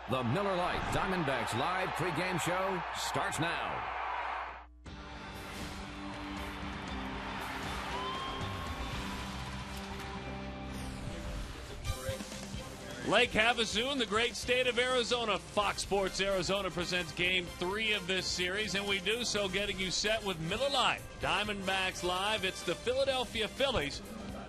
The Miller Lite Diamondbacks live pregame show starts now. Lake Havasu in the great state of Arizona. Fox Sports Arizona presents Game 3 of this series, and we do so getting you set with Miller Lite Diamondbacks Live. It's the Philadelphia Phillies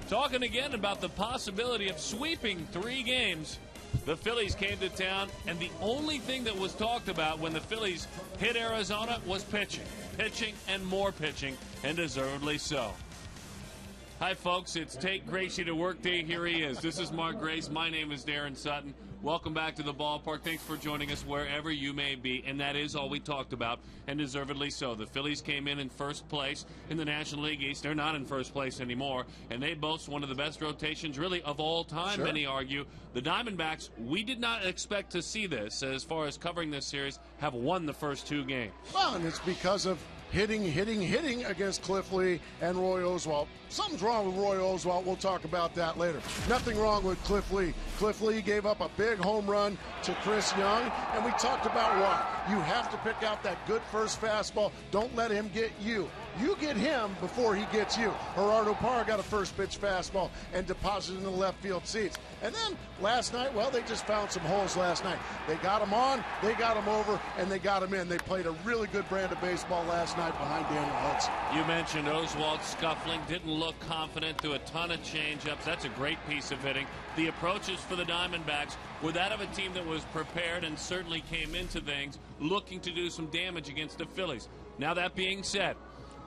talking again about the possibility of sweeping 3 games. The Phillies came to town, and the only thing that was talked about when the Phillies hit Arizona was pitching. Pitching and more pitching, and deservedly so. Hi, folks. It's Take Gracie to Work Day. Here he is. This is Mark Grace. My name is Darren Sutton. Welcome back to the ballpark. Thanks for joining us wherever you may be. And that is all we talked about, and deservedly so. The Phillies came in first place in the National League East. They're not in first place anymore, and they boast one of the best rotations, really, of all time, Sure. Many argue. The Diamondbacks, we did not expect to see this, as far as covering this series, have won the first 2 games. Well, and it's because of hitting against Cliff Lee and Roy Oswalt. Something's wrong with Roy Oswalt. We'll talk about that later. Nothing wrong with Cliff Lee. Cliff Lee gave up a big home run to Chris Young, and we talked about why. You have to pick out that good first fastball. Don't let him get you. You get him before he gets you. Gerardo Parra got a first pitch fastball and deposited in the left field seats. And then last night, well, they just found some holes last night. They got him on, they got him over, and they got him in. They played a really good brand of baseball last night behind Daniel Hudson. You mentioned Oswalt scuffling, didn't look confident, threw a ton of change-ups. That's a great piece of hitting. The approaches for the Diamondbacks were that of a team that was prepared and certainly came into things looking to do some damage against the Phillies. Now, that being said,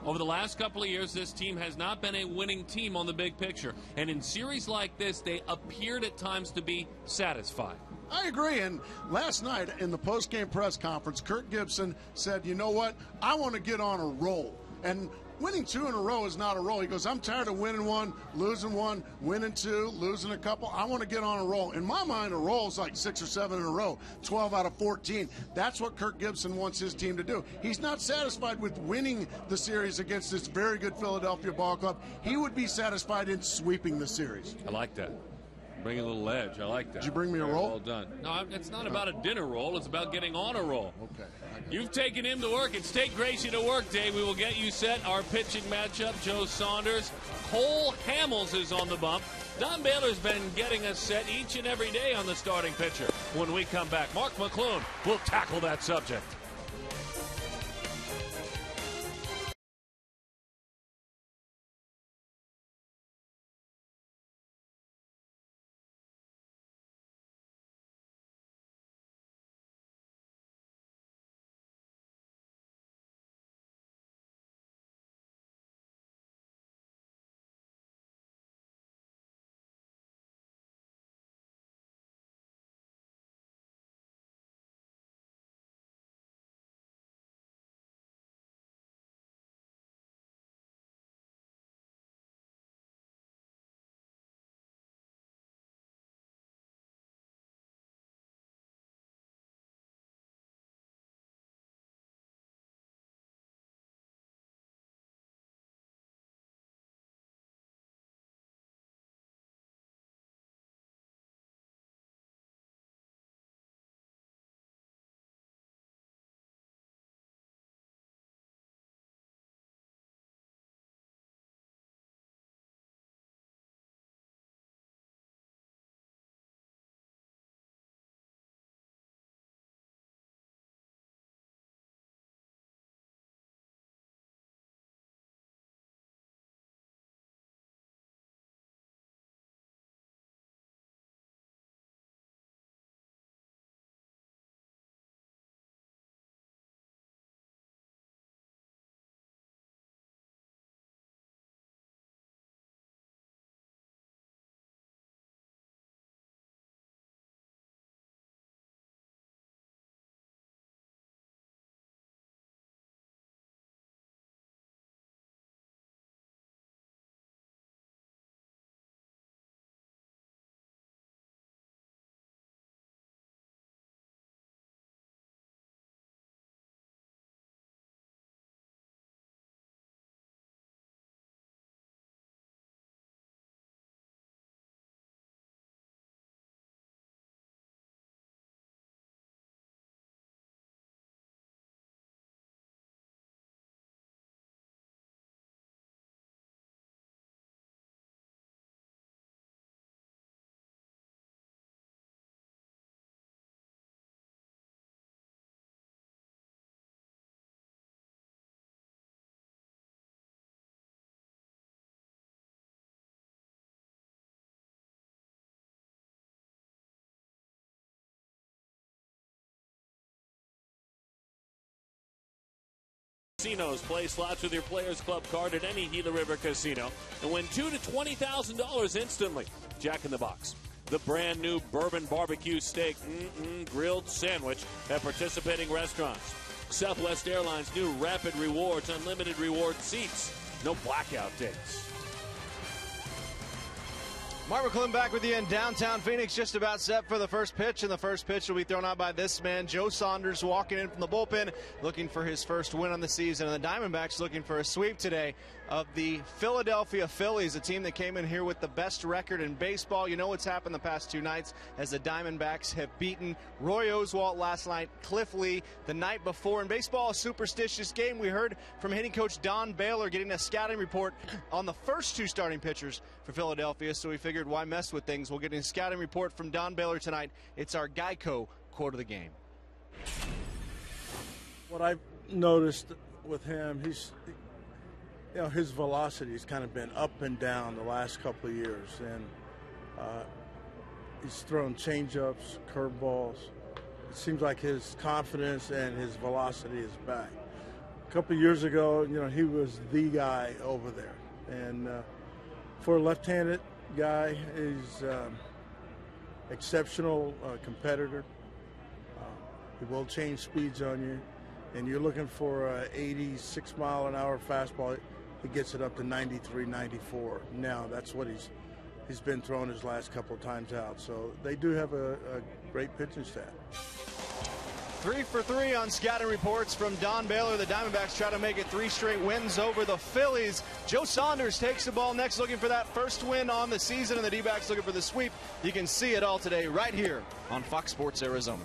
over the last couple of years, this team has not been a winning team on the big picture. And in series like this, they appeared at times to be satisfied. I agree, and last night in the post-game press conference, Kirk Gibson said, you know what, I want to get on a roll. And winning 2 in a row is not a roll. He goes, I'm tired of winning 1, losing 1, winning 2, losing a couple. I want to get on a roll. In my mind, a roll is like 6 or 7 in a row, 12 out of 14. That's what Kirk Gibson wants his team to do. He's not satisfied with winning the series against this very good Philadelphia ball club. He would be satisfied in sweeping the series. I like that. Bring a little edge. I like that. Did you bring me a roll? Well done. No, it's not about a dinner roll. It's about getting on a roll. Okay. You've taken him to work. It's Take Gracie to Work Day. We will get you set. Our pitching matchup, Joe Saunders. Cole Hamels is on the bump. Don Baylor's been getting us set each and every day on the starting pitcher. When we come back, Mark McClune will tackle that subject. Casinos. Play slots with your Players Club card at any Gila River casino and win $2,000 to $20,000 instantly. Jack in the Box, the brand new bourbon barbecue steak grilled sandwich at participating restaurants. Southwest Airlines new Rapid Rewards, unlimited reward seats, no blackout dates. Mark McClellan back with you in downtown Phoenix, just about set for the first pitch, and the first pitch will be thrown out by this man, Joe Saunders, walking in from the bullpen, looking for his first win on the season, and the Diamondbacks looking for a sweep today of the Philadelphia Phillies, a team that came in here with the best record in baseball. You know what's happened the past two nights as the Diamondbacks have beaten Roy Oswalt last night, Cliff Lee the night before. In baseball, a superstitious game. We heard from hitting coach Don Baylor getting a scouting report on the first two starting pitchers for Philadelphia, so we figured why mess with things. We'll get a scouting report from Don Baylor tonight. It's our Geico quote of the game. What I've noticed with him, his velocity has kind of been up and down the last couple of years, and he's thrown changeups, curveballs. It seems like his confidence and his velocity is back. A couple of years ago, he was the guy over there, and for a left-handed guy, he's exceptional competitor. He will change speeds on you, and you're looking for a 86-mile-an-hour fastball. He gets it up to 93, 94. Now that's what he's been throwing his last couple of times out. So they do have a great pitching staff. 3 for 3 on scouting reports from Don Baylor. The Diamondbacks try to make it 3 straight wins over the Phillies. Joe Saunders takes the ball next, looking for that first win on the season, and the D-backs looking for the sweep. You can see it all today right here on Fox Sports Arizona.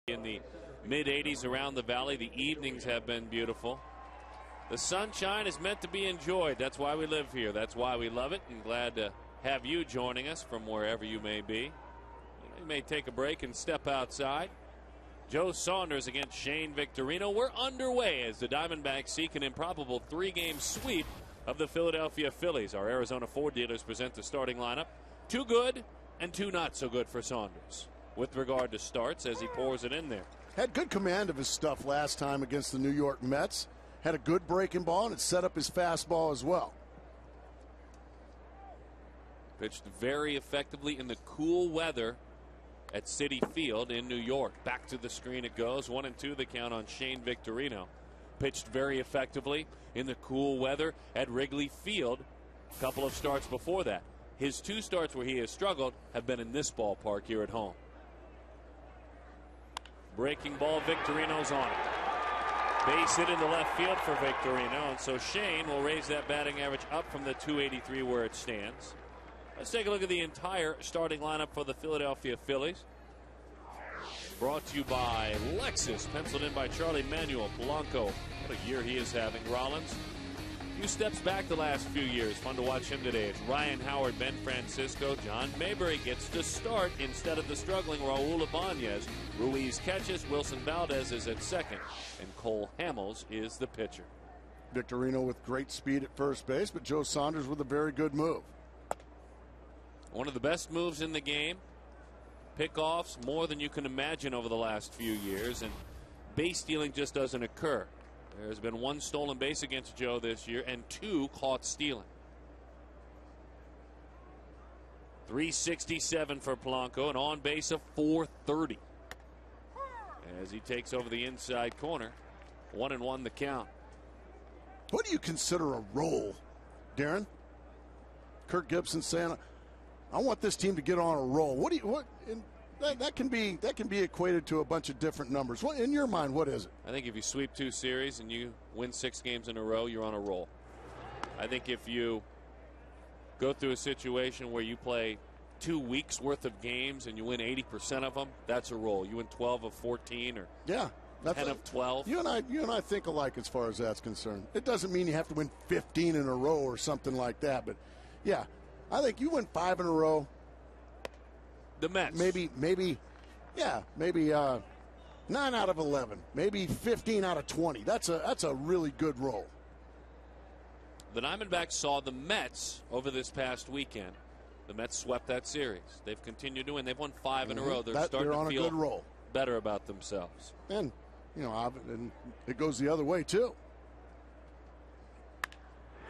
In the mid-80s around the valley, the evenings have been beautiful. The sunshine is meant to be enjoyed. That's why we live here. That's why we love it, and glad to have you joining us from wherever you may be. You may take a break and step outside. Joe Saunders against Shane Victorino. We're underway as the Diamondbacks seek an improbable 3-game sweep of the Philadelphia Phillies. Our Arizona Ford dealers present the starting lineup. 2 good and 2 not so good for Saunders with regard to starts as he pours it in there. Had good command of his stuff last time against the New York Mets. Had a good breaking ball, and it set up his fastball as well. Pitched very effectively in the cool weather at Citi Field in New York. Back to the screen it goes. 1-2 the count on Shane Victorino. Pitched very effectively in the cool weather at Wrigley Field a couple of starts before that. His 2 starts where he has struggled have been in this ballpark here at home. Breaking ball, Victorino's on it. Base hit into left field for Victorino, and so Shane will raise that batting average up from the 283 where it stands. Let's take a look at the entire starting lineup for the Philadelphia Phillies. Brought to you by Lexus, penciled in by Charlie Manuel Polanco. What a year he is having. Rollins, a few steps back the last few years. Fun to watch him today. It's Ryan Howard, Ben Francisco. John Mayberry gets to start instead of the struggling Raul Ibanez. Ruiz catches. Wilson Valdez is at second. And Cole Hamels is the pitcher. Victorino with great speed at first base, but Joe Saunders with a very good move. One of the best moves in the game. Pickoffs more than you can imagine over the last few years, and base stealing just doesn't occur. There's been 1 stolen base against Joe this year and 2 caught stealing. 367 for Polanco, an on base of 430 as he takes over the inside corner. 1-1 the count. What do you consider a roll, Darren? Kirk Gibson saying, I want this team to get on a roll. That can be equated to a bunch of different numbers. What, in your mind, what is it? I think if you sweep 2 series and you win 6 games in a row, you're on a roll. I think if you go through a situation where you play 2 weeks worth of games and you win 80% of them, that's a roll. You win 12 of 14 or 10 of 12. You and I think alike as far as that's concerned. It doesn't mean you have to win 15 in a row or something like that, but yeah. I think you win 5 in a row. The Mets. Maybe 9 out of 11. Maybe 15 out of 20. That's a really good roll. The Diamondbacks saw the Mets over this past weekend. The Mets swept that series. They've continued to win. They've won 5 in a row. They're starting to feel a good roll. Better about themselves. And and it goes the other way too.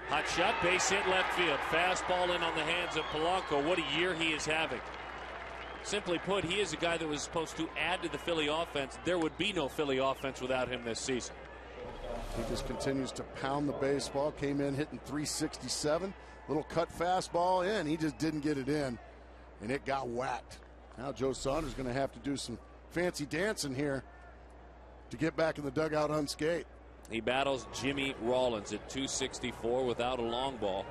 Hot shot, base hit left field. Fastball in on the hands of Polanco. What a year he is having. Simply put, he is a guy that was supposed to add to the Philly offense. There would be no Philly offense without him this season. He just continues to pound the baseball. Came in hitting 367. Little cut fastball in. He just didn't get it in, and it got whacked. Now Joe Saunders is going to have to do some fancy dancing here to get back in the dugout unscathed. He battles Jimmy Rollins at 264 without a long ball.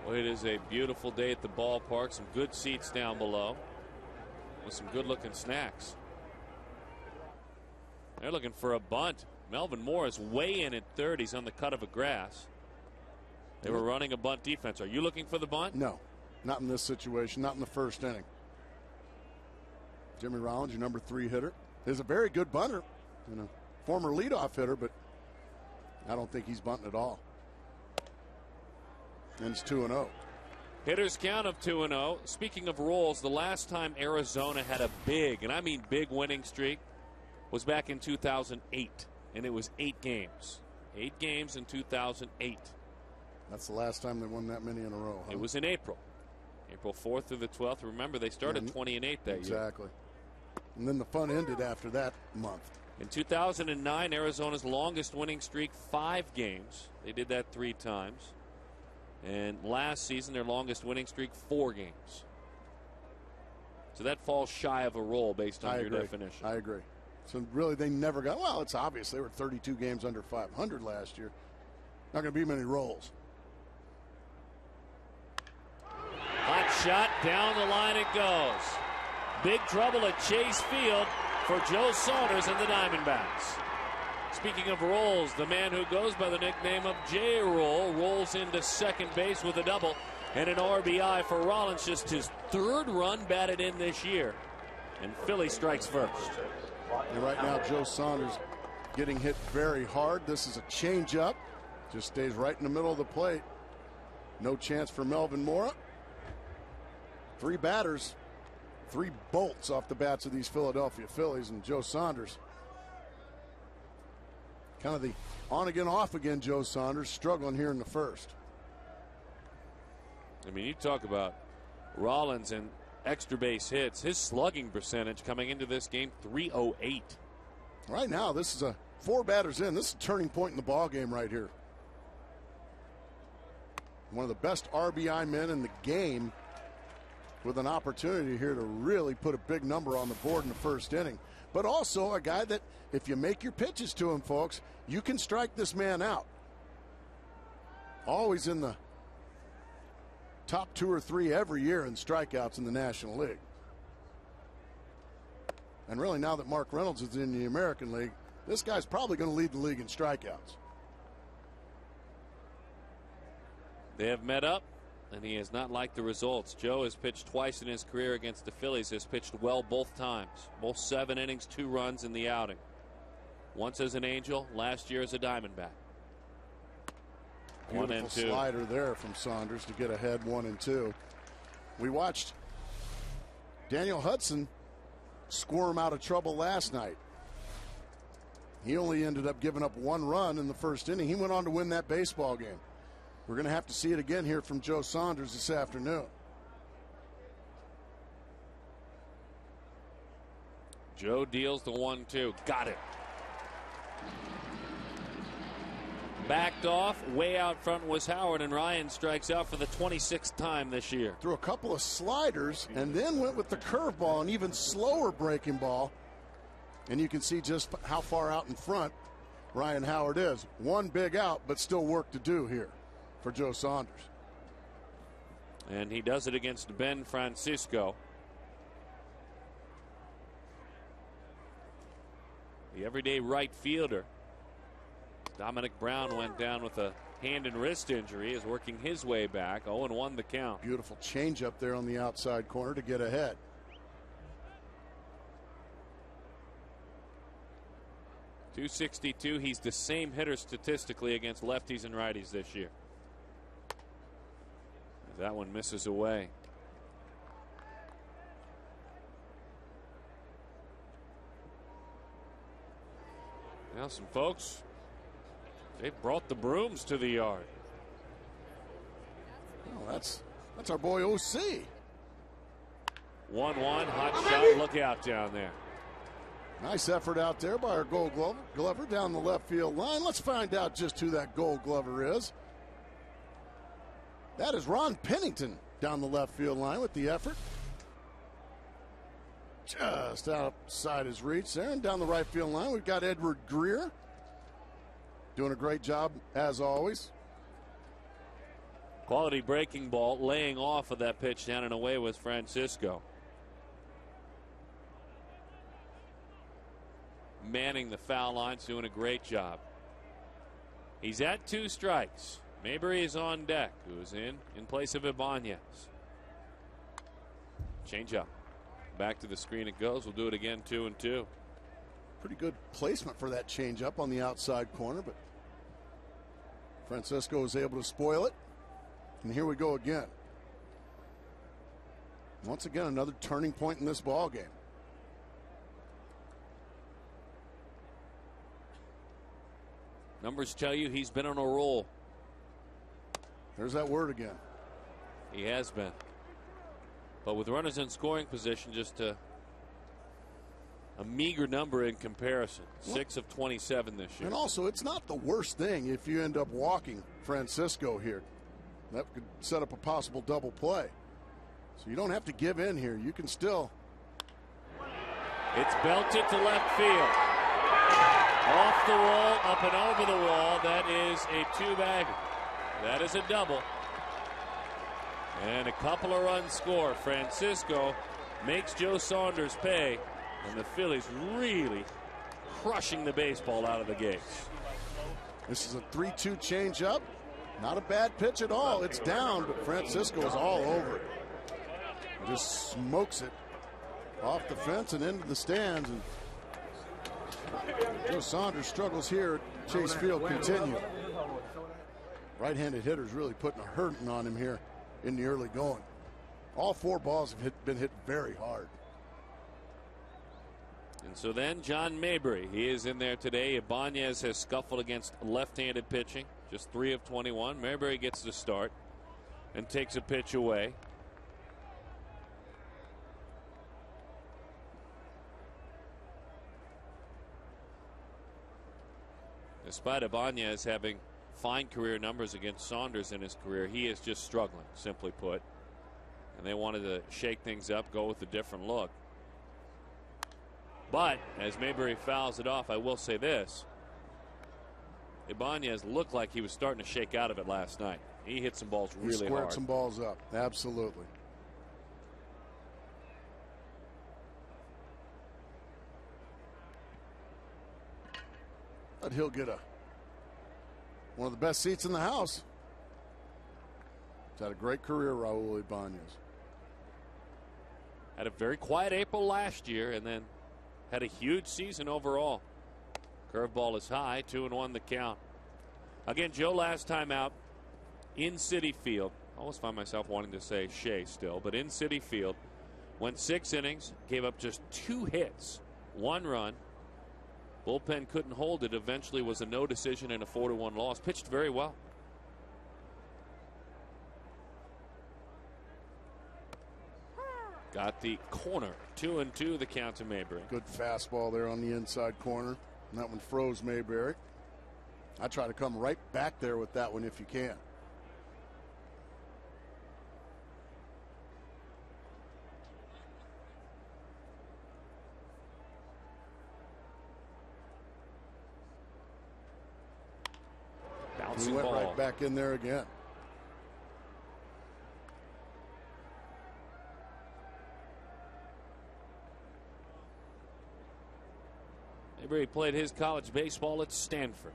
Well, it is a beautiful day at the ballpark. Some good seats down below with some good looking snacks. They're looking for a bunt. Melvin Moore is way in at third. He's on the cut of a grass. They were running a bunt defense. Are you looking for the bunt? No, not in this situation. Not in the first inning. Jimmy Rollins, your number 3 hitter, is a very good bunter. Former leadoff hitter, but I don't think he's bunting at all. And it's 2-0. Hitters count of 2-0. Speaking of rolls, the last time Arizona had a big, and I mean big, winning streak was back in 2008, and it was 8 games. 8 games in 2008. That's the last time they won that many in a row. Huh? It was in April 4th through the 12th. Remember, they started 20-8 that year. Exactly. And then the fun ended after that month. In 2009, Arizona's longest winning streak, 5 games. They did that 3 times. And last season, their longest winning streak, 4 games. So that falls shy of a roll based on your definition. I agree. So really, they never got, well, it's obvious. They were 32 games under 500 last year. Not going to be many rolls. Hot shot, down the line it goes. Big trouble at Chase Field for Joe Saunders and the Diamondbacks. Speaking of rolls, the man who goes by the nickname of J-Roll rolls into second base with a double and an RBI for Rollins, just his 3rd run batted in this year. And Philly strikes first. And right now, Joe Saunders getting hit very hard. This is a changeup. Just stays right in the middle of the plate. No chance for Melvin Mora. 3 batters. 3 bolts off the bats of these Philadelphia Phillies, and Joe Saunders. Kind of the on again, off again Joe Saunders, struggling here in the first. I mean, you talk about Rollins and extra base hits. His slugging percentage coming into this game, .308. Right now, this is a 4 batters in. This is a turning point in the ball game right here. One of the best RBI men in the game with an opportunity here to really put a big number on the board in the first inning. But also a guy that if you make your pitches to him, folks, you can strike this man out. Always in the top 2 or 3 every year in strikeouts in the National League. And really now that Mark Reynolds is in the American League, this guy's probably going to lead the league in strikeouts. They have met up, and he has not liked the results. Joe has pitched twice in his career against the Phillies, has pitched well both times. Both 7 innings, 2 runs in the outing. Once as an Angel, last year as a Diamondback. Beautiful slider there from Saunders to get ahead 1-2. We watched Daniel Hudson squirm out of trouble last night. He only ended up giving up 1 run in the first inning. He went on to win that baseball game. We're going to have to see it again here from Joe Saunders this afternoon. Joe deals the 1-2. Got it. Backed off. Way out front was Howard, and Ryan strikes out for the 26th time this year. Threw a couple of sliders and then went with the curveball, an even slower breaking ball. And you can see just how far out in front Ryan Howard is. 1 big out, but still work to do here for Joe Saunders. And he does it against Ben Francisco. The everyday right fielder. Dominic Brown went down with a hand and wrist injury, is working his way back. 0-1 the count. Beautiful changeup there on the outside corner to get ahead. .262. He's the same hitter statistically against lefties and righties this year. That one misses away. Now some folks, they've brought the brooms to the yard. Oh, that's our boy OC. 1-1, hot shot, look out down there. Nice effort out there by our Gold Glover down the left field line. Let's find out just who that Gold Glover is. That is Ron Pennington down the left field line with the effort. Just outside his reach there. And down the right field line, we've got Edward Greer doing a great job as always. Quality breaking ball, laying off of that pitch down and away was Francisco. Manning the foul line's doing a great job. He's at 2 strikes. Mabry is on deck, who's in place of Ibanez. Change up. Back to the screen it goes. We'll do it again, 2-2. Pretty good placement for that changeup on the outside corner, but Francisco was able to spoil it. And here we go again. Once again, another turning point in this ball game. Numbers tell you he's been on a roll. There's that word again. He has been. But with runners in scoring position, just a meager number in comparison. 6 of 27 this year. And also, it's not the worst thing if you end up walking Francisco here. That could set up a possible double play. So you don't have to give in here. You can still. It's belted to left field. Off the wall, up and over the wall. That is a 2-bagger. That is a double. And a couple of runs score. Francisco makes Joe Saunders pay. And the Phillies really crushing the baseball out of the gates. This is a 3-2 changeup. Not a bad pitch at all. It's down, but Francisco is all over it. Just smokes it off the fence and into the stands. And Joe Saunders struggles here at Chase Field continue. Right-handed hitters really putting a hurting on him here in the early going. All 4 balls have been hit very hard. And so then John Mabry, he is in there today. Ibanez has scuffled against left-handed pitching, just 3 of 21. Mabry gets the start and takes a pitch away. Despite Ibanez having fine career numbers against Saunders in his career, he is just struggling, simply put. And they wanted to shake things up, go with a different look. But as Mayberry fouls it off, I will say this. Ibanez looked like he was starting to shake out of it last night. He hit some balls really hard. He squared some balls up. Absolutely. But he'll get one of the best seats in the house. He's had a great career, Raul Ibanez. Had a very quiet April last year and then had a huge season overall. Curveball is high, 2-1 the count. Again, Joe last time out in Citi Field. I always find myself wanting to say Shea still, but in Citi Field, went 6 innings, gave up just 2 hits, 1 run. Bullpen couldn't hold it. Eventually was a no decision and a 4-1 loss. Pitched very well. Got the corner. 2-2 the count to Mayberry. Good fastball there on the inside corner. And that one froze Mayberry. I try to come right back there with that one if you can. Bouncing we went ball. right back in there again. Mayberry played his college baseball at Stanford.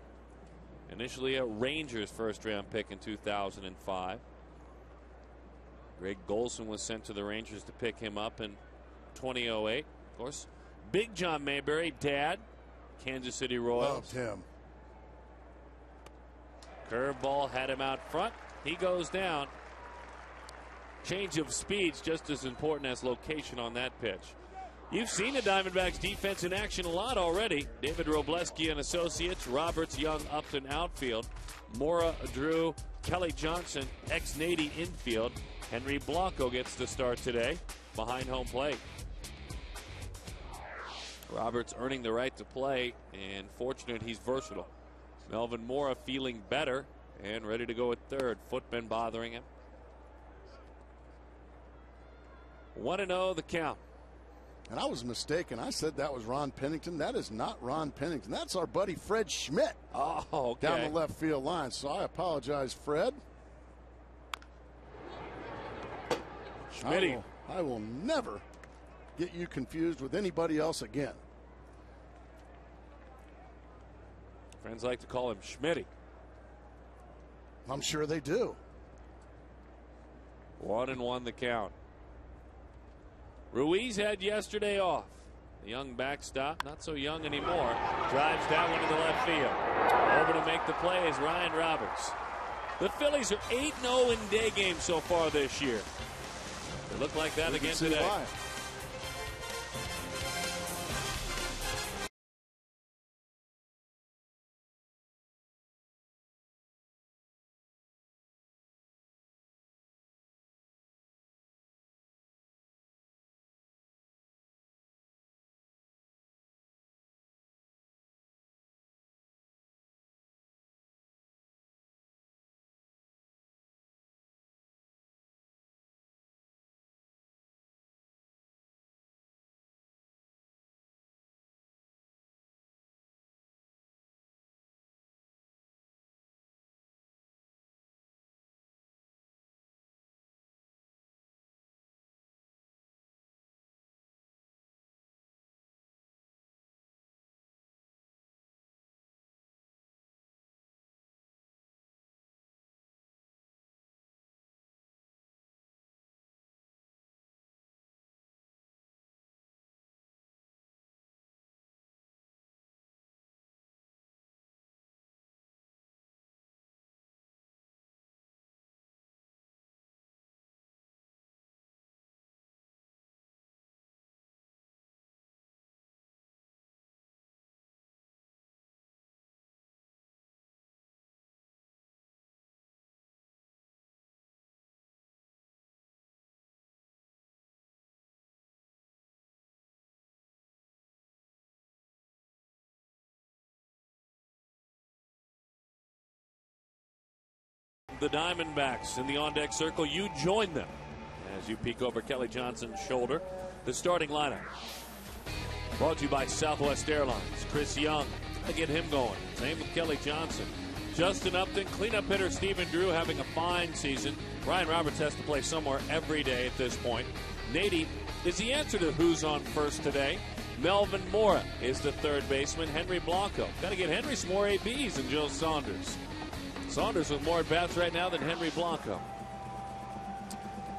Initially a Rangers first-round pick in 2005. Greg Golson was sent to the Rangers to pick him up in 2008. Of course, Big John Mayberry, dad, Kansas City Royals. Loved him. Curveball had him out front. He goes down. Change of speeds just as important as location on that pitch. You've seen the Diamondbacks defense in action a lot already. David Robleski and Associates, Roberts, Young, Upton outfield, Mora, Drew, Kelly Johnson, ex-Nady infield. Henry Blanco gets the start today behind home plate. Roberts earning the right to play, and fortunate he's versatile. Melvin Mora feeling better and ready to go at third. Foot been bothering him. 1-0 the count. And I was mistaken. I said that was Ron Pennington. That is not Ron Pennington. That's our buddy Fred Schmidt. Oh, okay. Down the left field line. So I apologize, Fred. Schmidt. I will never get you confused with anybody else again. Friends like to call him Schmidt. I'm sure they do. 1-1 the count. Ruiz had yesterday off. The young backstop, not so young anymore, drives that one to the left field. Over to make the play is Ryan Roberts. The Phillies are 8-0 in day games so far this year. They look like that again today. Why. the Diamondbacks in the on-deck circle. You join them as you peek over Kelly Johnson's shoulder. The starting lineup brought to you by Southwest Airlines. Chris Young, to get him going. Same with Kelly Johnson. Justin Upton, cleanup hitter Stephen Drew having a fine season. Ryan Roberts has to play somewhere every day at this point. Nady is the answer to who's on first today. Melvin Mora is the third baseman. Henry Blanco. Got to get Henry some more ABs and Joe Saunders. Saunders with more at-bats right now than Henry Blanco.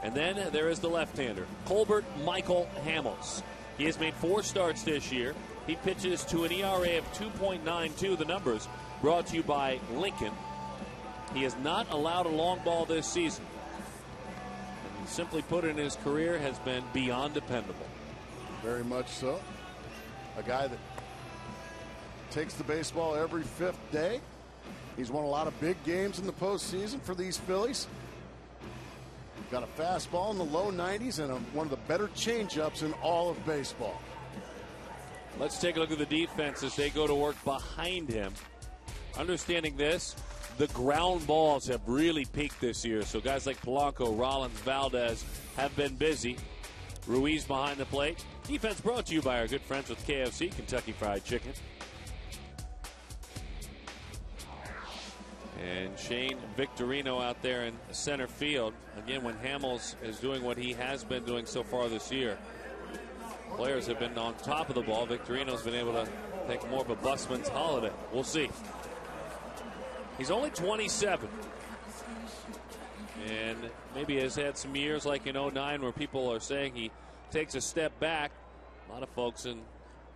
And then there is the left-hander, Colbert Michael Hamels. He has made 4 starts this year. He pitches to an ERA of 2.92. The numbers brought to you by Lincoln. He has not allowed a long ball this season. And simply put, in his career has been beyond dependable. Very much so. A guy that takes the baseball every 5th day. He's won a lot of big games in the postseason for these Phillies. Got a fastball in the low 90s and one of the better changeups in all of baseball. Let's take a look at the defense as they go to work behind him. Understanding this, the ground balls have really peaked this year. So guys like Polanco, Rollins, Valdez have been busy. Ruiz behind the plate. Defense brought to you by our good friends with KFC, Kentucky Fried Chicken. And Shane Victorino out there in center field. Again, when Hamels is doing what he has been doing so far this year, players have been on top of the ball. Victorino's been able to take more of a busman's holiday. We'll see. He's only 27. And maybe has had some years like in 09 where people are saying he takes a step back. A lot of folks in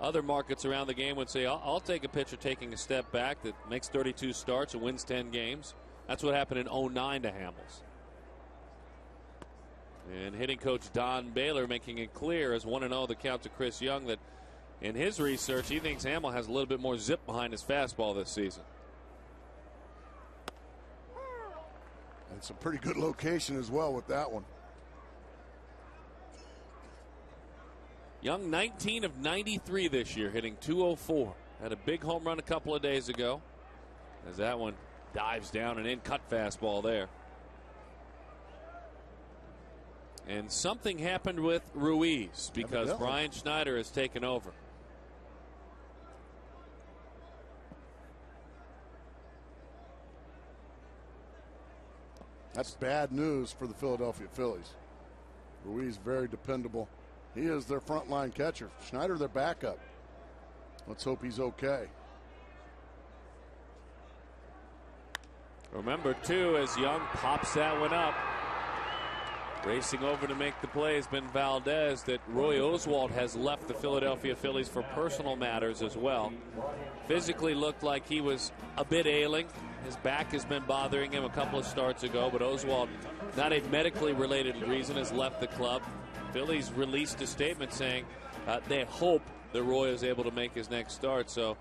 other markets around the game would say, I'll take a pitcher taking a step back that makes 32 starts and wins 10 games. That's what happened in 09 to Hamels. And hitting coach Don Baylor making it clear as 1-0 the count to Chris Young that in his research he thinks Hamel has a little bit more zip behind his fastball this season. And some pretty good location as well with that one. Young 19 of 93 this year, hitting .204. Had a big home run a couple of days ago as that one dives down and in, cut fastball there. And something happened with Ruiz because Brian Schneider has taken over. That's bad news for the Philadelphia Phillies. Ruiz very dependable. He is their frontline catcher. Schneider their backup. Let's hope he's okay. Remember, too, as Young pops that one up, racing over to make the play has been Valdez, that Roy Oswalt has left the Philadelphia Phillies for personal matters as well. Physically looked like he was a bit ailing. His back has been bothering him a couple of starts ago, but Oswalt, not a medically related reason, has left the club. Phillies released a statement saying they hope that Roy is able to make his next start. So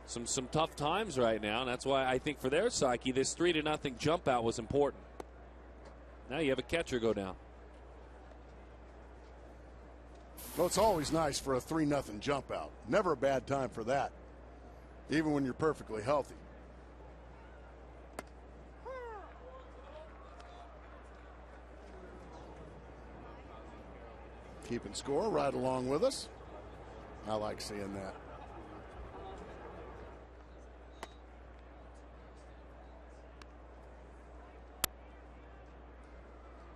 some tough times right now, and that's why I think for their psyche this 3-0 jump out was important. Now you have a catcher go down. Well, it's always nice for a 3-0 jump out. Never a bad time for that, even when you're perfectly healthy. Keeping score right along with us. I like seeing that.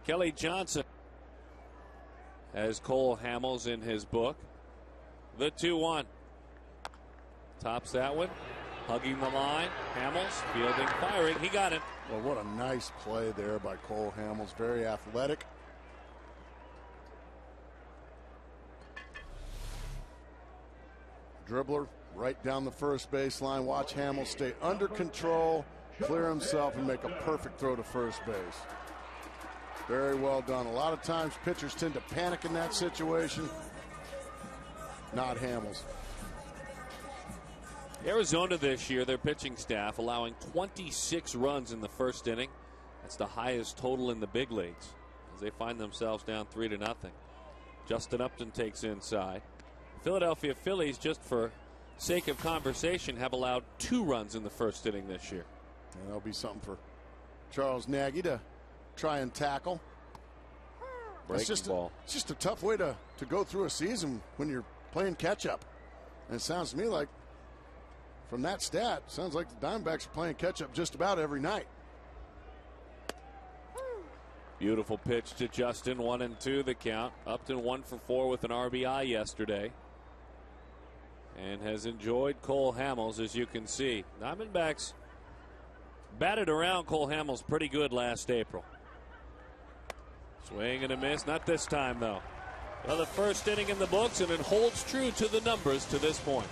Kelly Johnson has Cole Hamels in his book. The 2-1. Tops that one. Hugging the line. Hamels fielding, firing. He got it. Well, what a nice play there by Cole Hamels. Very athletic. Dribbler right down the first baseline. Watch Hamels stay under control, clear himself, and make a perfect throw to first base. Very well done. A lot of times pitchers tend to panic in that situation. Not Hamels. Arizona this year, their pitching staff allowing 26 runs in the first inning. That's the highest total in the big leagues as they find themselves down 3-0. Justin Upton takes inside. Philadelphia Phillies, just for sake of conversation, have allowed 2 runs in the first inning this year. And that'll be something for Charles Nagy to try and tackle. It's just a tough way to go through a season when you're playing catch-up. And it sounds to me like, from that stat, sounds like the Diamondbacks are playing catch-up just about every night. Beautiful pitch to Justin, 1-2 the count. Upton 1 for 4 with an RBI yesterday. And has enjoyed Cole Hamels, as you can see. Diamondbacks batted around Cole Hamels pretty good last April. Swing and a miss. Not this time, though. Well, the first inning in the books, and it holds true to the numbers to this point.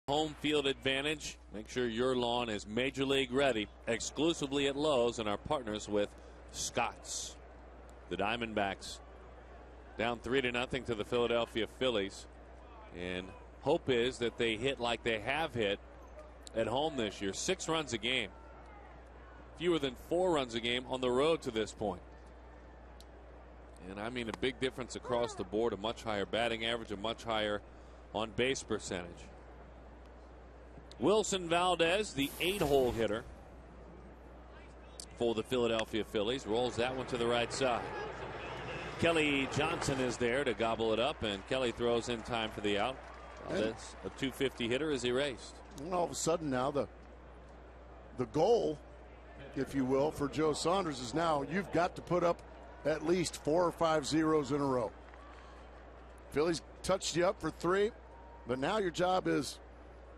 Home field advantage. Make sure your lawn is Major League ready. Exclusively at Lowe's, and our partners with Scott's. The Diamondbacks down 3-0 to the Philadelphia Phillies. And hope is that they hit like they have hit at home this year. 6 runs a game. Fewer than 4 runs a game on the road to this point. And I mean a big difference across the board. A much higher batting average, a much higher on base percentage. Wilson Valdez, the 8-hole hitter for the Philadelphia Phillies, rolls that one to the right side. Kelly Johnson is there to gobble it up, and Kelly throws in time for the out. Valdez, a 250 hitter, is erased. And all of a sudden now the goal, if you will, for Joe Saunders is now you've got to put up at least 4 or 5 zeros in a row. Phillies touched you up for 3, but now your job is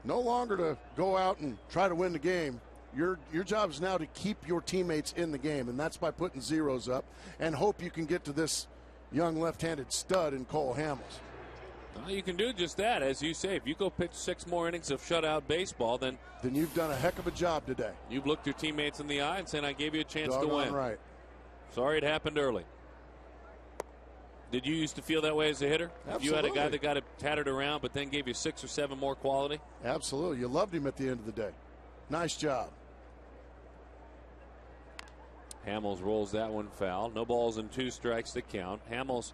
no longer to go out and try to win the game. Your job is now to keep your teammates in the game, and that's by putting zeros up and hope you can get to this young left-handed stud in Cole Hamels. Well, you can do just that. As you say, if you go pitch 6 more innings of shutout baseball, then you've done a heck of a job today. You've looked your teammates in the eye and said, I gave you a chance to win. Right. Sorry it happened early. Did you used to feel that way as a hitter? Absolutely. If you had a guy that got it tattered around but then gave you 6 or 7 more quality? Absolutely. You loved him at the end of the day. Nice job. Hamels rolls that one foul. No balls and 2 strikes to count. Hamels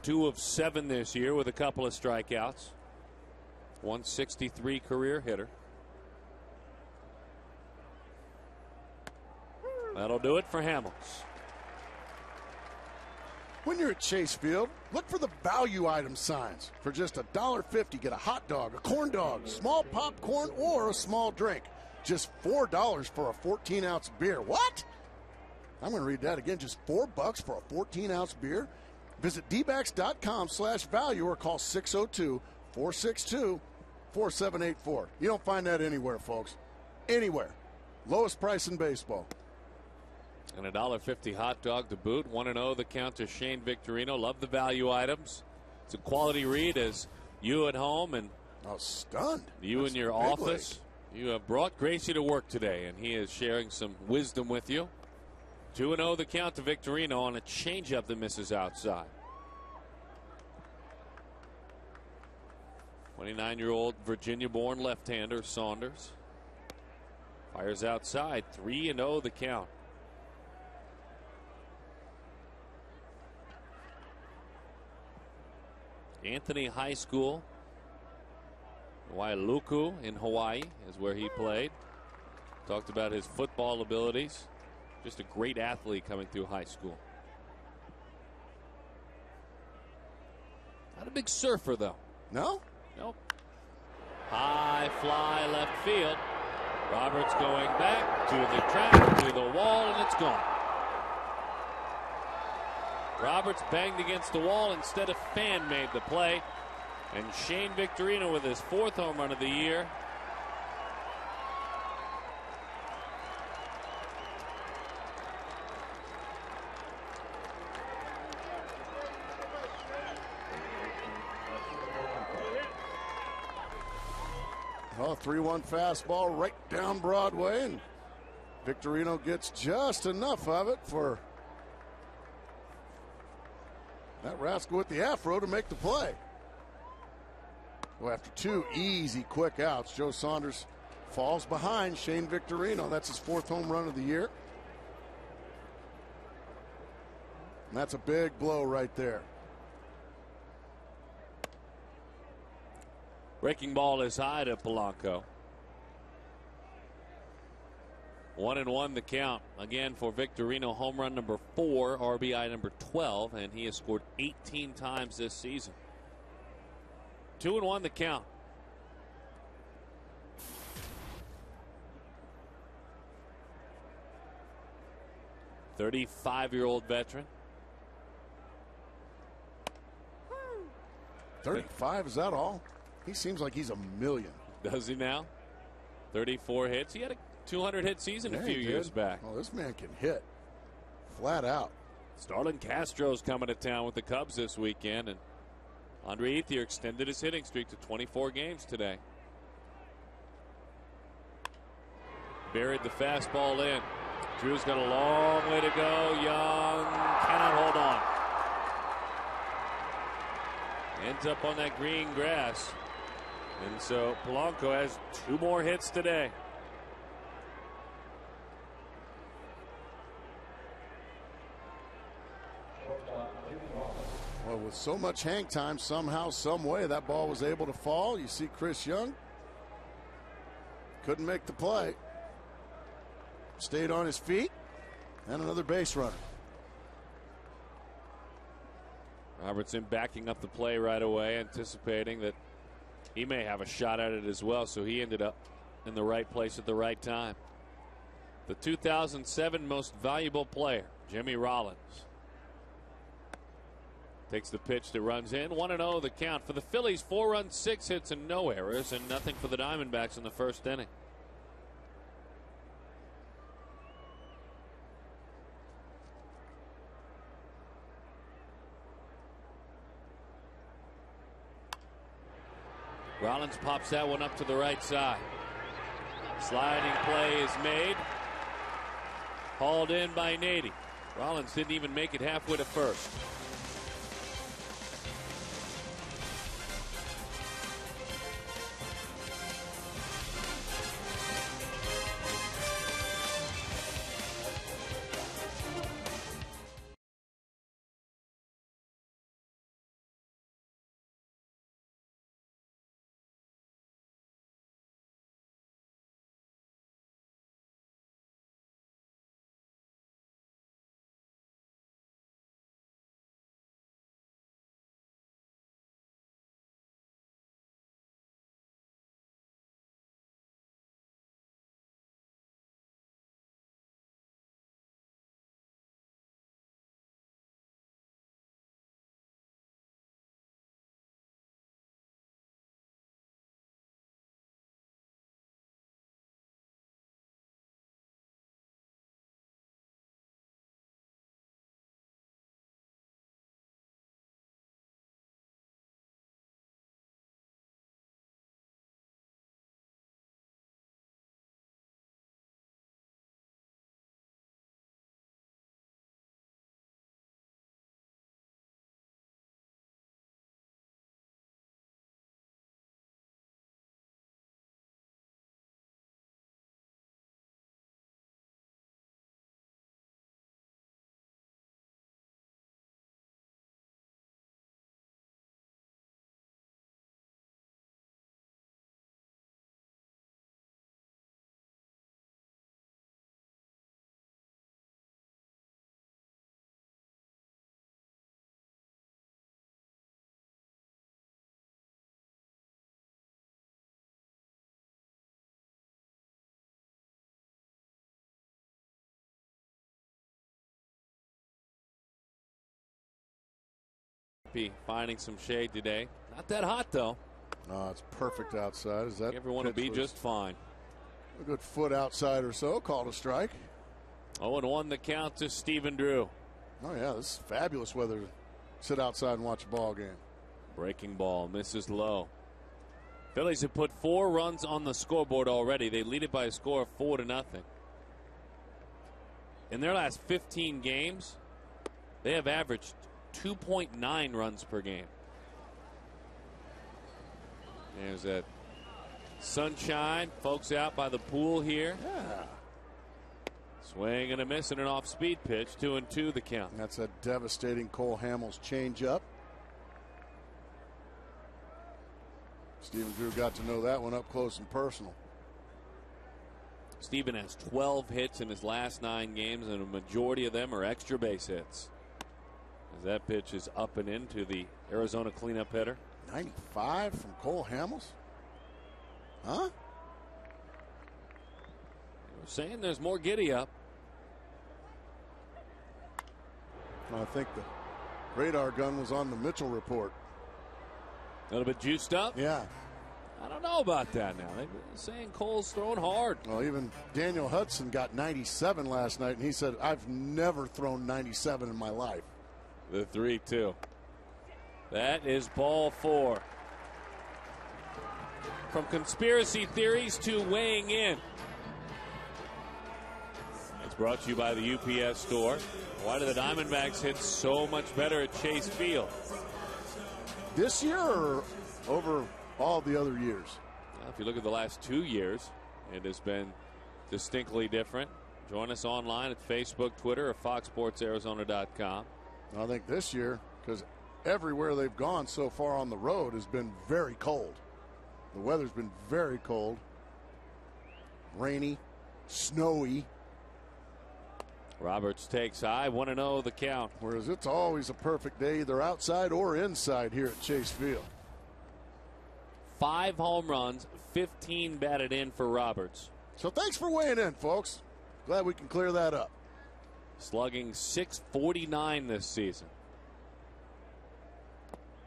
2 of 7 this year with a couple of strikeouts. 163 career hitter. That'll do it for Hamels. When you're at Chase Field, look for the value item signs. For just $1.50, get a hot dog, a corn dog, small popcorn, or a small drink. Just $4 for a 14-ounce beer. What? I'm going to read that again. Just $4 for a 14-ounce beer. Visit dbacks.com/value or call 602-462-4784. You don't find that anywhere, folks. Anywhere. Lowest price in baseball. And a $1.50 hot dog to boot. 1-0 the count to Shane Victorino. Love the value items. It's a quality read as you at home and stunned. You in your office. You have brought Gracie to work today, and he is sharing some wisdom with you. 2-0 the count to Victorino on a changeup that misses outside. 29-year-old Virginia-born left-hander Saunders fires outside. 3-0 the count. Anthony High School, Wailuku in Hawaii is where he played. Talked about his football abilities. Just a great athlete coming through high school. Not a big surfer, though. No? Nope. High fly left field. Roberts going back to the track, to the wall, and it's gone. Roberts banged against the wall. Instead, a fan made the play. And Shane Victorino with his 4th home run of the year. Oh, 3-1 fastball right down Broadway, and Victorino gets just enough of it for that rascal with the afro to make the play. Well, after 2 easy quick outs, Joe Saunders falls behind Shane Victorino. That's his 4th home run of the year. And that's a big blow right there. Breaking ball is high to Polanco. 1-1 the count. Again for Victorino, home run number 4, RBI number 12, and he has scored 18 times this season. 2-1 the count. "35-year-old veteran. 35, is that all? He seems like he's a million. Does he now? 34 hits. He had a 200-hit season a few years back. Oh, this man can hit flat out. Starlin Castro's coming to town with the Cubs this weekend, and Andre Ethier extended his hitting streak to 24 games today. Buried the fastball in. Drew's got a long way to go. Young cannot hold on. Ends up on that green grass. And so Polanco has 2 more hits today. Well, with so much hang time, somehow, some way, that ball was able to fall. You see Chris Young couldn't make the play. Stayed on his feet, and another base runner. Robertson backing up the play right away, anticipating that he may have a shot at it as well, so he ended up in the right place at the right time. The 2007 most valuable player, Jimmy Rollins, takes the pitch that runs in. 1-0 the count for the Phillies. 4 runs, 6 hits, and no errors, and nothing for the Diamondbacks in the first inning. Rollins pops that one up to the right side. Sliding play is made. Hauled in by Nady. Rollins didn't even make it halfway to first. be finding some shade today. Not that hot, though. No, it's perfect outside. Is that everyone will be just fine. A good foot outside or so. Called a strike. 0-1 the count to Stephen Drew. Oh, yeah, this is fabulous weather to sit outside and watch a ball game. Breaking ball, misses low. Phillies have put 4 runs on the scoreboard already. They lead it by a score of 4-0. In their last 15 games, they have averaged 2.9 runs per game. There's that sunshine. Folks out by the pool here. Yeah. Swing and a miss and an off-speed pitch. 2-2 the count. That's a devastating Cole Hamels changeup. Stephen Drew got to know that one up close and personal. Stephen has 12 hits in his last 9 games, and a majority of them are extra base hits. As that pitch is up and into the Arizona cleanup hitter. 95 from Cole Hamels? Huh? We're saying there's more giddy up. I think the radar gun was on the Mitchell report. A little bit juiced up? Yeah. I don't know about that now. They're saying Cole's throwing hard. Well, even Daniel Hudson got 97 last night, and he said, I've never thrown 97 in my life. The 3-2. That is ball 4. From conspiracy theories to weighing in. It's brought to you by the UPS store. Why do the Diamondbacks hit so much better at Chase Field? This year or over all the other years? Well, if you look at the last 2 years, it has been distinctly different. Join us online at Facebook, Twitter, or FoxSportsArizona.com. I think this year, because everywhere they've gone so far on the road has been very cold. The weather's been very cold, rainy, snowy. Roberts takes high, 1-0 the count. Whereas it's always a perfect day, either outside or inside here at Chase Field. 5 home runs, 15 batted in for Roberts. So thanks for weighing in, folks. Glad we can clear that up. Slugging .649 this season.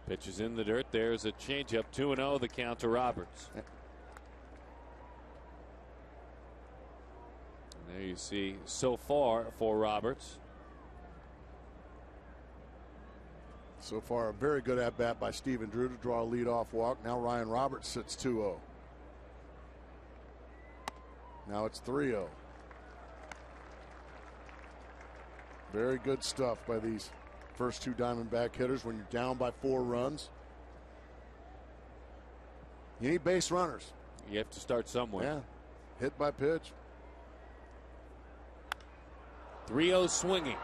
Pitches in the dirt. There's a changeup. 2-0 the count to Roberts. And there you see so far for Roberts. So far, a very good at-bat by Stephen Drew to draw a leadoff walk. Now Ryan Roberts sits 2-0. Now it's 3-0. Very good stuff by these first 2 Diamondback hitters when you're down by 4 runs. You need base runners. You have to start somewhere. Yeah. Hit by pitch. 3-0 swinging.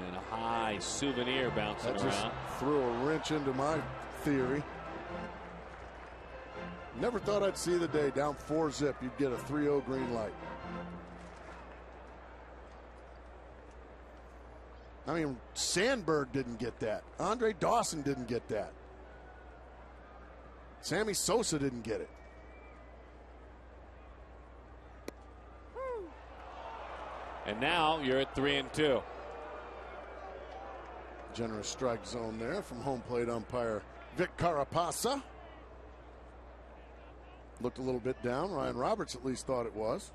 And a high souvenir bouncing That just around. threw a wrench into my theory. Never thought I'd see the day down 4-0 you'd get a 3-0 green light. I mean, Sandberg didn't get that. Andre Dawson didn't get that. Sammy Sosa didn't get it. And now you're at 3-2. Generous strike zone there from home plate umpire Vic Carapasa. Looked a little bit down. Ryan Roberts at least thought it was.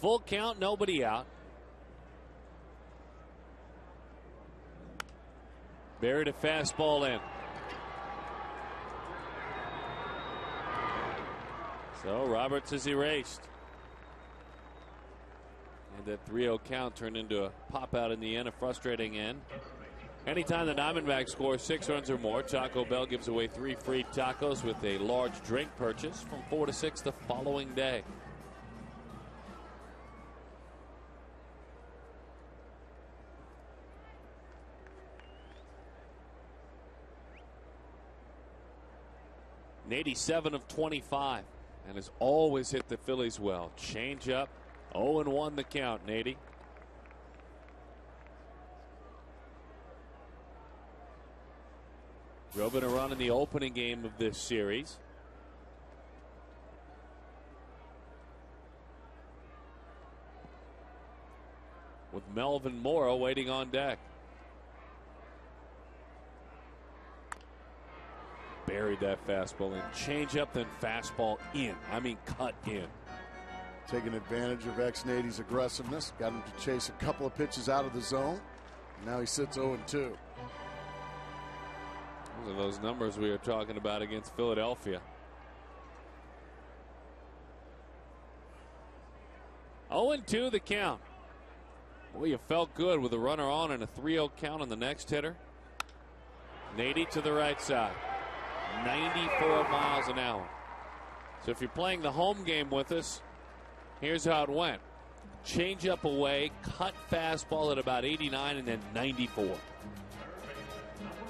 Full count, nobody out. Buried a fastball in. So Roberts is erased. And that 3-0 count turned into a pop out in the end, a frustrating end. Anytime the Diamondbacks score 6 runs or more, Taco Bell gives away 3 free tacos with a large drink purchase from 4 to 6 the following day. Nady 7 of 25 and has always hit the Phillies well. Change up, 0-1 the count, Nady. Drove in a run in the opening game of this series. With Melvin Mora waiting on deck. Buried that fastball in. Change up, then fastball in. I mean, cut in. Taking advantage of X-80's aggressiveness. Got him to chase a couple of pitches out of the zone. Now he sits 0-2. Those are those numbers we were talking about against Philadelphia. 0-2 the count. Boy, you felt good with a runner on and a 3-0 count on the next hitter. Nady to the right side. 94 miles an hour. So if you're playing the home game with us, here's how it went. Change up away, cut fastball at about 89, and then 94.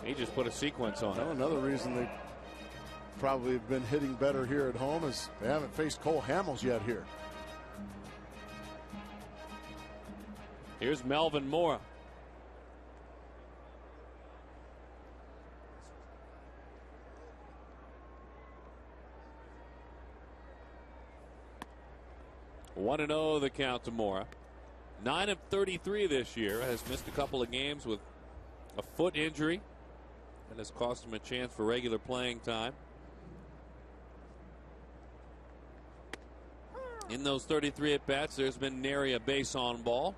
He just put a sequence on it. Well, another reason they probably have been hitting better here at home is they haven't faced Cole Hamels yet here. Here's Melvin Mora. One and 0 the count to Mora. 9 of 33 this year. Has missed a couple of games with a foot injury. That has cost him a chance for regular playing time. In those 33 at-bats, there's been nary a base on ball.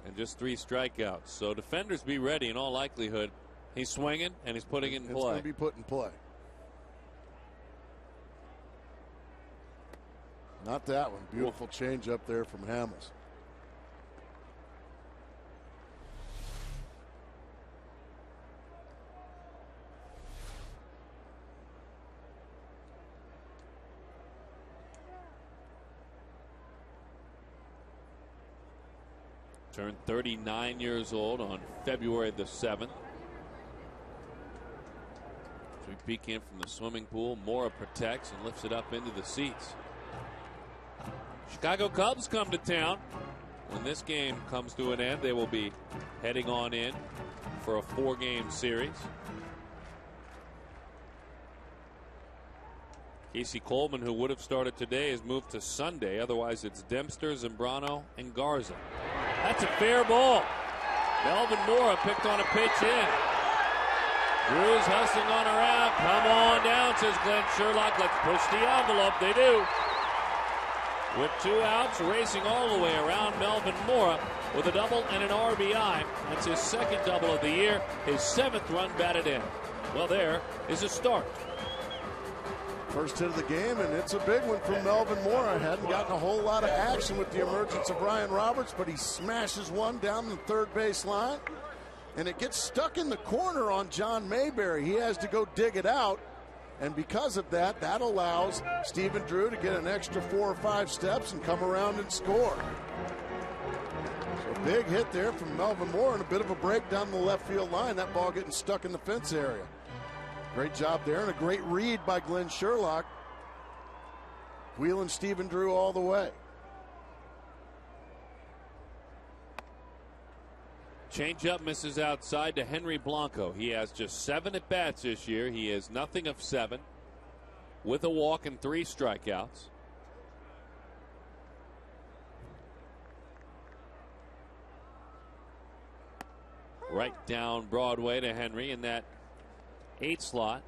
And just 3 strikeouts. So defenders be ready in all likelihood. He's swinging and he's putting it in play. It's going to be put in play. Not that one. Beautiful change up there from Hamels. Turned 39 years old on February the 7th. As we peek in from the swimming pool, Mora protects and lifts it up into the seats. Chicago Cubs come to town. When this game comes to an end, they will be heading on in for a 4-game series. Casey Coleman, who would have started today, has moved to Sunday. Otherwise, it's Dempster, Zambrano, and Garza. That's a fair ball. Melvin Mora picked on a pitch in. Drew's hustling on around. Come on down, says Glenn Sherlock. Let's push the envelope. They do. With 2 outs, racing all the way around, Melvin Mora with a double and an RBI. That's his 2nd double of the year, his 7th run batted in. Well, there is a start. First hit of the game, and it's a big one from Melvin Mora. Hadn't gotten a whole lot of action with the emergence of Ryan Roberts, but he smashes one down the third base line, and it gets stuck in the corner on John Mayberry. He has to go dig it out. And because of that, that allows Stephen Drew to get an extra 4 or 5 steps and come around and score. So big hit there from Melvin Mora and a bit of a break down the left field line. That ball getting stuck in the fence area. Great job there and a great read by Glenn Sherlock. Wheeling Stephen Drew all the way. Changeup misses outside to Henry Blanco. He has just 7 at-bats this year. He is nothing of 7 with a walk and 3 strikeouts. Right down Broadway to Henry in that 8 slot.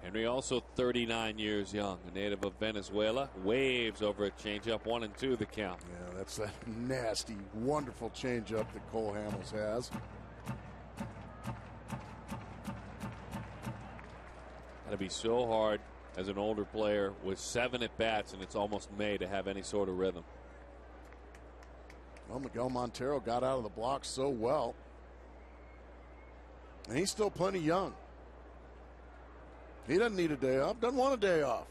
Henry also 39 years young, a native of Venezuela. Waves over a changeup, 1 and 2 the count. Yeah, that's that nasty, wonderful changeup that Cole Hamels has. Gotta be so hard as an older player with 7 at bats, and it's almost May to have any sort of rhythm. Well, Miguel Montero got out of the block so well, and he's still plenty young. He doesn't need a day off, doesn't want a day off.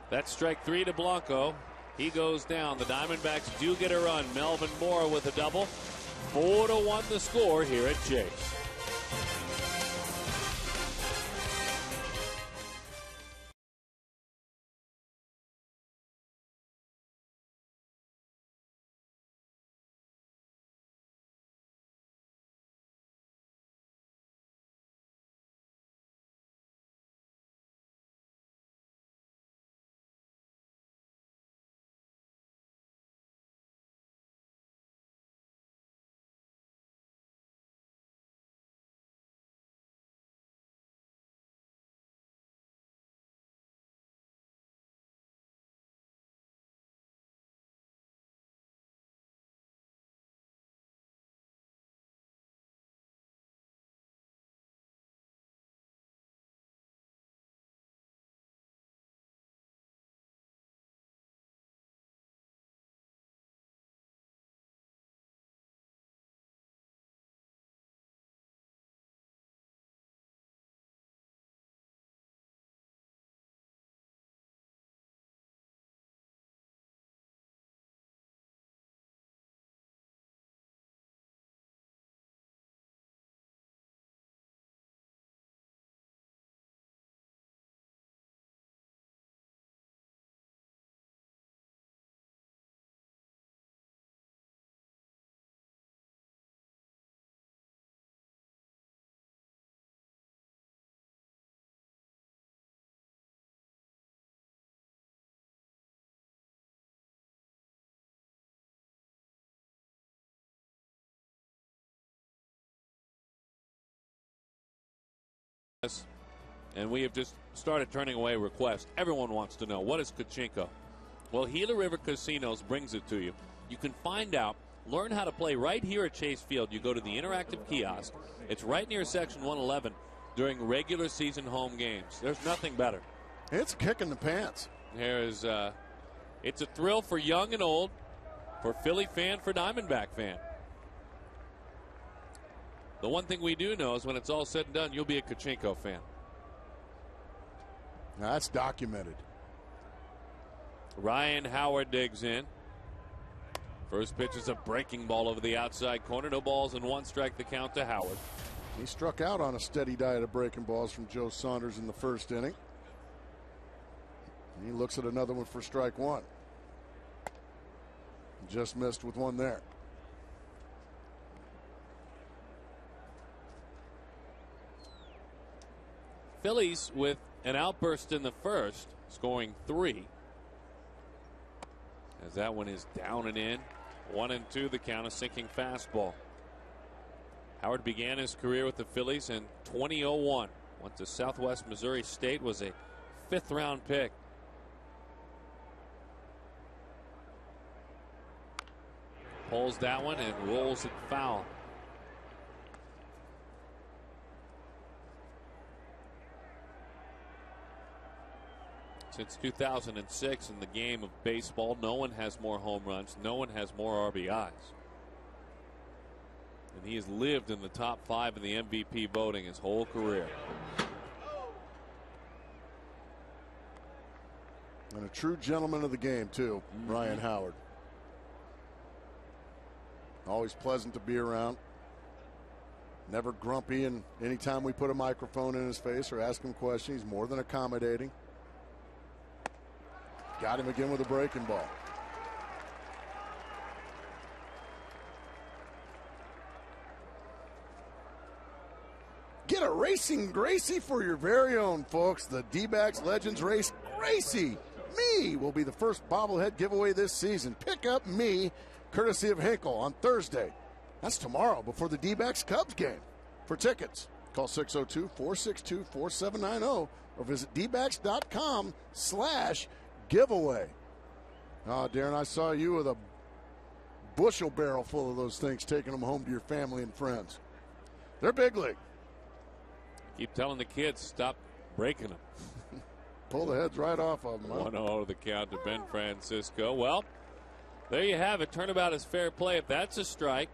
That's strike 3 to Blanco. He goes down. The Diamondbacks do get a run. Melvin Mora with a double. 4-1 the score here at Chase. And we have just started turning away requests. Everyone wants to know, what is Kachinko? Well, Gila River Casinos brings it to you. You can find out, learn how to play right here at Chase Field. You go to the interactive kiosk. It's right near Section 111 during regular season home games. There's nothing better. It's a kick in the pants. It's a thrill for young and old, for Philly fan, for Diamondback fan. The one thing we do know is when it's all said and done, you'll be a Kachinko fan. Now, that's documented. Ryan Howard digs in. First pitch is a breaking ball over the outside corner. No balls and one strike, the count to Howard. He struck out on a steady diet of breaking balls from Joe Saunders in the first inning. He looks at another one for strike one. Just missed with one there. Phillies with an outburst in the first, scoring 3. As that one is down and in. 1-2 the count, a sinking fastball. Howard began his career with the Phillies in 2001. Went to Southwest Missouri State, was a 5th round pick. Pulls that one and rolls it foul. Since 2006 in the game of baseball, no one has more home runs, no one has more RBIs. And he has lived in the top 5 in the MVP voting his whole career. And a true gentleman of the game, too, Ryan Howard. Always pleasant to be around. Never grumpy, and anytime we put a microphone in his face or ask him questions, he's more than accommodating. Got him again with a breaking ball. Get a Racing Gracie for your very own, folks. The D-backs Legends Race Gracie. Me will be the first bobblehead giveaway this season. Pick up me, courtesy of Hinkle, on Thursday. That's tomorrow before the D-backs Cubs game. For tickets, call 602-462-4790 or visit dbacks.com/giveaway. Oh, Darren, I saw you with a bushel barrel full of those things, taking them home to your family and friends. They're big league. Keep telling the kids, stop breaking them. Pull the heads right off of them. 1-0 the count to Ben Francisco. Well, there you have it. Turnabout is fair play if that's a strike.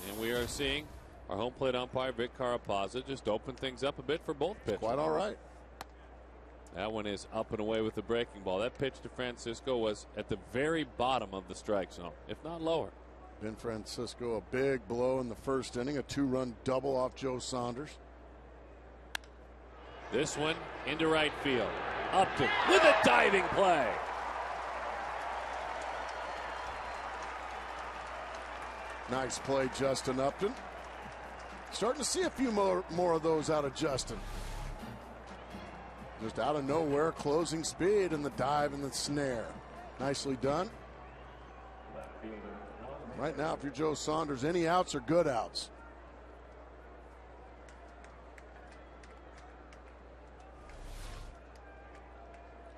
And we are seeing our home plate umpire, Vic Carapazza, just open things up a bit for both pitchers. Quite all right. That one is up and away with the breaking ball. That pitch to Francisco was at the very bottom of the strike zone, if not lower. Ben Francisco, a big blow in the first inning, a 2-run double off Joe Saunders. This one into right field. Upton with a diving play. Nice play, Justin Upton. Starting to see a few more of those out of Justin. Just out of nowhere, closing speed and the dive and the snare. Nicely done. Right now, if you're Joe Saunders, any outs are good outs.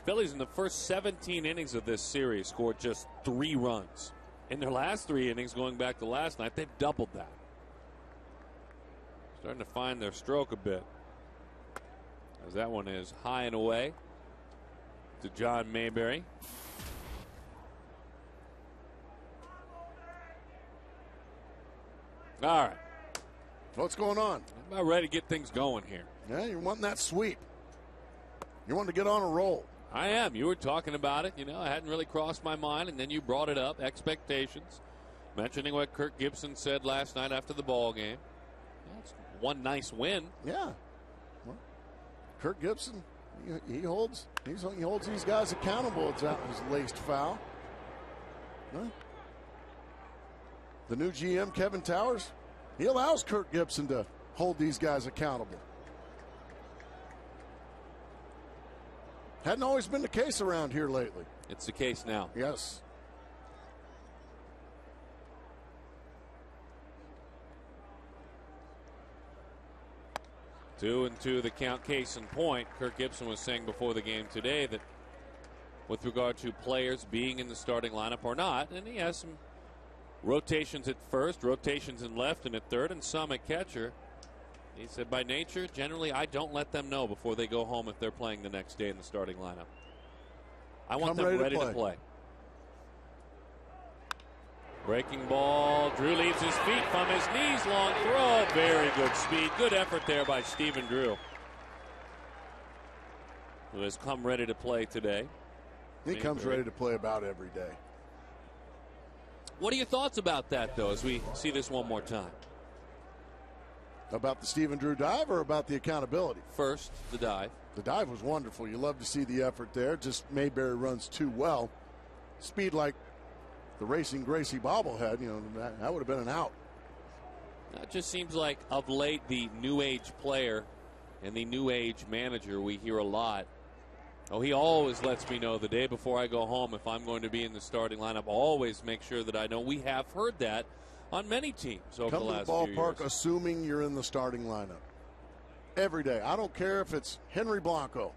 Phillies in the first 17 innings of this series scored just 3 runs. In their last 3 innings, going back to last night, they've doubled that. Starting to find their stroke a bit. As that one is high and away to John Mayberry. All right. What's going on? I'm about ready to get things going here. Yeah, you're wanting that sweep. You want to get on a roll. I am. You were talking about it. You know, I hadn't really crossed my mind, and then you brought it up. Expectations. Mentioning what Kirk Gibson said last night after the ball game. That's one nice win. Yeah. Well, Kirk Gibson, he holds these guys accountable. It's out his laced foul. Huh? The new GM, Kevin Towers, he allows Kirk Gibson to hold these guys accountable. Hadn't always been the case around here lately. It's the case now. Yes. 2-2 the count. Case in point, Kirk Gibson was saying before the game today that with regard to players being in the starting lineup or not, and he has some rotations at first, rotations in left and at third, and some at catcher. He said by nature, generally I don't let them know before they go home if they're playing the next day in the starting lineup. I want them ready to play. Breaking ball. Drew leaves his feet from his knees. Long throw. Very good speed. Good effort there by Stephen Drew, who has come ready to play today. He comes ready to play about every day. What are your thoughts about that, though, as we see this one more time? About the Stephen Drew dive or about the accountability? First, the dive. The dive was wonderful. You love to see the effort there. Just Mayberry runs too well. Speed like the Racing Gracie bobblehead, that would have been an out. It just seems like of late the new age player and the new age manager we hear a lot. Oh, he always lets me know the day before I go home if I'm going to be in the starting lineup. Always make sure that I know. We have heard that on many teams over the last few years. Come to the ballpark assuming you're in the starting lineup. Every day. I don't care if it's Henry Blanco.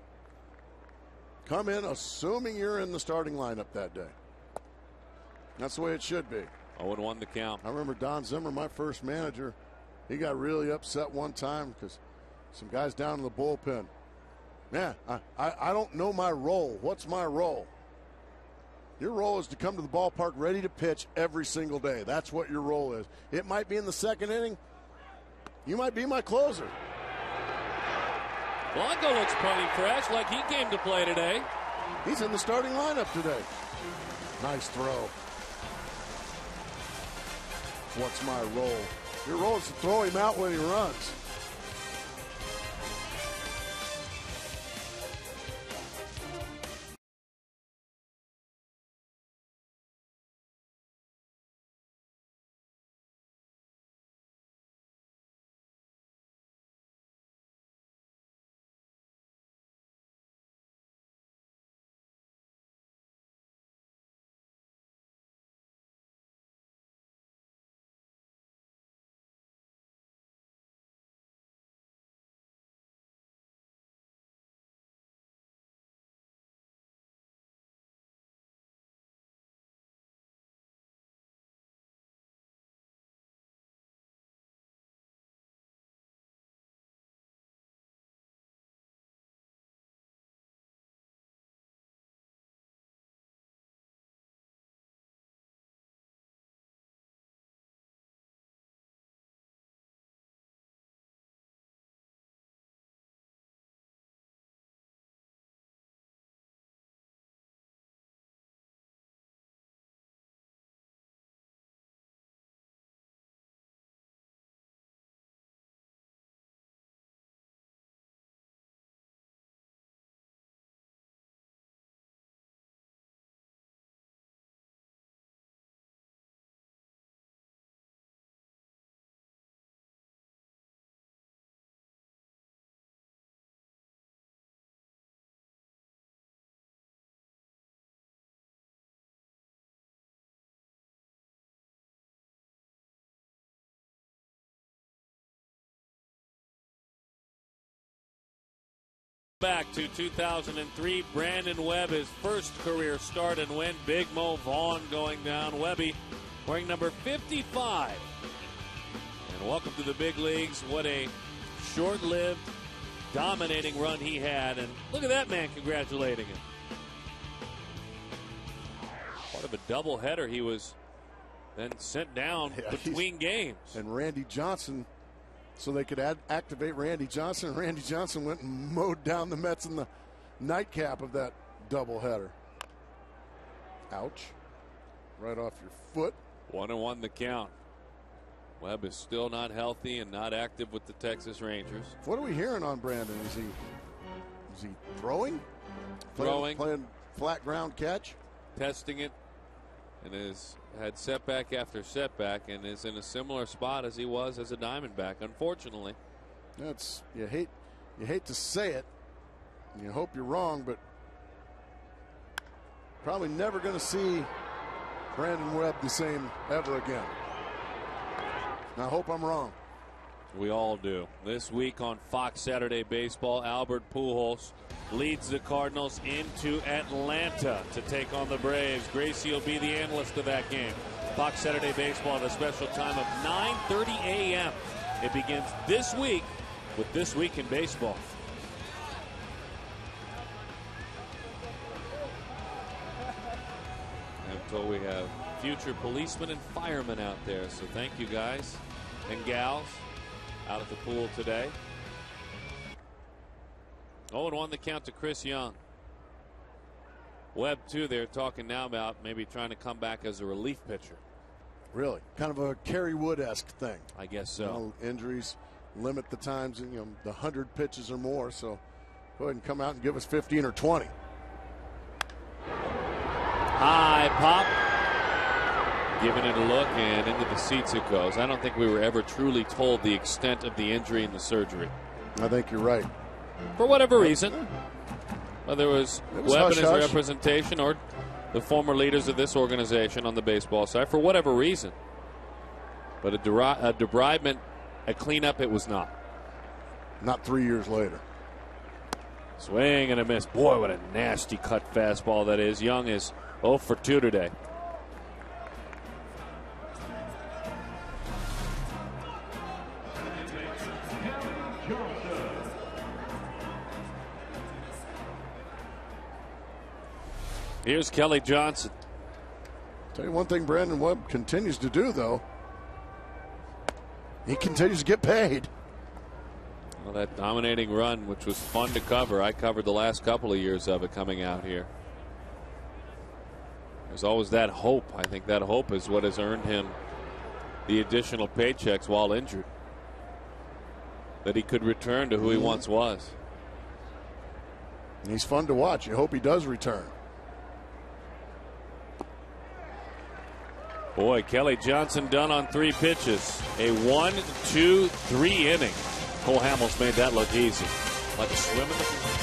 Come in assuming you're in the starting lineup that day. That's the way it should be. 0-1 the count. I remember Don Zimmer, my first manager, he got really upset one time because some guys down in the bullpen. Man, I don't know my role. What's my role? Your role is to come to the ballpark ready to pitch every single day. That's what your role is. It might be in the second inning. You might be my closer. Blanco looks plenty fresh, like he came to play today. He's in the starting lineup today. Nice throw. What's my role? Your role is to throw him out when he runs. Back to 2003, Brandon Webb, his first career start and win. Big Mo Vaughn going down. Webby wearing number 55. And welcome to the big leagues. What a short-lived, dominating run he had. And look at that man congratulating him. Part of a doubleheader. He was then sent down between games. And Randy Johnson, so they could activate Randy Johnson. And Randy Johnson went and mowed down the Mets in the nightcap of that doubleheader. Ouch. Right off your foot. 1-1 the count. Webb is still not healthy and not active with the Texas Rangers. What are we hearing on Brandon? Is he throwing? Playing flat ground catch? Testing it, and has had setback after setback, and is in a similar spot as he was as a Diamondback, unfortunately. That's you hate to say it. You hope you're wrong, but probably never going to see Brandon Webb the same ever again. I hope I'm wrong. We all do. This week on Fox Saturday Baseball, Albert Pujols leads the Cardinals into Atlanta to take on the Braves. Gracie will be the analyst of that game. Fox Saturday Baseball at a special time of 9:30 a.m. It begins this week with This Week in Baseball. I'm told we have future policemen and firemen out there, so thank you guys and gals out at the pool today. 0-1 the count to Chris Young. Webb, too, they're talking now about maybe trying to come back as a relief pitcher. Really? Kind of a Kerry Wood-esque thing. I guess so. You know, injuries limit the times, the 100 pitches or more, so go ahead and come out and give us 15 or 20. High pop. Giving it a look, and into the seats it goes. I don't think we were ever truly told the extent of the injury and the surgery. I think you're right. For whatever reason, whether it was Webb and his hush-hush. representation or the former leaders of this organization on the baseball side, for whatever reason. But a debridement, a cleanup, it was not. Not 3 years later. Swing and a miss. Boy, what a nasty cut fastball that is. Young is 0 for 2 today. Here's Kelly Johnson. Tell you one thing Brandon Webb continues to do, though. He continues to get paid. Well, that dominating run, which was fun to cover. I covered the last couple of years of it coming out here. There's always that hope. I think that hope is what has earned him the additional paychecks while injured. That he could return to who he once was. And he's fun to watch. You hope he does return. Boy, Kelly Johnson done on 3 pitches. A 1, 2, 3 inning. Cole Hamels made that look easy. Like a swim in the...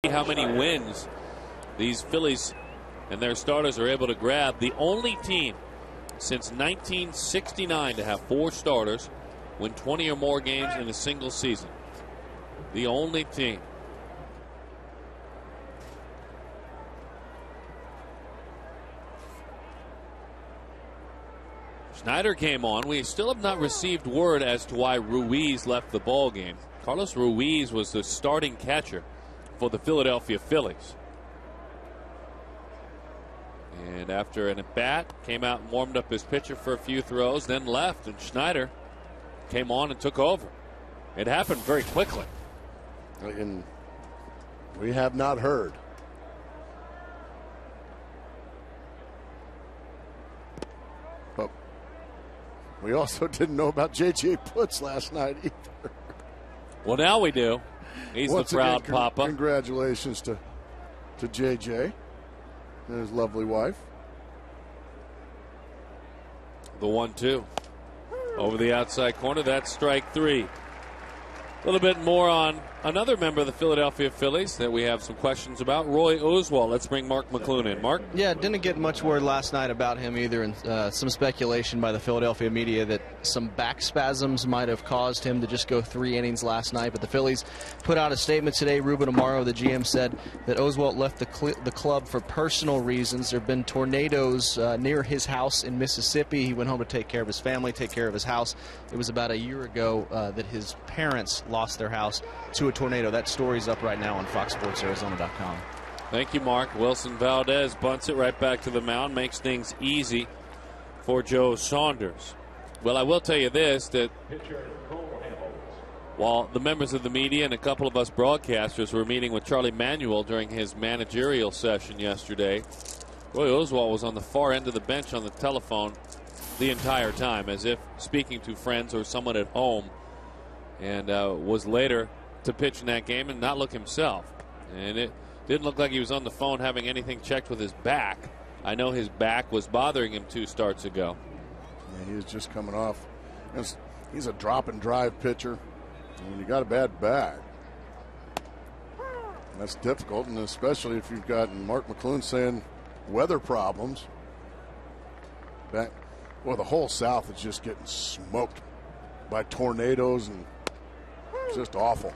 How many wins these Phillies and their starters are able to grab. The only team since 1969 to have 4 starters win 20 or more games in a single season. The only team. Schneider came on. We still have not received word as to why Ruiz left the ball game. Carlos Ruiz was the starting catcher for the Philadelphia Phillies. And after an at-bat, came out and warmed up his pitcher for a few throws, then left, and Schneider came on and took over. It happened very quickly. And we have not heard. But we also didn't know about J.J. Putz last night either. Well, now we do. He's Once the proud again, papa. Congratulations to JJ and his lovely wife. The 1-2 over the outside corner. That's strike 3. A little bit more on another member of the Philadelphia Phillies that we have some questions about, Roy Oswalt. Let's bring Mark McClune in. Mark? Yeah, didn't get much word last night about him either, and some speculation by the Philadelphia media that some back spasms might have caused him to just go 3 innings last night. But the Phillies put out a statement today. Ruben Amaro, the GM, said that Oswalt left the club for personal reasons. There have been tornadoes near his house in Mississippi. He went home to take care of his family, take care of his house. It was about a year ago that his parents lost their house to a tornado. That story's up right now on FoxSportsArizona.com. Thank you, Mark. Wilson Valdez bunts it right back to the mound, makes things easy for Joe Saunders. Well, I will tell you this, that while the members of the media and a couple of us broadcasters were meeting with Charlie Manuel during his managerial session yesterday, Roy Oswalt was on the far end of the bench on the telephone the entire time, as if speaking to friends or someone at home, and was later to pitch in that game and not look himself. And it didn't look like he was on the phone having anything checked with his back. I know his back was bothering him 2 starts ago. Yeah, he was just coming off. He's a drop and drive pitcher. And you got a bad back. That's difficult, and especially if you've got Mark McClune saying weather problems. Well, the whole South is just getting smoked by tornadoes, and it's just awful.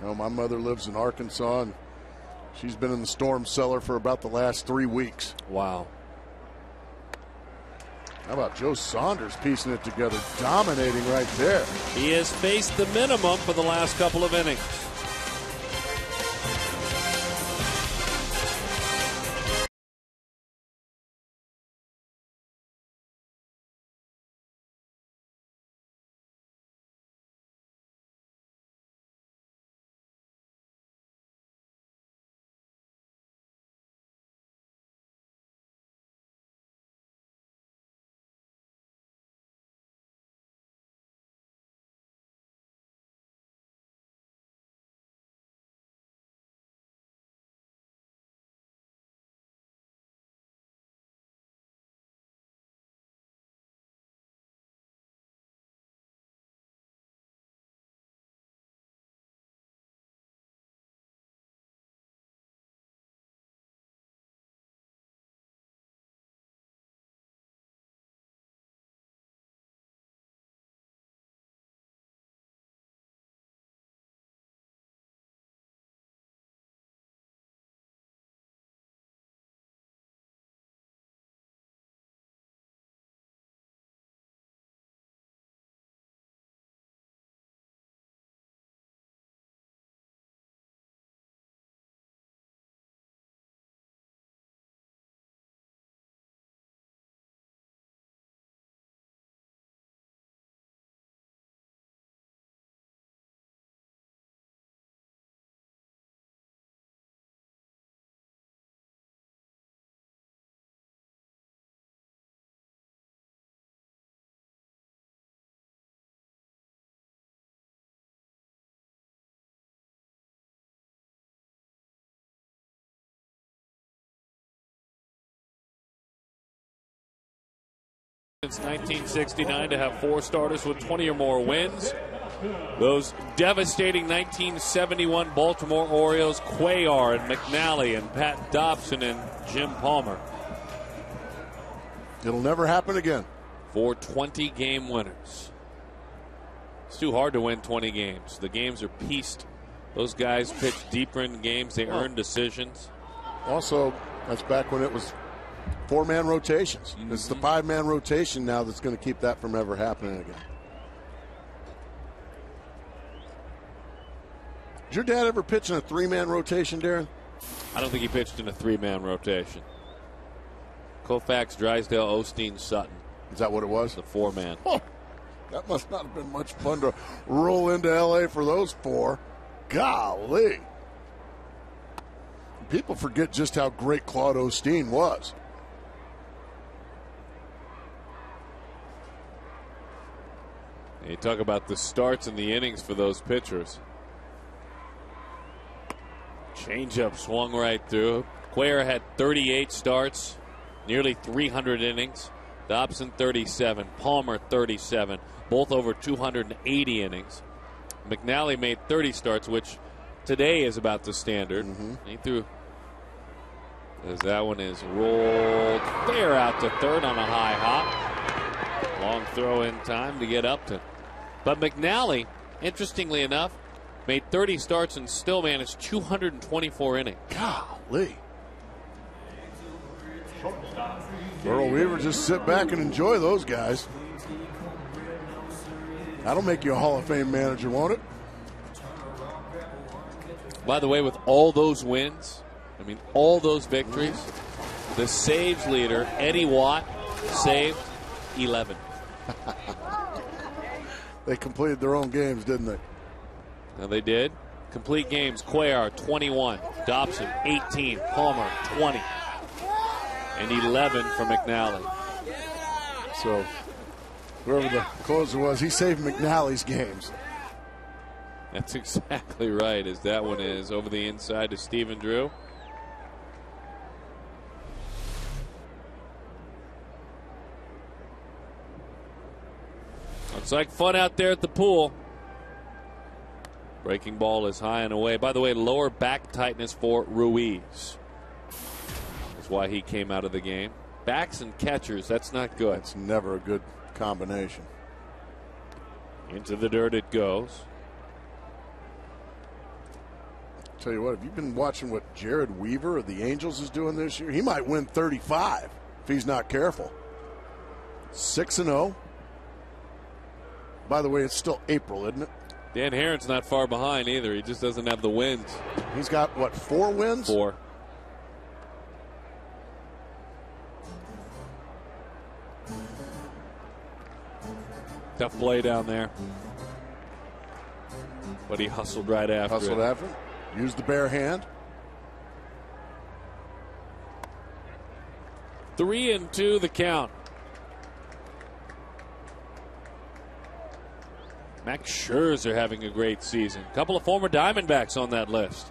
You know, my mother lives in Arkansas, and she's been in the storm cellar for about the last 3 weeks. Wow. How about Joe Saunders piecing it together, dominating right there. He has faced the minimum for the last couple of innings. Since 1969 to have 4 starters with 20 or more wins. Those devastating 1971 Baltimore Orioles, Cuellar and McNally and Pat Dobson and Jim Palmer. It'll never happen again. 4 20-game winners. It's too hard to win 20 games. The games are pieced. Those guys pitch deeper in games. They earn decisions. Also, that's back when it was 4-man rotations. Mm-hmm. It's the 5-man rotation now that's going to keep that from ever happening again. Did your dad ever pitch in a 3-man rotation, Darren? I don't think he pitched in a 3-man rotation. Koufax, Drysdale, Osteen, Sutton. Is that what it was? The 4-man. Oh, that must not have been much fun to roll into L.A. for those 4. Golly. People forget just how great Claude Osteen was. You talk about the starts and the innings for those pitchers. Changeup swung right through. Cuellar had 38 starts, nearly 300 innings. Dobson 37, Palmer 37, both over 280 innings. McNally made 30 starts, which today is about the standard. He threw, as that one is rolled fair out to third on a high hop. Long throw in time to get Upton. But McNally, interestingly enough, made 30 starts and still managed 224 innings. Golly. Earl Weaver, just sit back and enjoy those guys. That'll make you a Hall of Fame manager, won't it? By the way, with all those wins, I mean all those victories, the saves leader, Eddie Watt, saved 11. They completed their own games, didn't they? Now they did. Complete games, Cuellar 21, Dobson 18, Palmer 20, and 11 for McNally. So whoever the closer was, he saved McNally's games. That's exactly right, as that one is over the inside to Stephen Drew. Looks like fun out there at the pool. Breaking ball is high and away. By the way, lower back tightness for Ruiz. That's why he came out of the game. Backs and catchers, that's not good. It's never a good combination. Into the dirt it goes. Tell you what, have you been watching what Jared Weaver of the Angels is doing this year? He might win 35 if he's not careful. 6-0. By the way, it's still April, isn't it? Dan Herron's not far behind either. He just doesn't have the wins. He's got, what, 4 wins? 4. Tough play down there. But he hustled right after Hustled it. after it. Used the bare hand. 3-2 the count. Max Scherzer having a great season. A couple of former Diamondbacks on that list.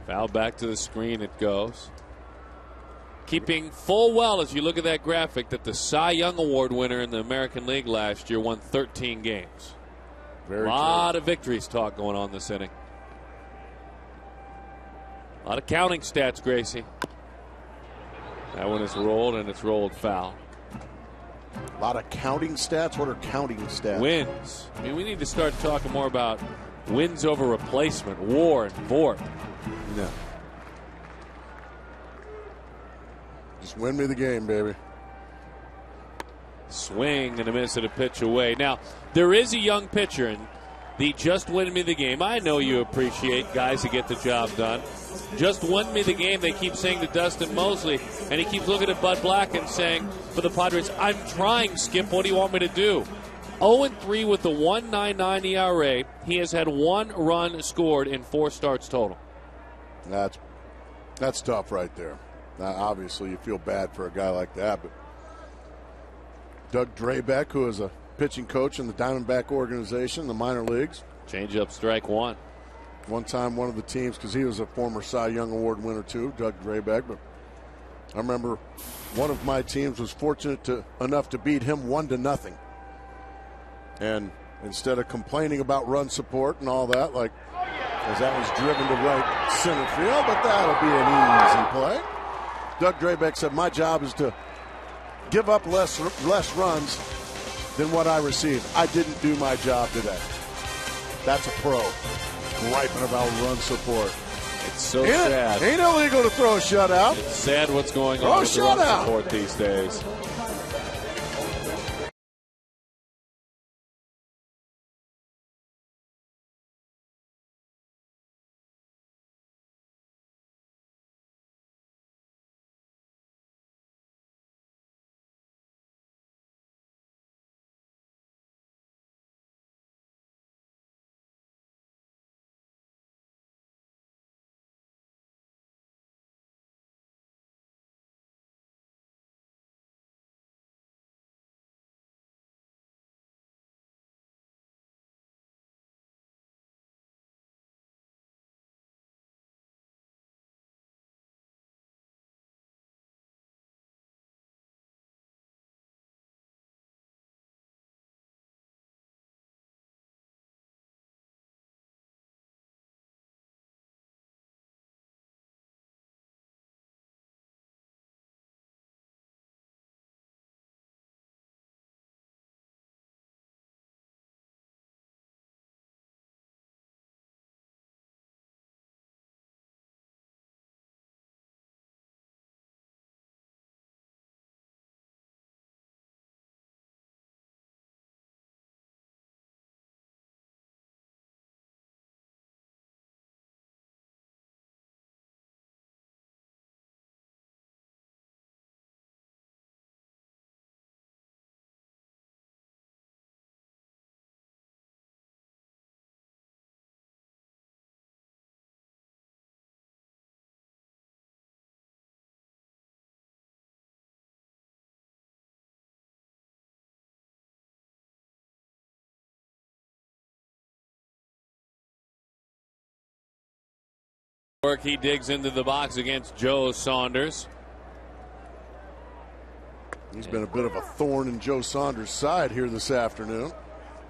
Foul back to the screen it goes. Keeping full well, as you look at that graphic, that the Cy Young Award winner in the American League last year won 13 games. Very a lot true. of victories talk going on this inning. A lot of counting stats, Gracie. That one is rolled, and it's rolled foul. A lot of counting stats. What are counting stats? Wins. I mean, we need to start talking more about wins over replacement, WAR and VORP. No. Just win me the game, baby. Swing and a miss at a pitch away. Now, there is a young pitcher, and the just win me the game. I know you appreciate guys who get the job done. Just win me the game, they keep saying to Dustin Mosley, and he keeps looking at Bud Black and saying, for the Padres, I'm trying, Skip. What do you want me to do? 0-3 with the 1.99 ERA. He has had 1 run scored in 4 starts total. That's tough right there. Now, obviously, you feel bad for a guy like that, but Doug Drabeck, who is a pitching coach in the Diamondback organization, the minor leagues. Change up, strike 1. One time, one of the teams, because he was a former Cy Young Award winner too, Doug Drabeck. But I remember one of my teams was fortunate enough to beat him 1-0. And instead of complaining about run support and all that, like, as that was driven to right center field, but that'll be an easy play. Doug Drabeck said, my job is to give up less runs than what I received. I didn't do my job today. That's a pro. Griping about run support. It's so sad. Ain't illegal to throw a shutout. It's sad what's going on with the run support these days. Work, he digs into the box against Joe Saunders. He's been a bit of a thorn in Joe Saunders' side here this afternoon.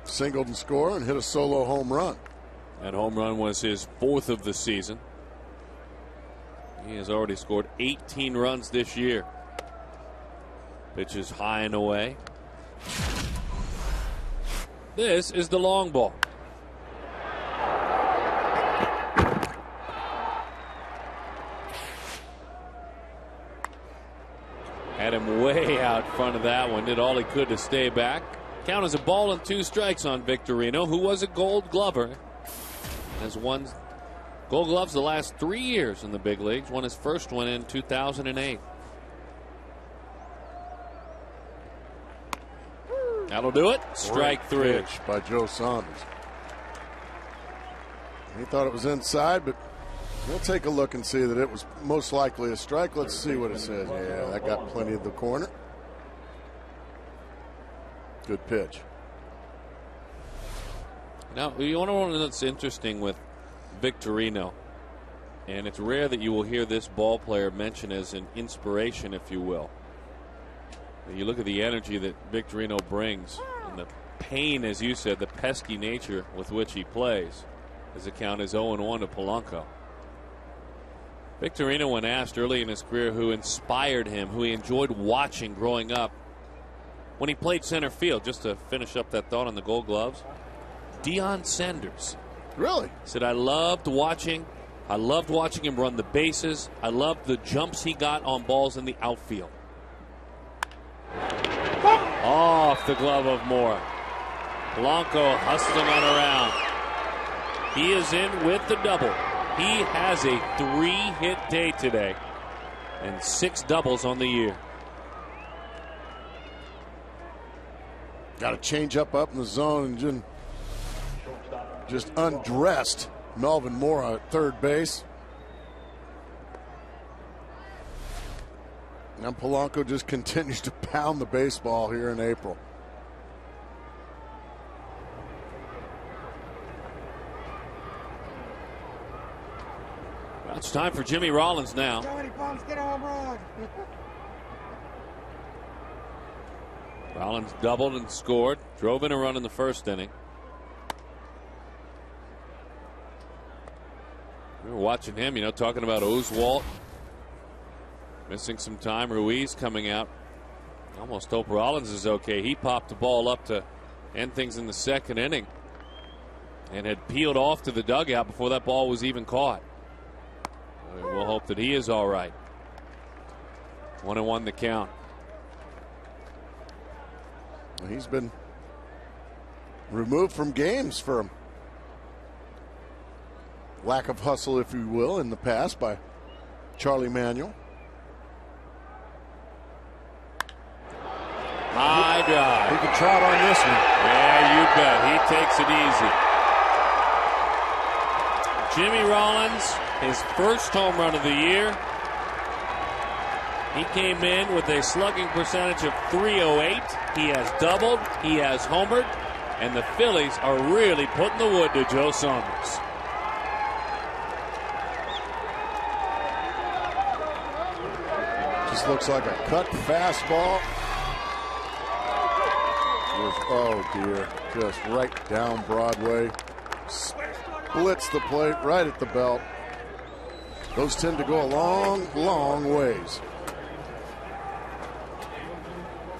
Singled and scored and hit a solo home run. That home run was his 4th of the season. He has already scored 18 runs this year. Pitch is high and away. This is the long ball. Had him way out front of that one. Did all he could to stay back. Count as a ball and 2 strikes on Victorino, who was a Gold Glover. Has won Gold Gloves the last 3 years in the big leagues. Won his first one in 2008. That'll do it. Strike 3. Pitch by Joe Saunders. He thought it was inside, but we'll take a look and see that it was most likely a strike. Let's see what it says. Yeah, that got plenty of the corner. Good pitch. Now, you want to know what's interesting with Victorino, and it's rare that you will hear this ball player mentioned as an inspiration, if you will. You look at the energy that Victorino brings and the pain, as you said, the pesky nature with which he plays. His account is 0-1 to Polanco. Victorino, when asked early in his career who inspired him, who he enjoyed watching growing up, when he played center field, just to finish up that thought on the Gold Gloves, Deion Sanders. Really? Said, I loved watching him run the bases. I loved the jumps he got on balls in the outfield. Off the glove of Moore. Polanco hustling on around. He is in with the double. He has a 3-hit day today and 6 doubles on the year. Got a change up in the zone and just undressed Melvin Mora at third base. And Polanco just continues to pound the baseball here in April. Well, it's time for Jimmy Rollins now. Johnny Bumps, get a home run. Rollins doubled and scored. Drove in a run in the first inning. We were watching him, talking about Oswalt. Missing some time. Ruiz coming out. Almost hope Rollins is okay. He popped the ball up to end things in the second inning and had peeled off to the dugout before that ball was even caught. We'll hope that he is all right. 1-1 the count. He's been removed from games for lack of hustle, if you will, in the past by Charlie Manuel. High drive. He can trot on this one. Yeah, you bet. He takes it easy. Jimmy Rollins, his first home run of the year. He came in with a slugging percentage of .308. He has doubled. He has homered. And the Phillies are really putting the wood to Joe Saunders. Just looks like a cut fastball. Oh dear, just right down Broadway. Splits the plate right at the belt. Those tend to go a long, long ways.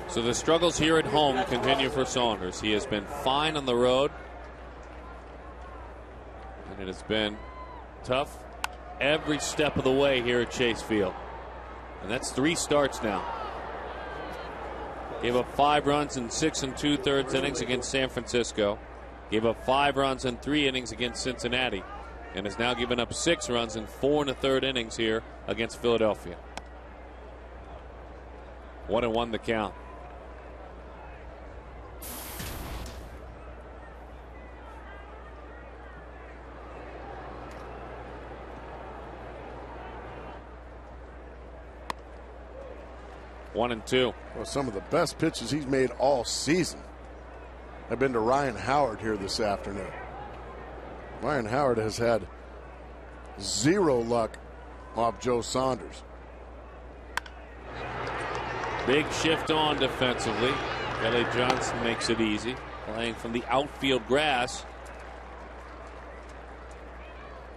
So the struggles here at home continue for Saunders. He has been fine on the road, and it has been tough every step of the way here at Chase Field. And that's 3 starts now. Gave up 5 runs in 6 2/3 innings against San Francisco. Gave up 5 runs in 3 innings against Cincinnati. And has now given up 6 runs in 4 1/3 innings here against Philadelphia. 1-1 the count. One and two. Well, some of the best pitches he's made all season have been to Ryan Howard here this afternoon. Ryan Howard has had zero luck off Joe Saunders. Big shift on defensively. Kelly Johnson makes it easy, playing from the outfield grass.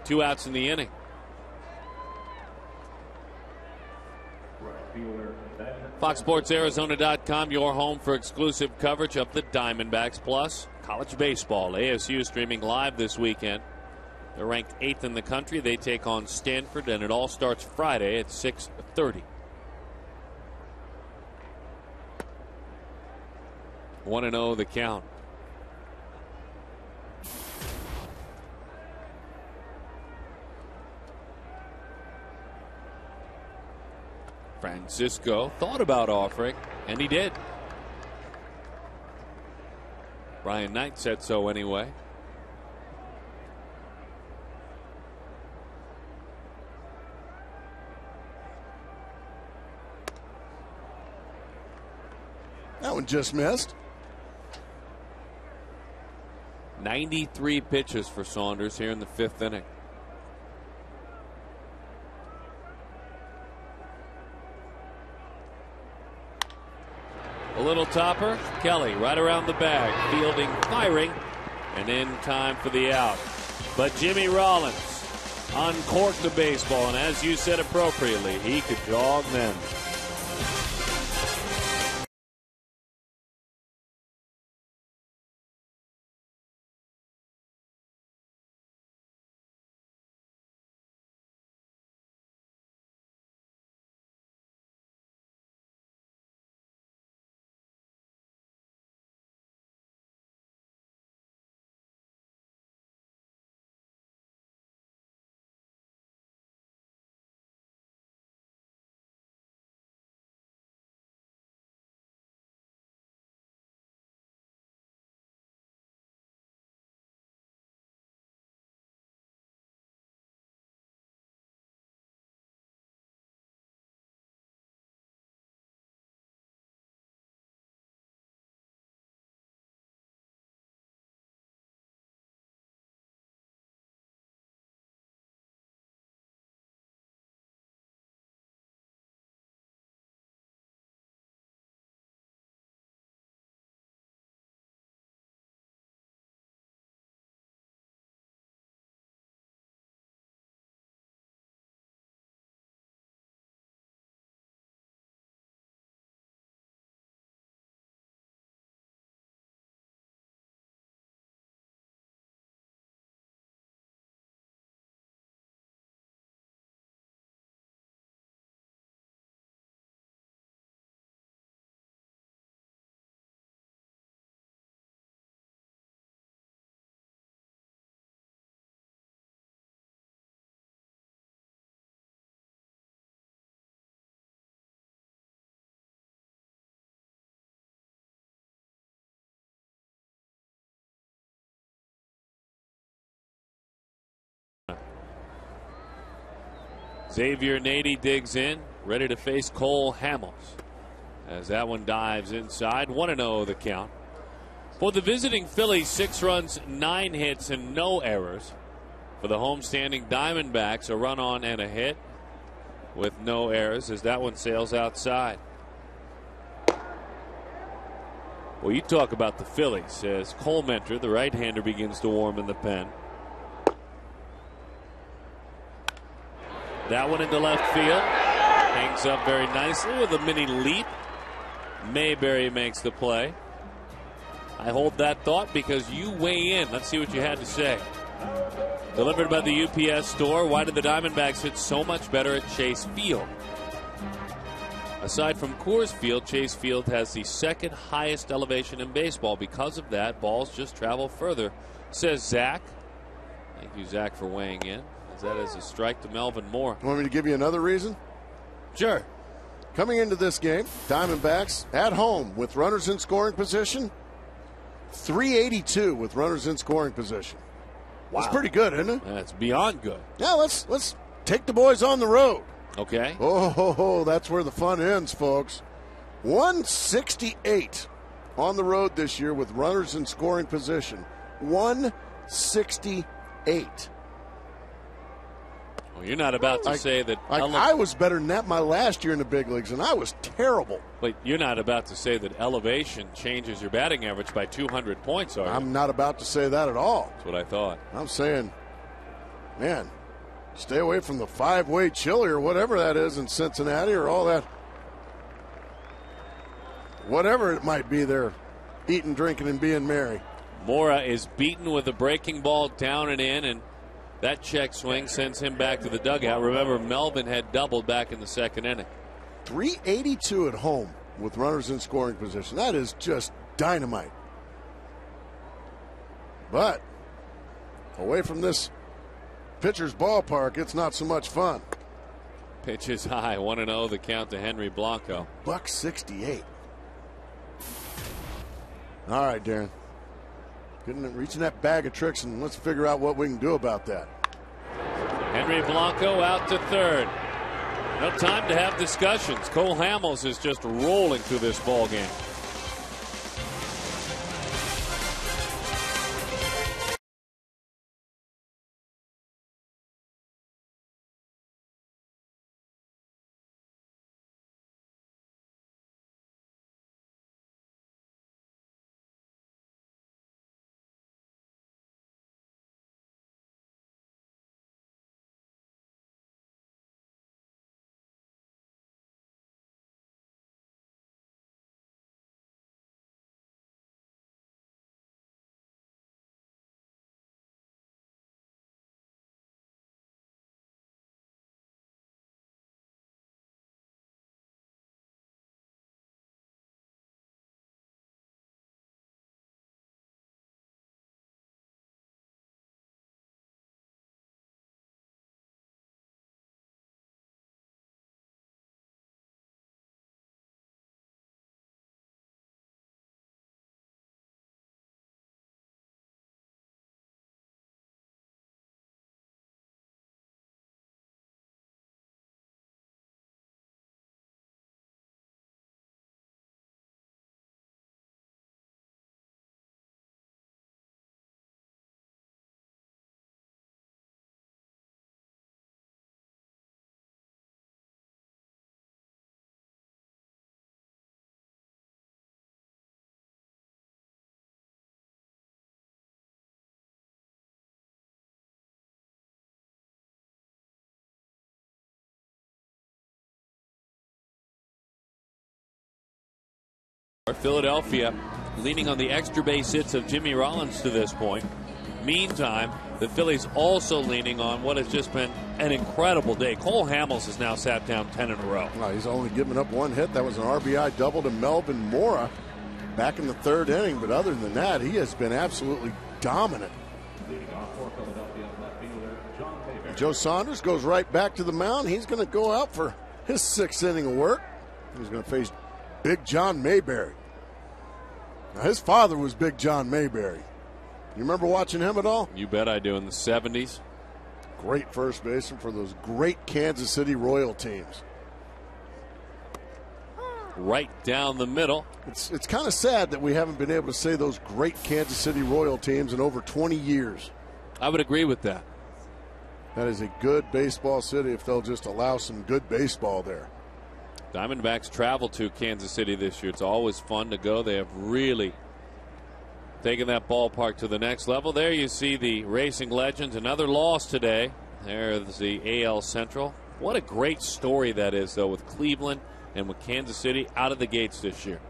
2 outs in the inning. FoxSportsArizona.com, your home for exclusive coverage of the Diamondbacks, plus college baseball. ASU streaming live this weekend. They're ranked 8th in the country. They take on Stanford, and it all starts Friday at 6:30. 1-0 the count. Francisco thought about offering, and he did. Brian Knight said so anyway. That one just missed. 93 pitches for Saunders here in the 5th inning. A little topper. Kelly right around the bag. Fielding, firing, and in time for the out. But Jimmy Rollins uncorked the baseball, and as you said appropriately, he could jog men. Xavier Nady digs in, ready to face Cole Hamels. As that one dives inside, 1-0 the count. For the visiting Phillies, 6 runs, 9 hits, and no errors. For the homestanding Diamondbacks, a run on and a hit with no errors as that one sails outside. Well, you talk about the Phillies as Cole Mentor, the right-hander, begins to warm in the pen. That one into left field. Hangs up very nicely with a mini leap. Mayberry makes the play. I hold that thought because you weigh in. Let's see what you had to say. Delivered by the UPS store. Why did the Diamondbacks hit so much better at Chase Field? Aside from Coors Field, Chase Field has the 2nd highest elevation in baseball. Because of that, balls just travel further, says Zach. Thank you, Zach, for weighing in. That is a strike to Melvin Moore. Want me to give you another reason? Sure. Coming into this game, Diamondbacks at home with runners in scoring position. 382 with runners in scoring position. Wow. That's pretty good, isn't it? That's beyond good. Yeah, let's take the boys on the road. Okay. Oh, that's where the fun ends, folks. 168 on the road this year with runners in scoring position. 168. Well, you're not about to say that. I was better than that my last year in the big leagues, and I was terrible. But you're not about to say that elevation changes your batting average by 200 points, are you? I'm not about to say that at all. That's what I thought. I'm saying, man, stay away from the 5-way chili or whatever that is in Cincinnati, or all that, whatever it might be there, eating, drinking, and being merry. Mora is beaten with a breaking ball down and in, and that check swing sends him back to the dugout. Remember, Melvin had doubled back in the second inning. 382 at home with runners in scoring position. That is just dynamite. But away from this pitcher's ballpark, it's not so much fun. Pitch is high, 1-0 the count to Henry Blanco. $168. All right, Darren. Reaching that bag of tricks, and let's figure out what we can do about that. Henry Blanco out to third. No time to have discussions. Cole Hamels is just rolling through this ball game. Philadelphia leaning on the extra base hits of Jimmy Rollins to this point. Meantime, the Phillies also leaning on what has just been an incredible day. Cole Hamels has now sat down 10 in a row. Well, he's only given up one hit. That was an RBI double to Melvin Mora back in the third inning. But other than that, he has been absolutely dominant. Joe Saunders goes right back to the mound. He's going to go out for his sixth inning of work. He's going to face Big John Mayberry. Now, his father was Big John Mayberry. You remember watching him at all? You bet I do. In the 70s. Great first baseman for those great Kansas City Royal teams. Right down the middle. It's kind of sad that we haven't been able to say those great Kansas City Royal teams in over 20 years. I would agree with that. That is a good baseball city if they'll just allow some good baseball there. Diamondbacks travel to Kansas City this year. It's always fun to go. They have really taken that ballpark to the next level. There you see the Racing Legends. Another loss today. There's the AL Central. What a great story that is, though, with Cleveland and with Kansas City out of the gates this year.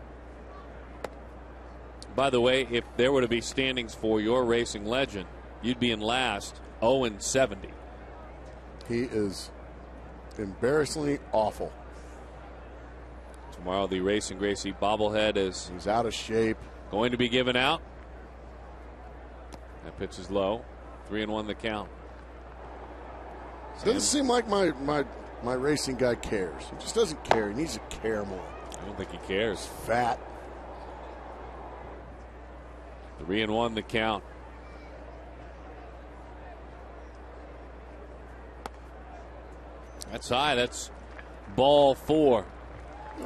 By the way, if there were to be standings for your Racing Legend, you'd be in last, 0-70. He is embarrassingly awful. Tomorrow, the Racing Gracie bobblehead is he's out of shape. Going to be given out. That pitch is low. 3-1 the count. Doesn't seem like my racing guy cares. He just doesn't care. He needs to care more. I don't think he cares. He's fat. 3-1 the count. That's high. That's ball 4.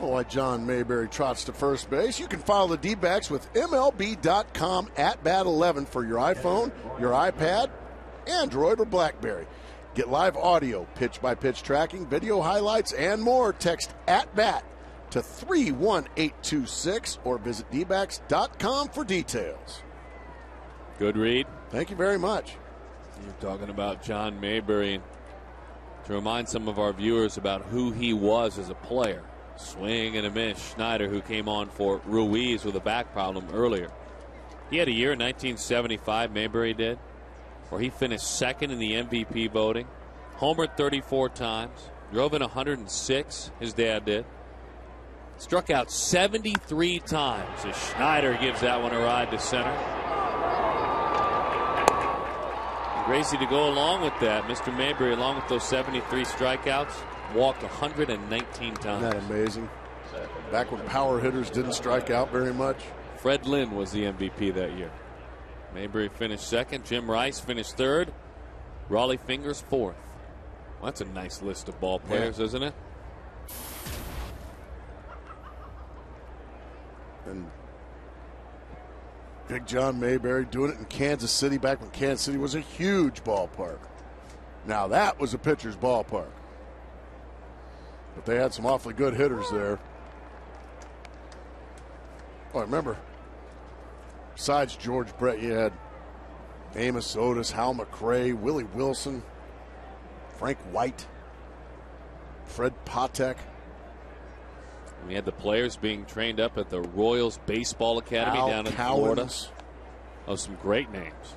Oh, why John Mayberry trots to first base. You can follow the D-backs with MLB.com @BAT11 for your iPhone, your iPad, Android, or BlackBerry. Get live audio, pitch-by-pitch tracking, video highlights, and more. Text @BAT to 31826 or visit dbacks.com for details. Good read. Thank you very much. You're talking about John Mayberry. To remind some of our viewers about who he was as a player. Swing and a miss. Schneider, who came on for Ruiz with a back problem earlier. He had a year in 1975, Mayberry did, where he finished second in the MVP voting. Homered 34 times. Drove in 106, his dad did. Struck out 73 times as Schneider gives that one a ride to center. Gracie, to go along with that, Mr. Mayberry, along with those 73 strikeouts, walked 119 times. Isn't that amazing? Back when power hitters didn't strike out very much. Fred Lynn was the MVP that year. Mayberry finished second. Jim Rice finished third. Raleigh Fingers fourth. Well, that's a nice list of ball players, isn't it? And Big John Mayberry doing it in Kansas City back when Kansas City was a huge ballpark. Now that was a pitcher's ballpark. But they had some awfully good hitters there. Oh, I remember, besides George Brett, you had Amos Otis, Hal McRae, Willie Wilson, Frank White, Fred Patek. We had the players being trained up at the Royals Baseball Academy Al down in Cowens. Florida. Oh, some great names.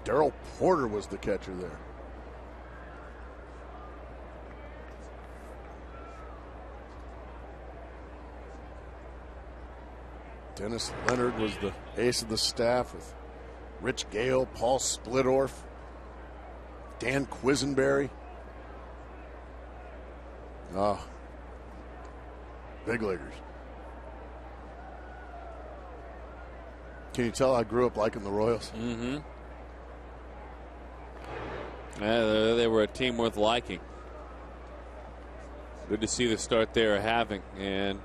Darrell Porter was the catcher there. Dennis Leonard was the ace of the staff with Rich Gale, Paul Splittorff, Dan Quisenberry. Oh, big leaguers. Can you tell I grew up liking the Royals? Mm-hmm. Yeah, they were a team worth liking. Good to see the start they are having, and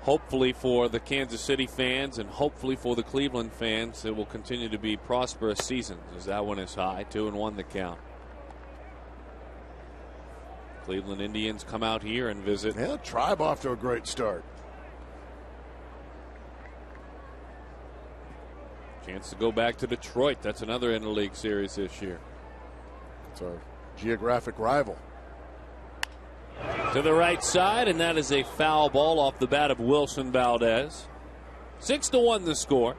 hopefully for the Kansas City fans and hopefully for the Cleveland fans, it will continue to be prosperous seasons, as that one is high, 2-1 the count. Cleveland Indians come out here and visit. Yeah, Tribe off to a great start. Chance to go back to Detroit. That's another interleague series this year. It's our geographic rival. To the right side, and that is a foul ball off the bat of Wilson Valdez. 6-1 the score.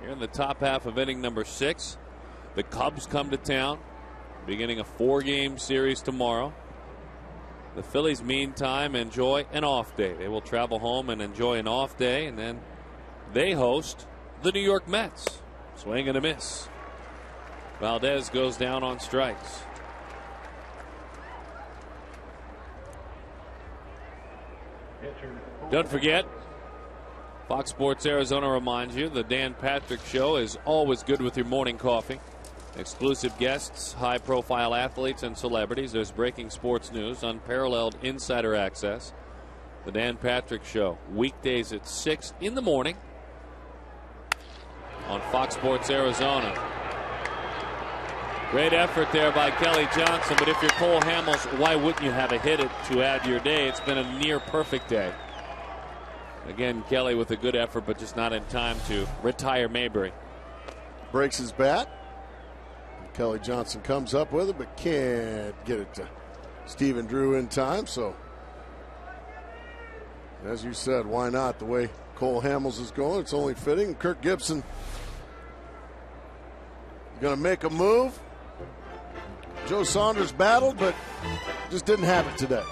Here in the top half of inning number 6, the Cubs come to town, beginning a 4-game series tomorrow. The Phillies, meantime, enjoy an off day. They will travel home and enjoy an off day, and then they host the New York Mets. Swing and a miss. Valdez goes down on strikes. Don't forget, Fox Sports Arizona reminds you the Dan Patrick Show is always good with your morning coffee. Exclusive guests, high-profile athletes, and celebrities. There's breaking sports news, unparalleled insider access. The Dan Patrick Show, weekdays at 6 in the morning on Fox Sports Arizona. Great effort there by Kelly Johnson, but if you're Cole Hamels, why wouldn't you have a hit to add to your day? It's been a near-perfect day. Again, Kelly with a good effort, but just not in time to retire Mayberry. Breaks his bat. Kelly Johnson comes up with it, but can't get it to Stephen Drew in time. So, as you said, why not? The way Cole Hamels is going, it's only fitting. Kirk Gibson is going to make a move. Joe Saunders battled, but just didn't have it today.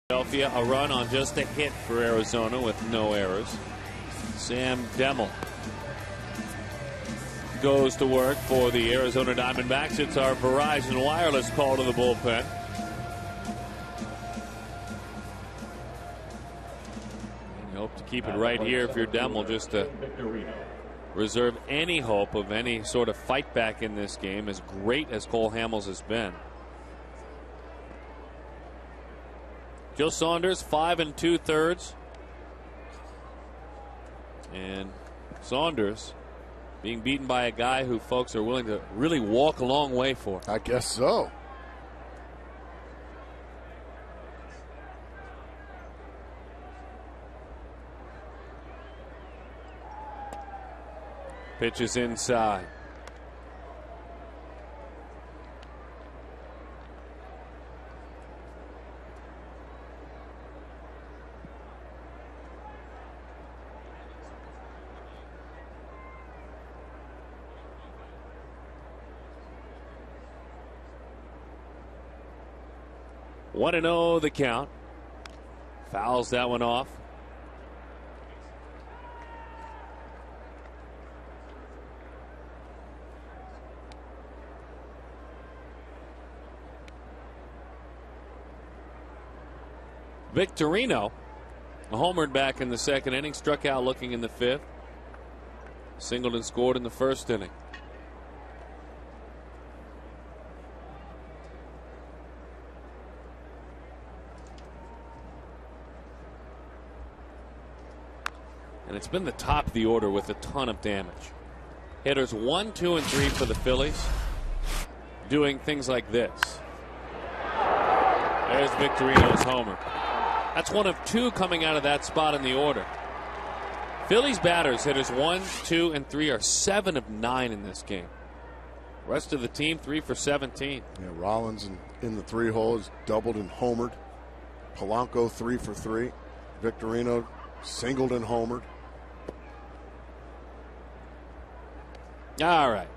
Philadelphia, a run on just a hit for Arizona with no errors. Sam Demmel goes to work for the Arizona Diamondbacks. It's our Verizon Wireless call to the bullpen. You hope to keep it right here if you're Demmel, just to reserve any hope of any sort of fight back in this game, as great as Cole Hamels has been. Joe Saunders, 5 2/3. And Saunders being beaten by a guy who folks are willing to really walk a long way for. I guess so. Pitch is inside. One and 0 the count. Fouls that one off. Victorino, a homered back in the second inning, struck out looking in the fifth. Singled and scored in the first inning. And it's been the top of the order with a ton of damage. Hitters 1, 2, and 3 for the Phillies, doing things like this. There's Victorino's homer. That's one of 2 coming out of that spot in the order. Phillies batters, hitters 1, 2, and 3 are 7 of 9 in this game. Rest of the team 3 for 17. Yeah, Rollins in the 3 hole is doubled and homered. Polanco 3 for 3. Victorino singled and homered. All right.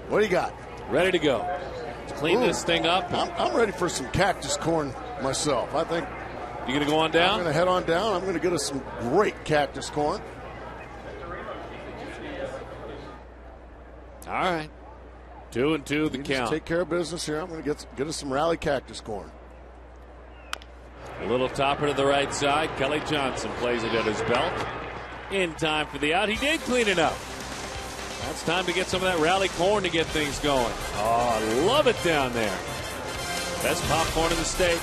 What do you got? Ready to go. Let's clean this thing up. I'm ready for some cactus corn myself. I think. You going to go on down? I'm going to head on down. I'm going to get us some great cactus corn. All right. 2 and 2 the count. Just take care of business here. I'm going to get us some rally cactus corn. A little topper to the right side. Kelly Johnson plays it at his belt. In time for the out. He did clean it up. That's time to get some of that rally corn to get things going. Oh, I love it down there. Best popcorn in the state.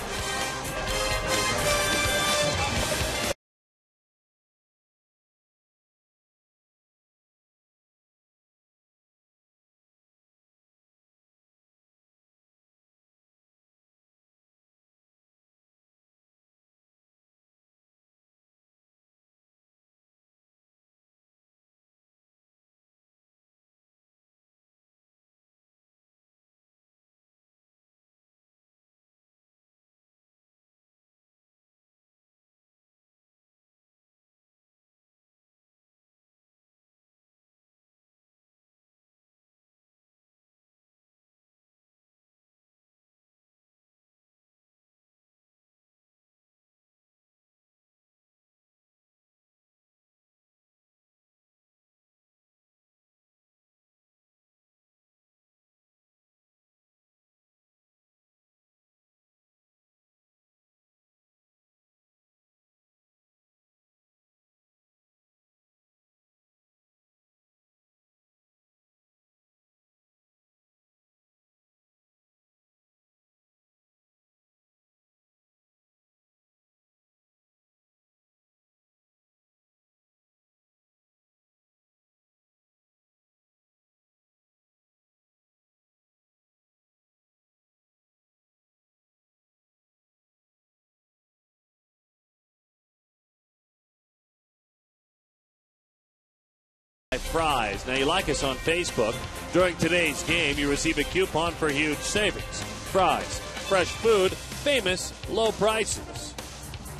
Fries. Now, you like us on Facebook. During today's game, you receive a coupon for huge savings. Fries, fresh food, famous low prices.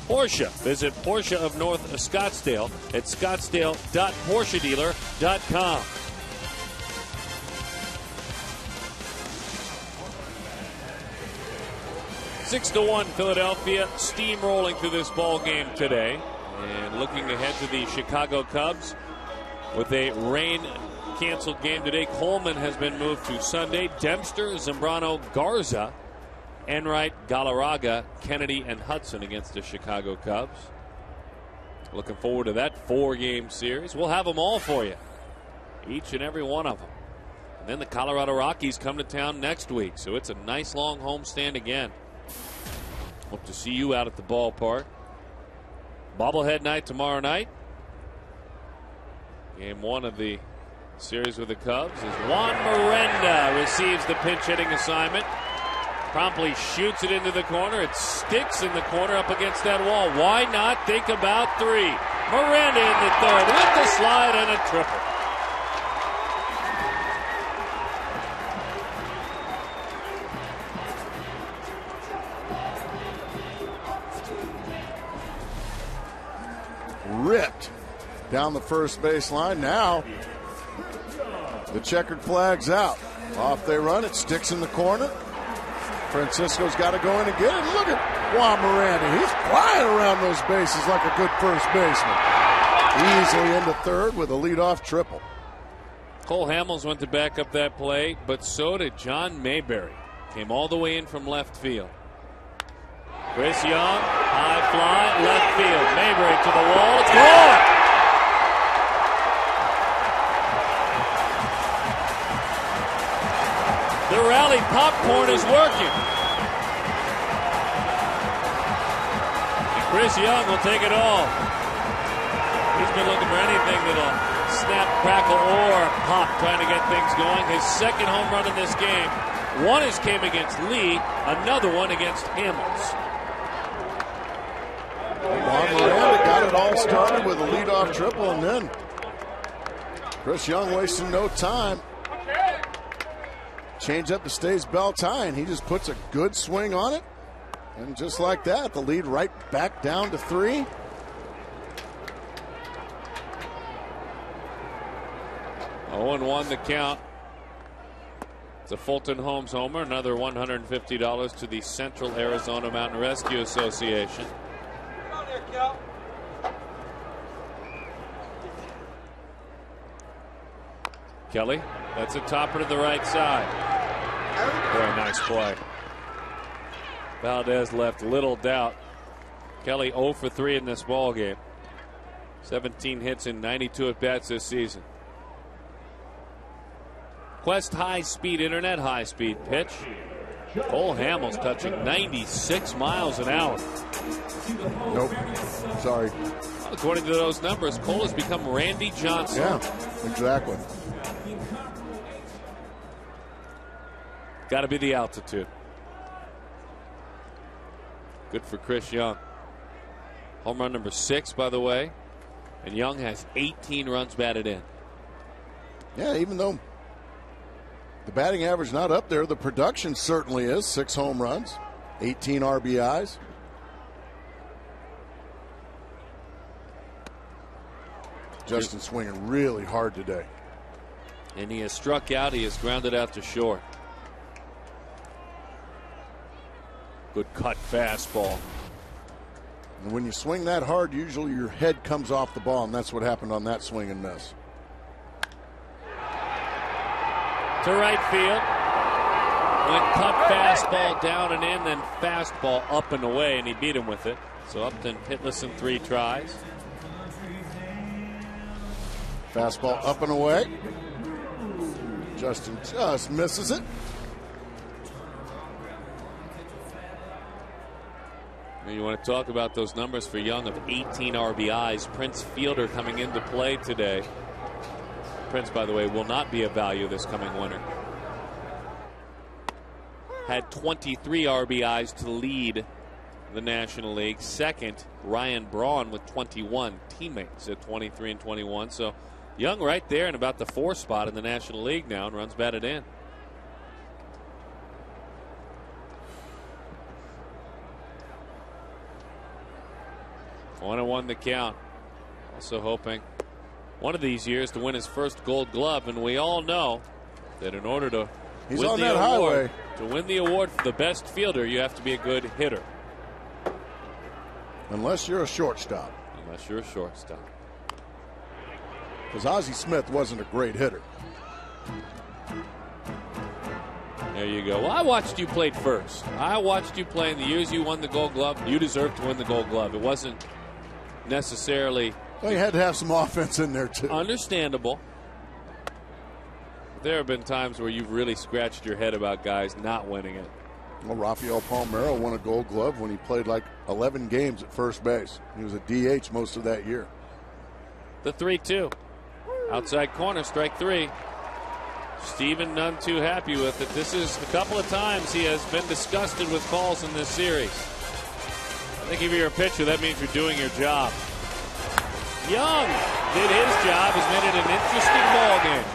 Porsche. Visit Porsche of North Scottsdale at scottsdale.porschedealer.com. 6-1 Philadelphia steamrolling through this ball game today. And looking ahead to the Chicago Cubs with a rain-canceled game today. Coleman has been moved to Sunday. Dempster, Zambrano, Garza, Enright, Galarraga, Kennedy, and Hudson against the Chicago Cubs. Looking forward to that 4-game series. We'll have them all for you, each and every one of them. And then the Colorado Rockies come to town next week, so it's a nice long homestand again. Hope to see you out at the ballpark. Bobblehead night tomorrow night. Game 1 of the series with the Cubs as Juan Miranda receives the pinch hitting assignment. Promptly shoots it into the corner. It sticks in the corner up against that wall. Why not think about 3? Miranda in the third with the slide and a triple. Ripped down the first baseline. Now the checkered flag's out. Off they run. It sticks in the corner. Francisco's got to go in and get it. Look at Juan Miranda. He's flying around those bases like a good first baseman. Easily into third with a leadoff triple. Cole Hamels went to back up that play, but so did John Mayberry. Came all the way in from left field. Chris Young, high fly, left field. Mayberry to the wall. It's gone! The rally popcorn is working. And Chris Young will take it all. He's been looking for anything that'll snap, crackle, or pop, trying to get things going. His second home run in this game. One is came against Lee, another one against Hamels. Juan Miranda got it all started with a leadoff triple, and then Chris Young wasting no time. Change up to stays belt high, and he just puts a good swing on it. And just like that, the lead right back down to 3. Oh, and 1 the count. It's a Fulton Holmes homer. Another $150 to the Central Arizona Mountain Rescue Association. Kelly, that's a topper to the right side. Very nice play. Valdez left little doubt. Kelly 0 for 3 in this ball game. 17 hits in 92 at bats this season. Quest high-speed internet, high-speed pitch. Cole Hamels touching 96 miles an hour. Nope. Sorry. According to those numbers, Cole has become Randy Johnson. Yeah, exactly. Got to be the altitude. Good for Chris Young. Home run number 6, by the way. And Young has 18 runs batted in. Yeah, even though the batting average not up there, the production certainly is. 6 home runs, 18 RBIs. Justin swinging really hard today. And he has struck out. He has grounded out to short. Good cut fastball. And when you swing that hard, usually your head comes off the ball, and that's what happened on that swing and miss. To right field. Went cut fastball down and in, then fastball up and away, and he beat him with it. So Upton hitless in 3 tries. Fastball up and away. Justin just misses it. You want to talk about those numbers for Young of 18 RBIs. Prince Fielder coming into play today. Prince, by the way, will not be of value this coming winter. Had 23 RBIs to lead the National League. Second, Ryan Braun with 21. Teammates at 23 and 21. So Young right there in about the 4 spot in the National League now, and runs batted in. One and 1 the count. Also hoping one of these years to win his first Gold Glove, and we all know that in order to He's win on the that award, highway. To win the award for the best fielder, you have to be a good hitter. Unless you're a shortstop. Unless you're a shortstop. Because Ozzie Smith wasn't a great hitter. There you go. Well, I watched you play first. I watched you play in the years you won the Gold Glove. You deserved to win the Gold Glove. It wasn't necessarily... Well, you had to have some offense in there, too. Understandable. There have been times where you've really scratched your head about guys not winning it. Well, Rafael Palmeiro won a Gold Glove when he played like 11 games at first base. He was a DH most of that year. The 3-2. Outside corner, strike three. Steven none too happy with it. This is a couple of times he has been disgusted with calls in this series. I think if you're a pitcher, that means you're doing your job. Young did his job, has made it an interesting ball game.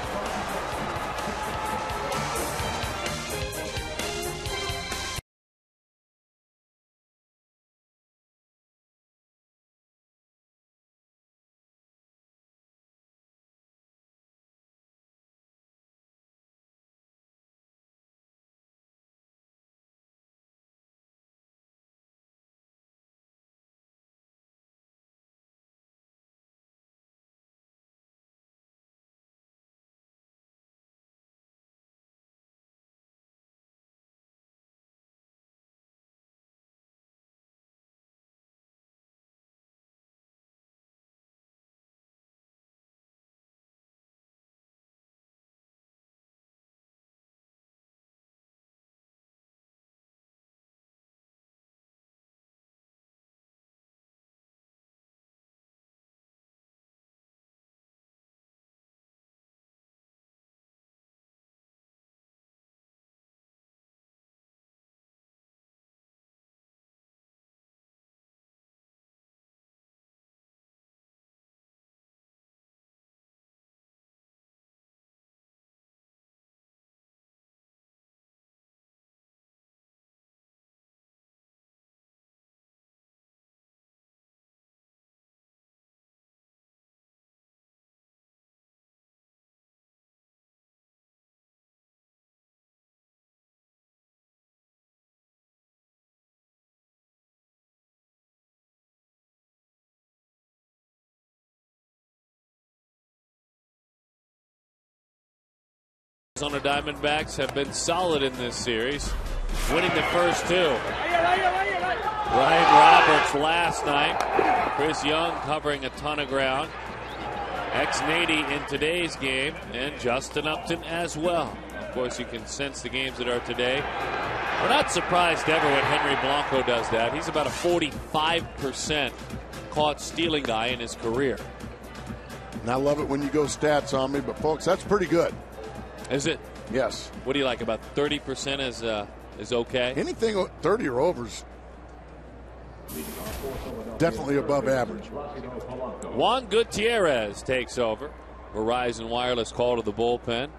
Arizona Diamondbacks have been solid in this series, winning the first two. Ryan Roberts last night. Chris Young covering a ton of ground. Ex-Nady in today's game, and Justin Upton as well. Of course, you can sense the games that are today. We're not surprised ever when Henry Blanco does that. He's about a 45% caught stealing guy in his career. And I love it when you go stats on me, but folks, that's pretty good. Is it? Yes. What do you like? About 30% is okay? Anything 30 or over is definitely above average. Juan Gutierrez takes over. Verizon Wireless call to the bullpen.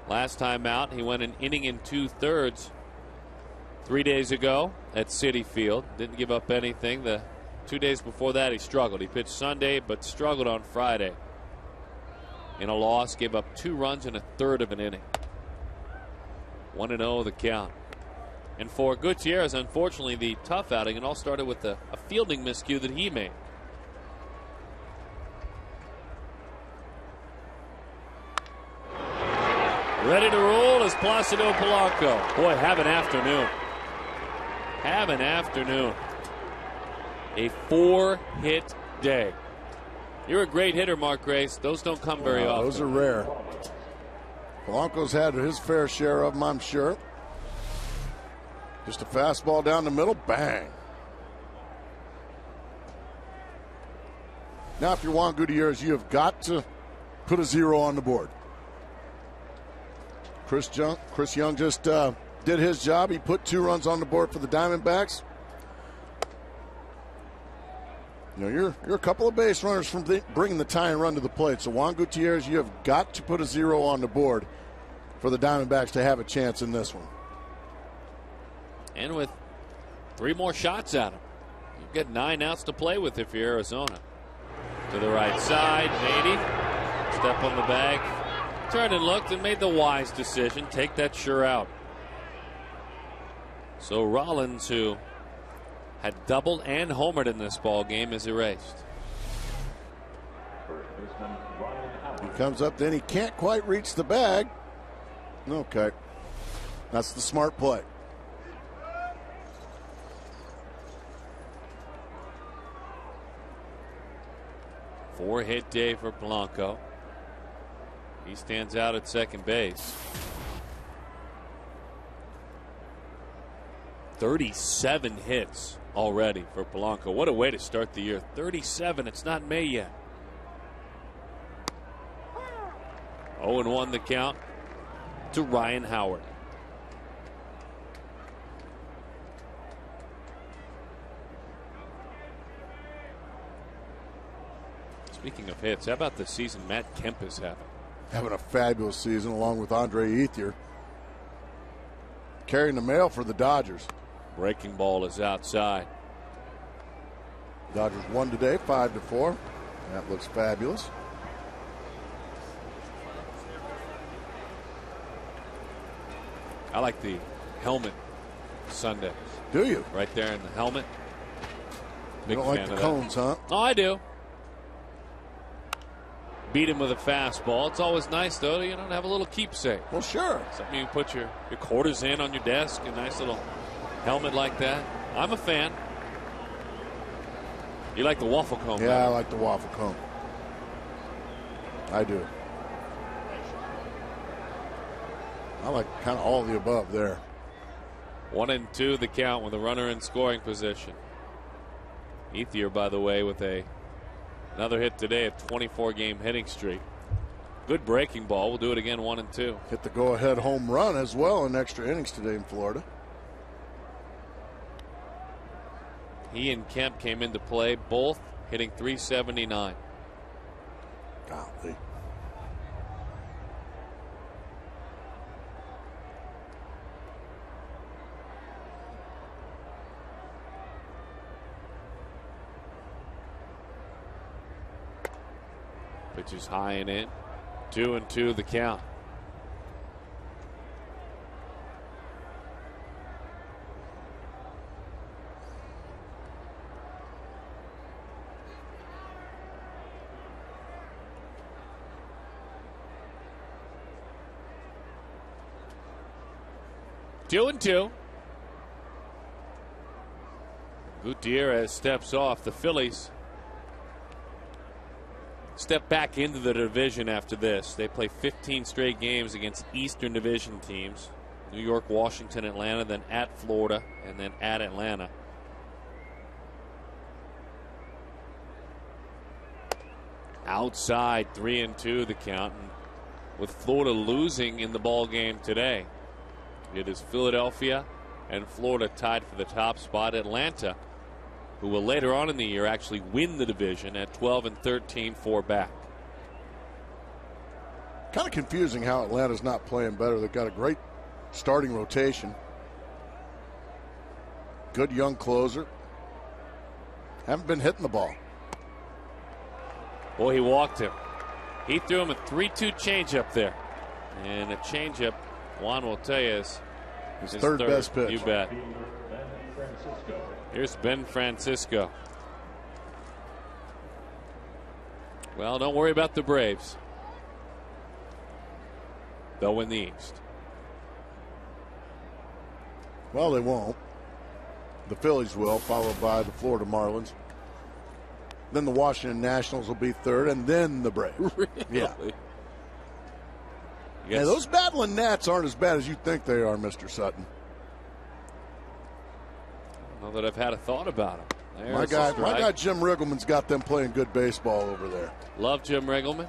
Last time out, he went an inning and 2/3 3 days ago at Citi Field. Didn't give up anything. The 2 days before that, he struggled. He pitched Sunday, but struggled on Friday. In a loss, gave up 2 runs in 1/3 of an inning. 1-0 the count. And for Gutierrez, unfortunately, the tough outing, it all started with a fielding miscue that he made. Ready to roll is Placido Polanco. Boy, have an afternoon. Have an afternoon. A 4-hit day. You're a great hitter, Mark Grace. Those don't come very often. Those are rare. Polanco's had his fair share of them, I'm sure. Just a fastball down the middle, bang. Now, if you're Juan Gutierrez, you have got to put a 0 on the board. Chris Young just did his job. He put 2 runs on the board for the Diamondbacks. You know, you're a couple of base runners from bringing the tying run to the plate. So Juan Gutierrez, you have got to put a 0 on the board for the Diamondbacks to have a chance in this one. And with 3 more shots at him, you get 9 outs to play with if you're Arizona. To the right side, Nady, step on the bag, turned and looked and made the wise decision. Take that sure out. So Rollins, who had doubled and homered in this ball game, is erased. He comes up, then he can't quite reach the bag. Okay. That's the smart play. Four-hit day for Blanco. He stands out at second base. 37 hits already for Blanco. What a way to start the year. 37. It's not May yet. 0-1 the count to Ryan Howard. Speaking of hits, how about the season Matt Kemp is having? Having a fabulous season along with Andre Ethier. Carrying the mail for the Dodgers. Breaking ball is outside. Dodgers won today, 5-4. That looks fabulous. I like the helmet Sunday. Do you? Right there in the helmet. You don't like the cones, huh? Oh, I do. Beat him with a fastball. It's always nice, though, to have a little keepsake. Well, sure. Something you can put your quarters in on your desk, a nice little helmet like that. I'm a fan. You like the waffle cone? Yeah, I like the waffle cone. I do. I like kind of all of the above there. 1-2 the count with a runner in scoring position. Ethier, by the way, with another hit today, a 24-game hitting streak. Good breaking ball. We'll do it again, 1-2. Hit the go-ahead home run as well in extra innings today in Florida. He and Kemp came into play, both hitting .379. Golly. Pitch is high and in. 2-2 the count. Two and two. Gutierrez steps off. The Phillies step back into the division after this. They play 15 straight games against Eastern Division teams. New York, Washington, Atlanta, then at Florida, and then at Atlanta. Outside, 3-2 the count. And with Florida losing in the ball game today, it is Philadelphia and Florida tied for the top spot. Atlanta, who will later on in the year actually win the division at 12-13, 4 back. Kind of confusing how Atlanta's not playing better. They've got a great starting rotation. Good young closer. Haven't been hitting the ball. Boy, he walked him. He threw him a 3-2 changeup there. And a changeup, Juan will tell you, is his third best pitch. You bet. Here's Ben Francisco. Well, don't worry about the Braves. They'll win the East. Well, they won't. The Phillies will, followed by the Florida Marlins. Then the Washington Nationals will be third, and then the Braves. Really? Yeah. Yeah, those battling Nats aren't as bad as you think they are, Mr. Sutton. I don't know that I've had a thought about them. My guy Jim Riggleman's got them playing good baseball over there. Love Jim Riggleman.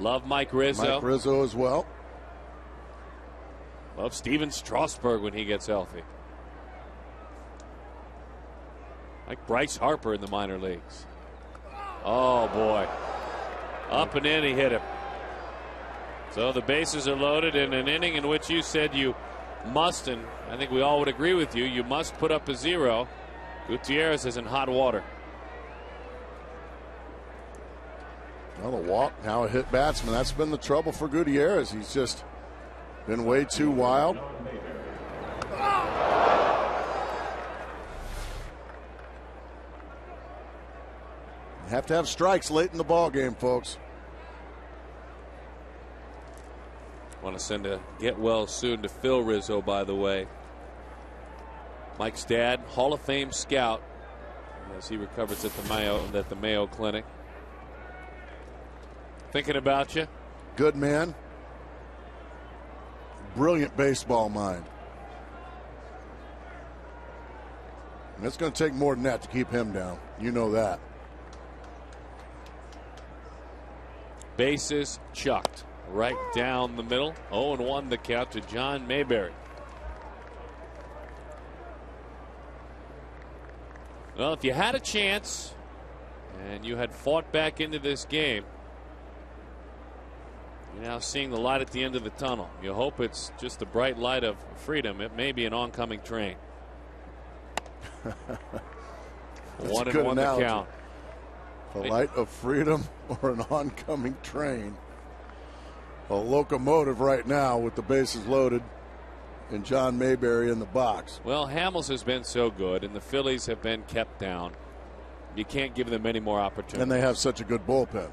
Love Mike Rizzo. Mike Rizzo as well. Love Steven Strasburg when he gets healthy. Like Bryce Harper in the minor leagues. Oh, boy. Up and in, he hit him. So the bases are loaded in an inning in which you said you must, and I think we all would agree with you, you must put up a 0. Gutierrez is in hot water. Well, a walk, now a hit batsman. That's been the trouble for Gutierrez. He's just Been way too wild. Have to have strikes late in the ball game, folks. Want to send a get well soon to Phil Rizzo, by the way. Mike's dad, Hall of Fame scout, as he recovers at the Mayo Clinic. Thinking about you. Good man. Brilliant baseball mind. And it's going to take more than that to keep him down. You know that. Bases chucked right down the middle. 0-1 the count to John Mayberry. Well, if you had a chance and you had fought back into this game, you're now seeing the light at the end of the tunnel. You hope it's just the bright light of freedom. It may be an oncoming train. 1-1 the count. The light of freedom or an oncoming train. A locomotive right now with the bases loaded and John Mayberry in the box. Well, Hamels has been so good and the Phillies have been kept down. You can't give them any more opportunities. And they have such a good bullpen.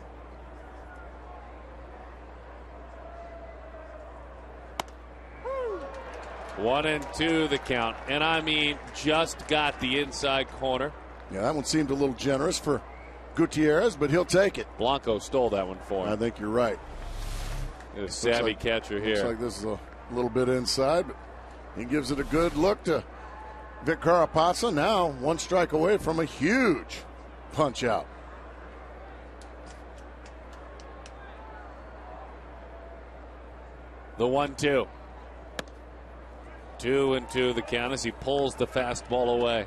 One and two the count. And I mean, just got the inside corner. Yeah, that one seemed a little generous for Gutierrez, but he'll take it. Blanco stole that one for him. I think you're right. A savvy catcher here. Looks like this is a little bit inside, but he gives it a good look to Vic Carapazza. Now one strike away from a huge punch out. The 1-2. 2-2 the count as he pulls the fastball away.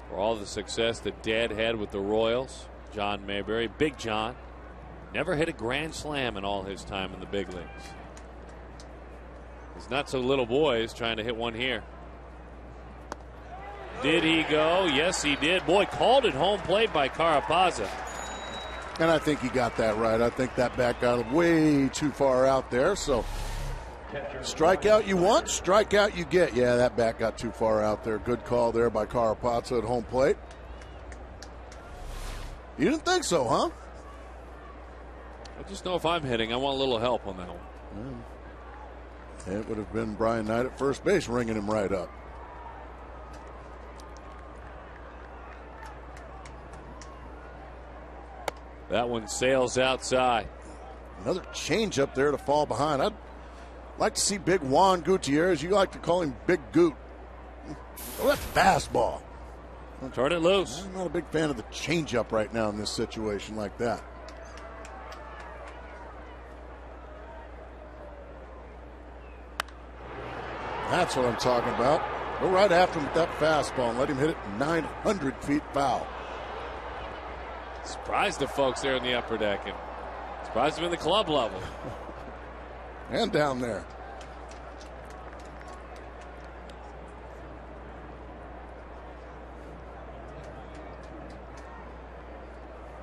For all the success that Dad had with the Royals, John Mayberry, Big John, never hit a grand slam in all his time in the big leagues. His not so little boy is trying to hit one here. Did he go? Yes, he did. Boy, called it home plate by Carapazza. And I think he got that right. I think that bat got way too far out there. So strikeout you want, strikeout you get. Yeah, that bat got too far out there. Good call there by Carapazza at home plate. You didn't think so, huh? I just know if I'm hitting, I want a little help on that one. It would have been Brian Knight at first base ringing him right up. That one sails outside. Another change up there to fall behind. I'd like to see Big Juan Gutierrez. You like to call him Big Goot. Oh, that fastball. Turn it loose. I'm not a big fan of the changeup right now in this situation like that. That's what I'm talking about. Go right after him with that fastball and let him hit it 900 feet foul. Surprised the folks there in the upper deck and surprised them in the club level. And down there.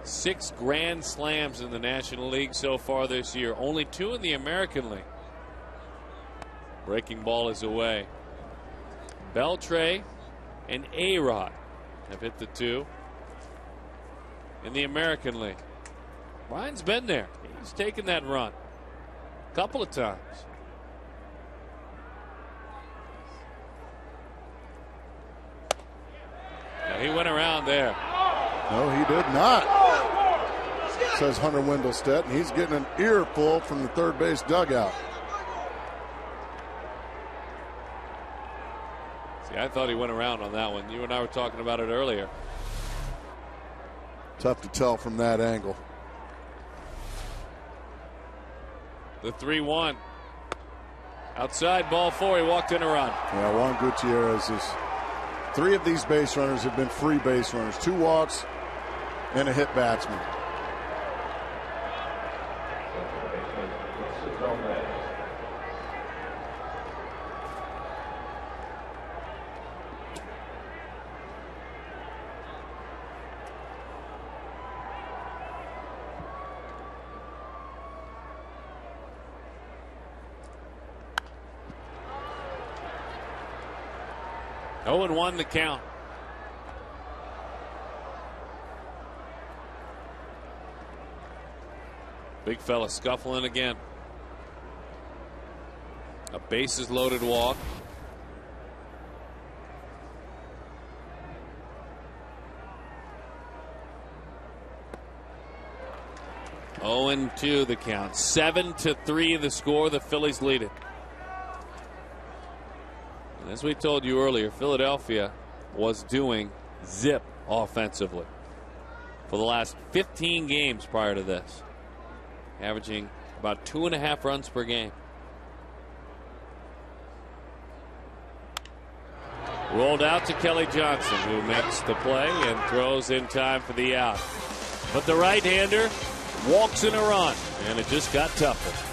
Six grand slams in the National League so far this year. Only 2 in the American League. Breaking ball is away. Beltre and A-Rod have hit the 2 in the American League. Ryan's been there. He's taken that run a couple of times. Now he went around there. No, he did not, says Hunter Wendelstedt, and he's getting an earful from the third base dugout. See, I thought he went around on that one. You and I were talking about it earlier. Tough to tell from that angle. The 3-1. Outside, ball 4. He walked in a run. Yeah, Juan Gutierrez is. 3 of these base runners have been free base runners. 2 walks and a hit batsman. 0-1 the count. Big fella scuffling again. A bases loaded walk. Oh, 0-2 the count. 7-3 the score. The Phillies lead it. And as we told you earlier, Philadelphia was doing zip offensively for the last 15 games prior to this, averaging about 2.5 runs per game. Rolled out to Kelly Johnson, who makes the play and throws in time for the out. But the right-hander walks in a run, and it just got tougher.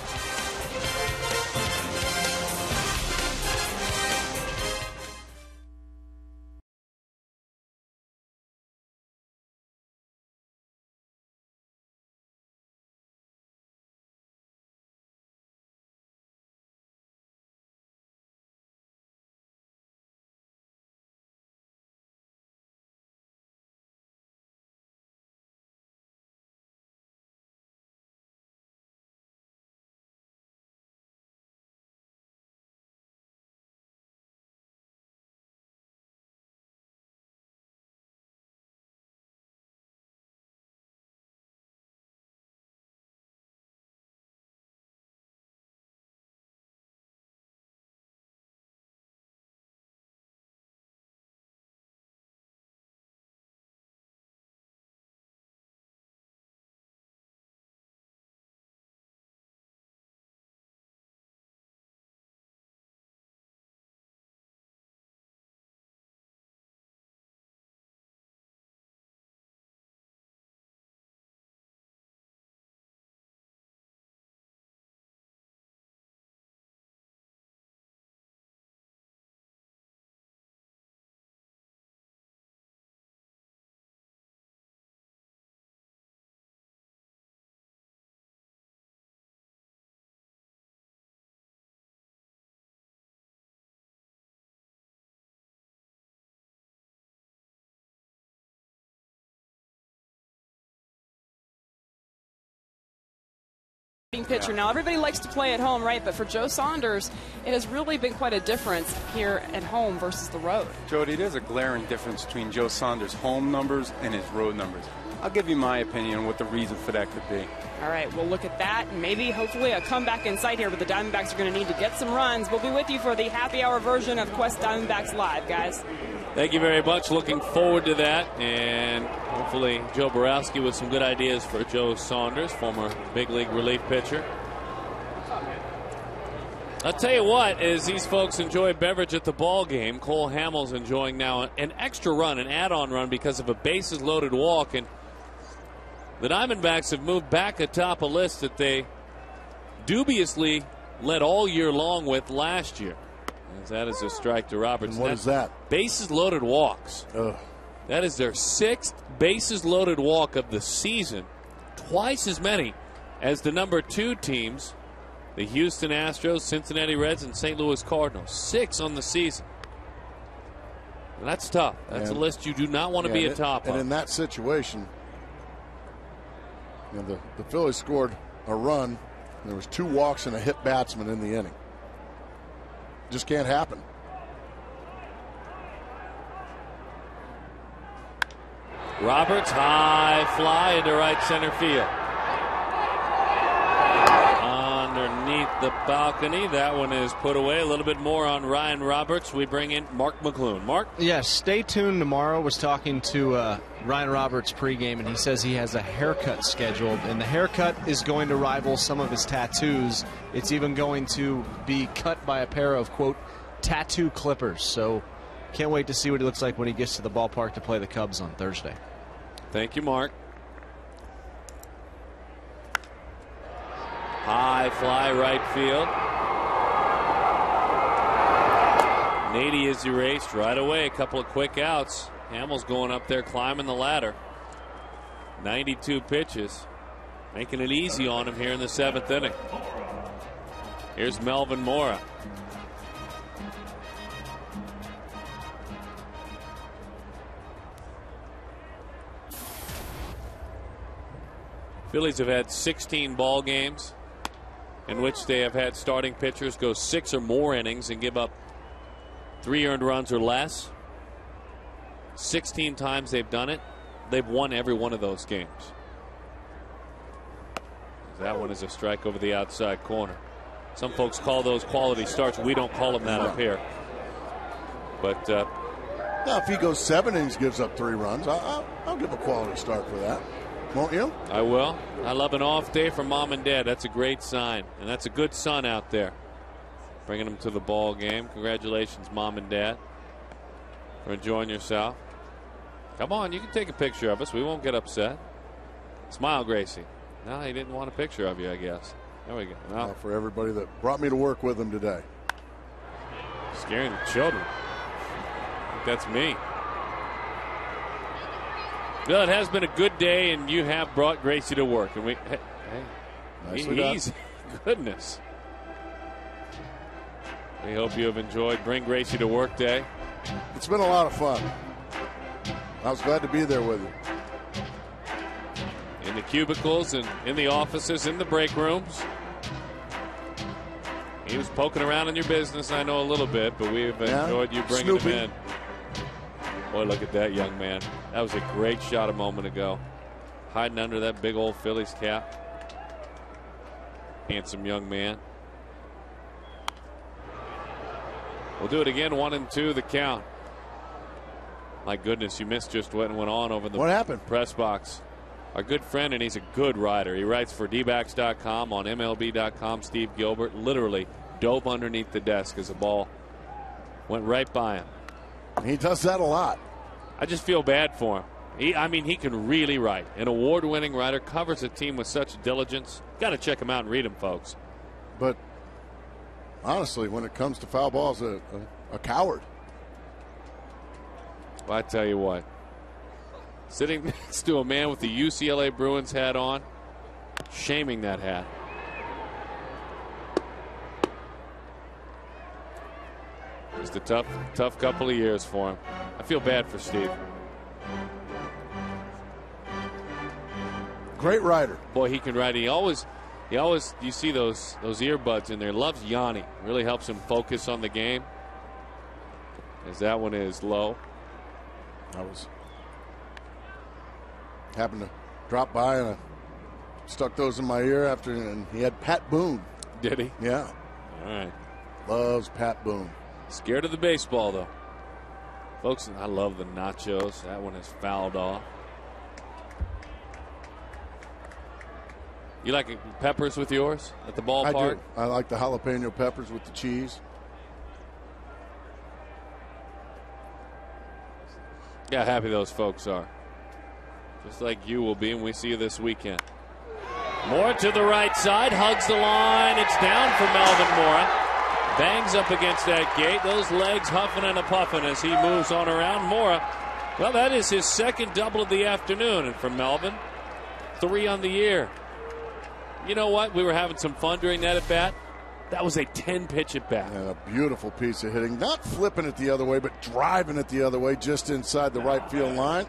Pitcher. Now, everybody likes to play at home, right? But for Joe Saunders, it has really been quite a difference here at home versus the road. Jody, there's a glaring difference between Joe Saunders' home numbers and his road numbers. I'll give you my opinion on what the reason for that could be. All right, we'll look at that and maybe, hopefully, a comeback in sight here, but the Diamondbacks are going to need to get some runs. We'll be with you for the happy hour version of Quest Diamondbacks Live, guys. Thank you very much. Looking forward to that. And hopefully Joe Borowski with some good ideas for Joe Saunders, former big league relief pitcher. I'll tell you what, as these folks enjoy a beverage at the ball game, Cole Hamels enjoying now an extra run, an add-on run because of a bases loaded walk. And the Diamondbacks have moved back atop a list that they dubiously led all year long with last year. As that is a strike to Roberts. And what is that? Bases loaded walks. Ugh. That is their 6th bases loaded walk of the season. Twice as many as the number 2 teams, the Houston Astros, Cincinnati Reds, and St. Louis Cardinals. 6 on the season. And that's tough. That's a list you do not want to be atop of. And in that situation, you know, the Phillies scored a run, and there was 2 walks and a hit batsman in the inning. Just can't happen. Roberts, high fly into right center field. Underneath the balcony. That one is put away. A little bit more on Ryan Roberts. We bring in Mark McClune. Mark? Yes, stay tuned tomorrow. Was talking to Ryan Roberts pregame, and he says he has a haircut scheduled, and the haircut is going to rival some of his tattoos. It's even going to be cut by a pair of, quote, tattoo clippers. So can't wait to see what he looks like when he gets to the ballpark to play the Cubs on Thursday. Thank you, Mark. High fly right field. Nady is erased right away. A couple of quick outs. Hamels going up there climbing the ladder. 92 pitches. Making it easy on him here in the 7th inning. Here's Melvin Mora. Phillies have had 16 ball games in which they have had starting pitchers go 6 or more innings and give up 3 earned runs or less. 16 times they've done it. They've won every one of those games. That one is a strike over the outside corner. Some folks call those quality starts. We don't call them that up here. But now, if he goes 7 innings, gives up 3 runs, I'll give a quality start for that. Won't you? I will. I love an off day for mom and dad. That's a great sign. And that's a good son out there. Bringing them to the ball game. Congratulations, mom and dad, for enjoying yourself. Come on, you can take a picture of us. We won't get upset. Smile, Gracie. No, he didn't want a picture of you, I guess. There we go. Well, for everybody that brought me to work with him today. Scaring the children. I think that's me. Well, it has been a good day, and you have brought Gracie to work. And goodness. We hope you have enjoyed Bring Gracie to Work Day. It's been a lot of fun. I was glad to be there with you. In the cubicles and in the offices, in the break rooms. He was poking around in your business, I know, a little bit, but we've enjoyed you bringing him in. Boy, look at that young man. That was a great shot a moment ago. Hiding under that big old Phillies cap. Handsome young man. We'll do it again, 1-2 the count. My goodness, you missed just what went on over the What happened? Press box. Our good friend, and he's a good writer. He writes for dbacks.com, on MLB.com. Steve Gilbert literally dove underneath the desk as the ball went right by him. He does that a lot. I just feel bad for him. He can really write. An award-winning writer, covers a team with such diligence. Got to check him out and read him, folks. But honestly, when it comes to foul balls, a coward. Well, I tell you what. Sitting next to a man with the UCLA Bruins hat on, shaming that hat. Just a tough couple of years for him. I feel bad for Steve. Great writer. Boy, he can write. He always, you see those earbuds in there. Loves Yanni. Really helps him focus on the game. As that one is low. Happened to drop by and I stuck those in my ear after, and he had Pat Boone. Did he? Yeah. All right. Loves Pat Boone. Scared of the baseball, though. Folks, I love the nachos. That one is fouled off. You like peppers with yours at the ballpark? I do. I like the jalapeno peppers with the cheese. Yeah, happy those folks are. Just like you will be when we see you this weekend. Moore to the right side, hugs the line. It's down for Melvin Mora. Bangs up against that gate. Those legs huffing and a puffing as he moves on around. Mora, well, that is his second double of the afternoon. And for Melvin, 3 on the year. You know what? We were having some fun during that at bat. That was a 10-pitch at bat. And a beautiful piece of hitting. Not flipping it the other way, but driving it the other way just inside the right field line.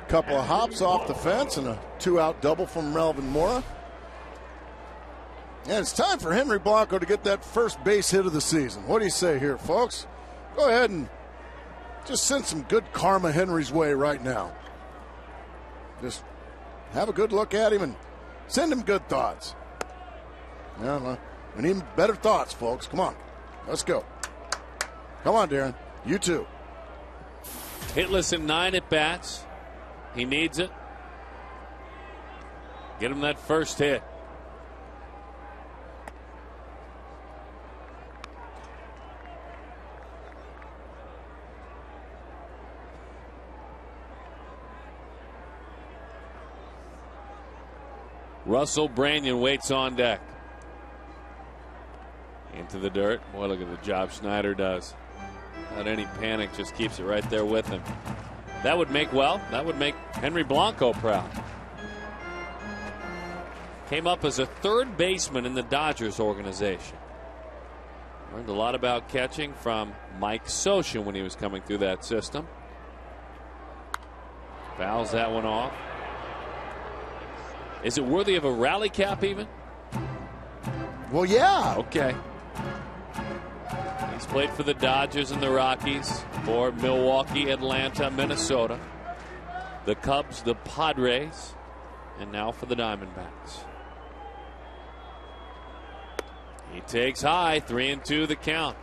Couple of hops off the fence and a 2-out double from Melvin Mora. And it's time for Henry Blanco to get that first base hit of the season. What do you say here, folks? Go ahead and just send some good karma Henry's way right now. Just have a good look at him and send him good thoughts. Yeah, and even better thoughts, folks. Come on. Let's go. Come on, Darren. You too. Hitless in 9 at bats. He needs it. Get him that first hit. Russell Branyan waits on deck. Into the dirt. Boy, look at the job Schneider does. Without any panic, just keeps it right there with him. That would make Henry Blanco proud. Came up as a third baseman in the Dodgers organization. Learned a lot about catching from Mike Scioscia when he was coming through that system. Fouls that one off. Is it worthy of a rally cap even? Well, yeah. Okay. He's played for the Dodgers and the Rockies, for Milwaukee, Atlanta, Minnesota, the Cubs, the Padres, and now for the Diamondbacks. He takes high, 3-2 the count.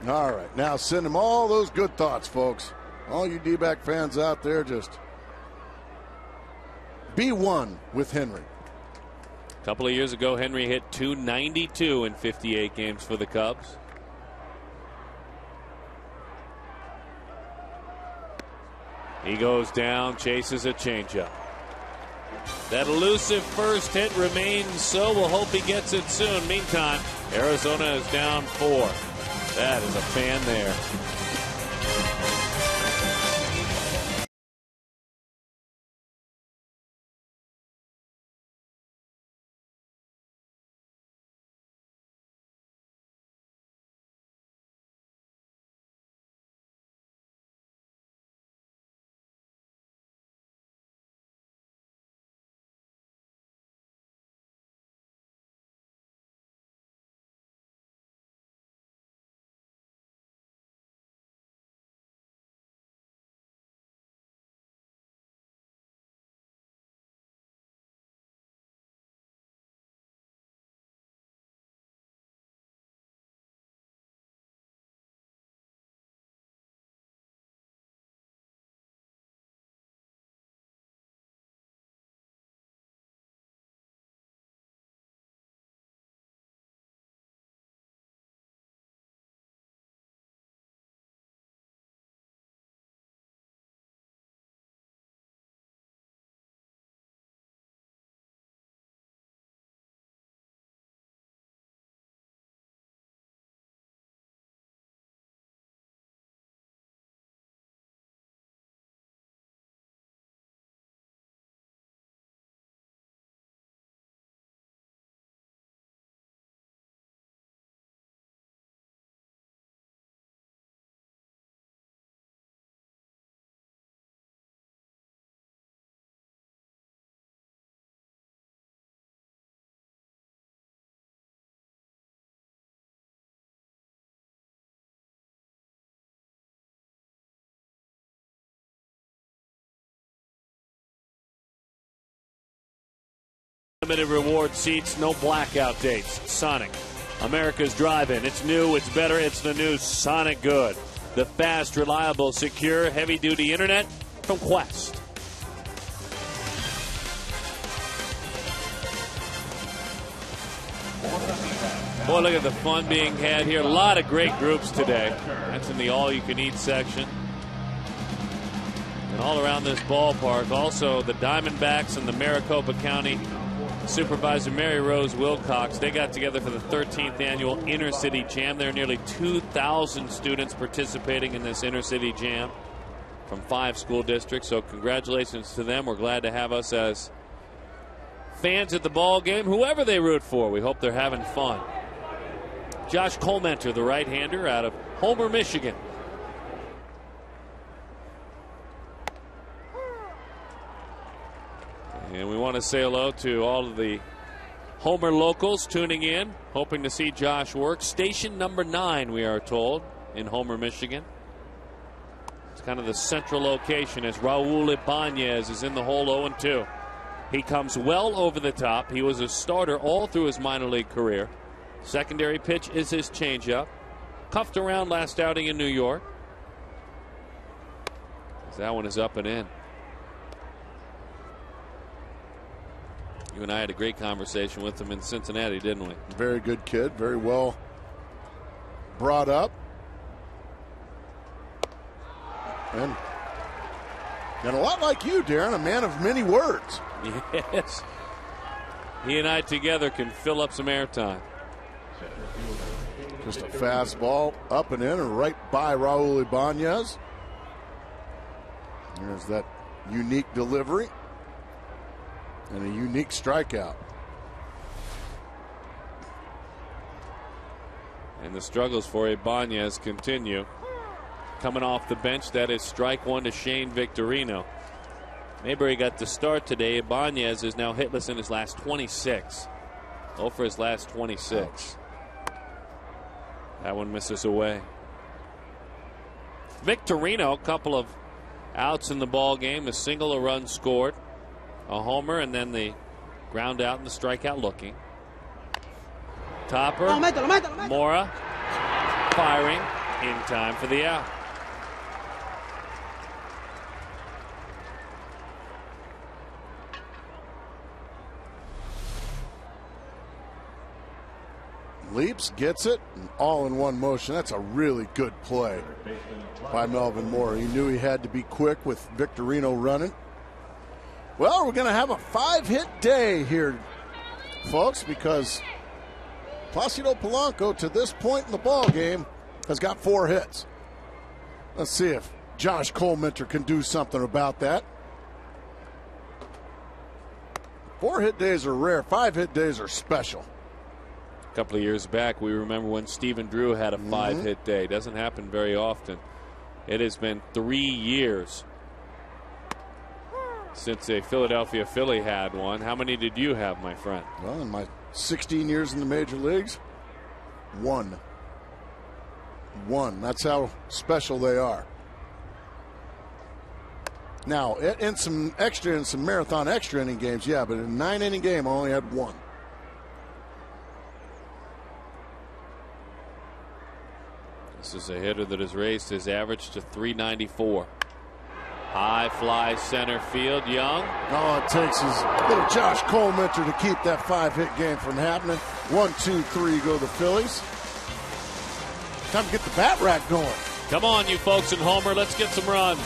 All right, now send him all those good thoughts, folks. All you D-back fans out there, just be one with Henry. A couple of years ago, Henry hit .292 in 58 games for the Cubs. He goes down, chases a changeup. That elusive first hit remains so. We'll hope he gets it soon. Meantime, Arizona is down 4. That is a fan there. Limited reward seats, no blackout dates. Sonic, America's drive-in. It's new, it's better, it's the new Sonic Good. The fast, reliable, secure, heavy-duty internet from Qwest. Boy, look at the fun being had here. A lot of great groups today. That's in the all-you-can-eat section. And all around this ballpark, also the Diamondbacks and the Maricopa County Supervisor Mary Rose Wilcox, they got together for the 13th annual Inner City Jam. There are nearly 2,000 students participating in this Inner City Jam from 5 school districts. So congratulations to them. We're glad to have us as fans at the ball game, whoever they root for. We hope they're having fun. Josh Colmenter, the right-hander out of Homer, Michigan. And we want to say hello to all of the Homer locals tuning in, hoping to see Josh work. Station number 9, we are told, in Homer, Michigan. It's kind of the central location as Raul Ibanez is in the hole 0-2. He comes well over the top. He was a starter all through his minor league career. Secondary pitch is his changeup. Cuffed around last outing in New York. That one is up and in. You and I had a great conversation with him in Cincinnati, didn't we? Very good kid, very well brought up. And a lot like you, Darren, a man of many words. Yes. He and I together can fill up some airtime. Just a fastball up and in and right by Raul Ibanez. There's that unique delivery. And a unique strikeout. And the struggles for Ibanez continue. Coming off the bench, that is strike 1 to Shane Victorino. Mayberry got the start today. Ibanez is now hitless in his last 26. 0 for his last 26. That one misses away. Victorino, a couple of outs in the ball game, a single, a run scored, a homer, and then the ground out and the strikeout looking. Topper, Mora firing in time for the out. Leaps, gets it, and all in one motion. That's a really good play by Melvin Moore. He knew he had to be quick with Victorino running. Well, we're going to have a 5-hit day here, folks, because Placido Polanco, to this point in the ball game, has got 4 hits. Let's see if Josh Coleminter can do something about that. 4-hit days are rare. 5-hit days are special. A couple of years back, we remember when Stephen Drew had a 5-hit day. Doesn't happen very often. It has been 3 years since a Philadelphia Philly had one. How many did you have, my friend? Well, in my 16 years in the major leagues, 1. 1. That's how special they are. Now, in some marathon extra inning games, yeah, but in a 9-inning game, I only had 1. This is a hitter that has raised his average to 394. High fly center field. Young. All it takes is little Josh Coleminter to keep that 5-hit game from happening. 1, 2, 3 go the Phillies. Time to get the bat rack going. Come on, you folks in Homer. Let's get some runs.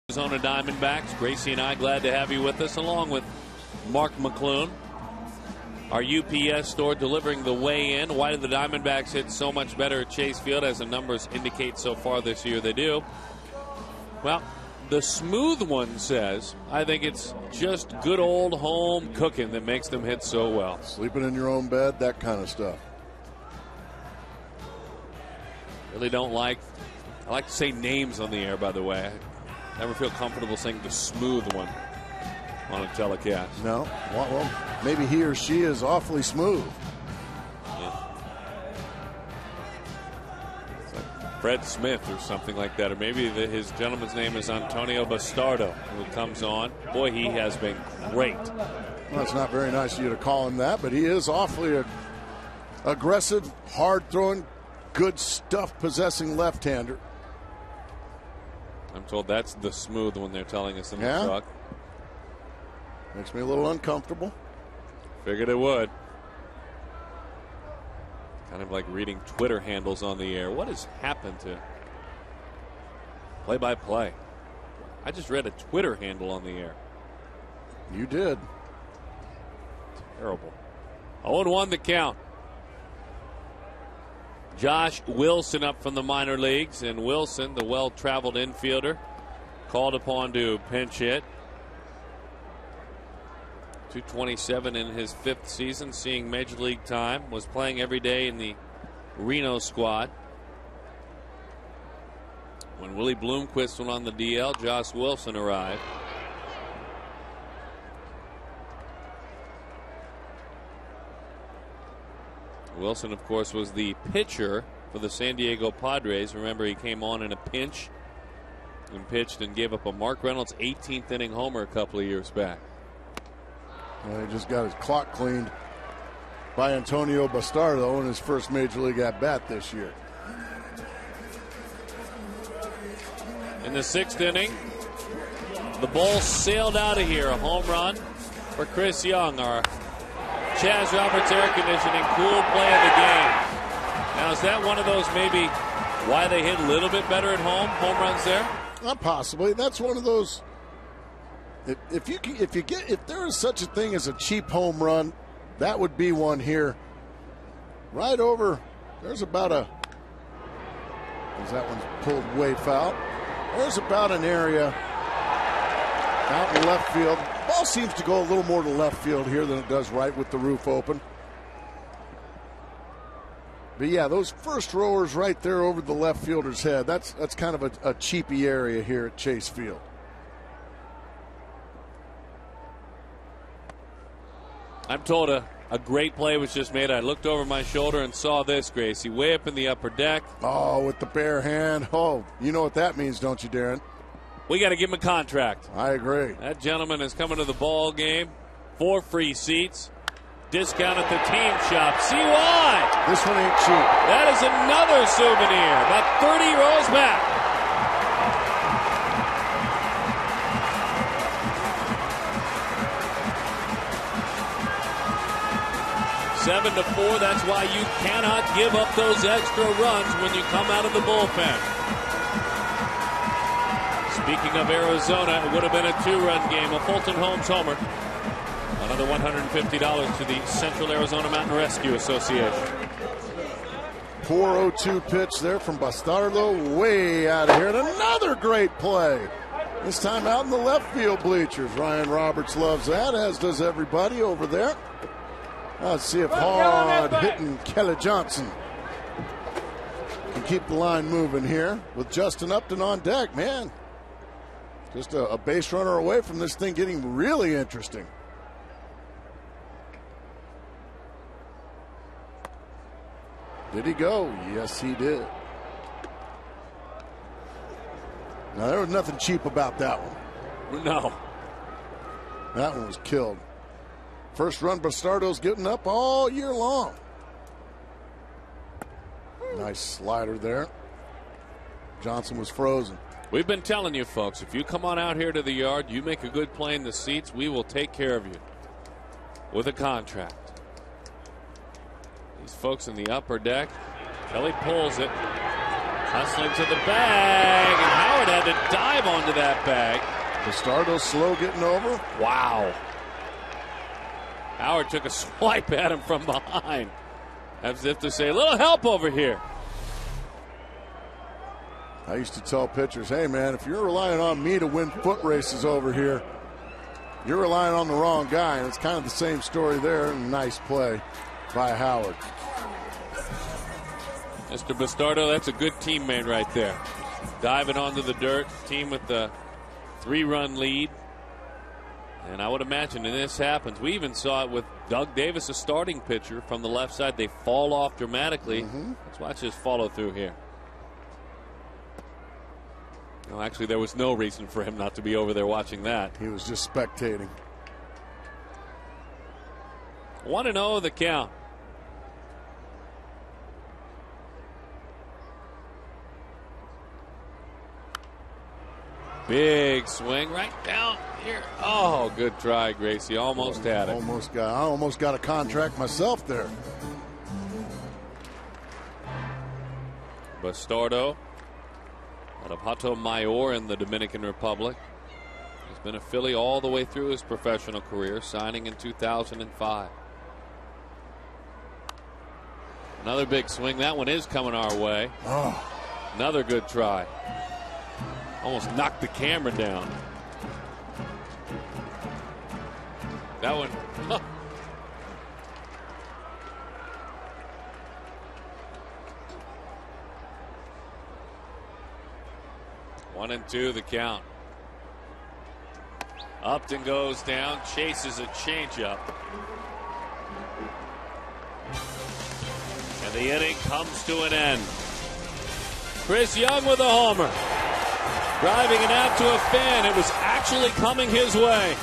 Arizona Diamondbacks. Gracie and I glad to have you with us, along with Mark McClune. Our UPS store delivering the weigh-in. Why did the Diamondbacks hit so much better at Chase Field, as the numbers indicate so far this year they do? Well, the smooth one says, I think it's just good old home cooking that makes them hit so well. Sleeping in your own bed, that kind of stuff. Really don't like, I like to say names on the air, by the way. I never feel comfortable saying the smooth one on a telecast. No. Well, maybe he or she is awfully smooth. Yeah. It's like Fred Smith or something like that. Or maybe his gentleman's name is Antonio Bastardo, who comes on. Boy, he has been great. Well, it's not very nice of you to call him that, but he is awfully aggressive, hard-throwing, good stuff possessing left-hander. I'm told that's the smooth one they're telling us in the truck. Makes me a little uncomfortable. Figured it would. Kind of like reading Twitter handles on the air. What has happened to play-by-play? I just read a Twitter handle on the air. You did. Terrible. 0-1 the count. Josh Wilson up from the minor leagues, and Wilson, the well-traveled infielder, called upon to pinch hit. 227 in his 5th season, seeing major league time. Was playing every day in the Reno squad. When Willie Bloomquist went on the DL, Josh Wilson arrived. Wilson, of course, was the pitcher for the San Diego Padres. Remember, he came on in a pinch and pitched and gave up a Mark Reynolds 18th inning homer a couple of years back. Well, he just got his clock cleaned by Antonio Bastardo in his first major league at bat this year. In the 6th inning, the ball sailed out of here. A home run for Chris Young, our Chaz Roberts air conditioning cool play of the game. Now, is that one of those maybe why they hit a little bit better at home runs there? Not possibly. That's one of those. If there is such a thing as a cheap home run, that would be one here. Right over. There's about a. As that one's pulled way foul. There's about an area out in left field. Ball seems to go a little more to left field here than it does right with the roof open. But yeah, those first rowers right there over the left fielder's head, that's kind of a cheapy area here at Chase Field. I'm told a great play was just made. I looked over my shoulder and saw this, Gracie, way up in the upper deck. Oh, with the bare hand. Oh, you know what that means, don't you, Darren? We got to give him a contract. I agree. That gentleman is coming to the ball game. 4 free seats. Discount at the team shop. See why? This one ain't cheap. That is another souvenir. About 30 rows back. Seven to 4. That's why you cannot give up those extra runs when you come out of the bullpen. Speaking of Arizona, it would have been a 2-run game. A Fulton Holmes homer. Another $150 to the Central Arizona Mountain Rescue Association. 4-0-2 pitch there from Bastardo, way out of here. And another great play. This time out in the left field bleachers. Ryan Roberts loves that, as does everybody over there. Let's see if hard-hitting Kelly Johnson can keep the line moving here with Justin Upton on deck. Man, just a base runner away from this thing getting really interesting. Did he go? Yes, he did. Now, there was nothing cheap about that one. No. That one was killed. First run, Bastardo's getting up all year long. Nice slider there. Johnson was frozen. We've been telling you, folks, if you come on out here to the yard, you make a good play in the seats, we will take care of you with a contract. These folks in the upper deck, Kelly pulls it, hustling to the bag, and Howard had to dive onto that bag. Bastardo slow getting over. Wow. Howard took a swipe at him from behind, as if to say, a little help over here. I used to tell pitchers, hey, man, if you're relying on me to win foot races over here, you're relying on the wrong guy. And it's kind of the same story there. Nice play by Howard. Mr. Bastardo, that's a good teammate right there. Diving onto the dirt, team with the 3-run lead. And I would imagine when this happens, we even saw it with Doug Davis, a starting pitcher from the left side. They fall off dramatically. Let's watch this follow through here. No, actually, there was no reason for him not to be over there watching that. He was just spectating. 1-0 the count. Big swing right down here. Oh, good try, Gracie. Almost had it. I almost got a contract myself there. Bastardo out of Hato Mayor in the Dominican Republic. He's been a Philly all the way through his professional career, signing in 2005. Another big swing. That one is coming our way. Oh. Another good try. Almost knocked the camera down. That one. Huh. One and two, the count. Upton goes down, chases a changeup. And the inning comes to an end. Chris Young with a homer. Driving it out to a fan. It was actually coming his way.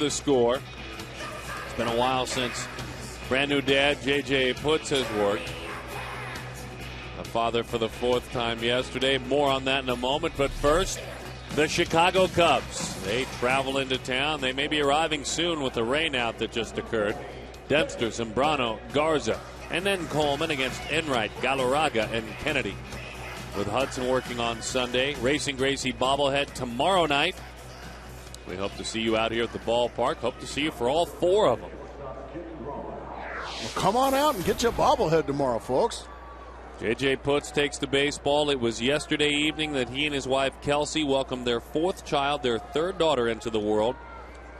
The score. It's been a while since brand new dad J.J. Putz has worked. A father for the fourth time yesterday. More on that in a moment. But first, the Chicago Cubs. They travel into town. They may be arriving soon with the rainout that just occurred. Dempster, Zambrano, Garza, and then Coleman against Enright, Galarraga, and Kennedy. With Hudson working on Sunday. Racing Gracie bobblehead tomorrow night. We hope to see you out here at the ballpark. Hope to see you for all four of them. Well, come on out and get you a bobblehead tomorrow, folks. J.J. Putz takes the baseball. It was yesterday evening that he and his wife Kelsey welcomed their fourth child, their third daughter, into the world,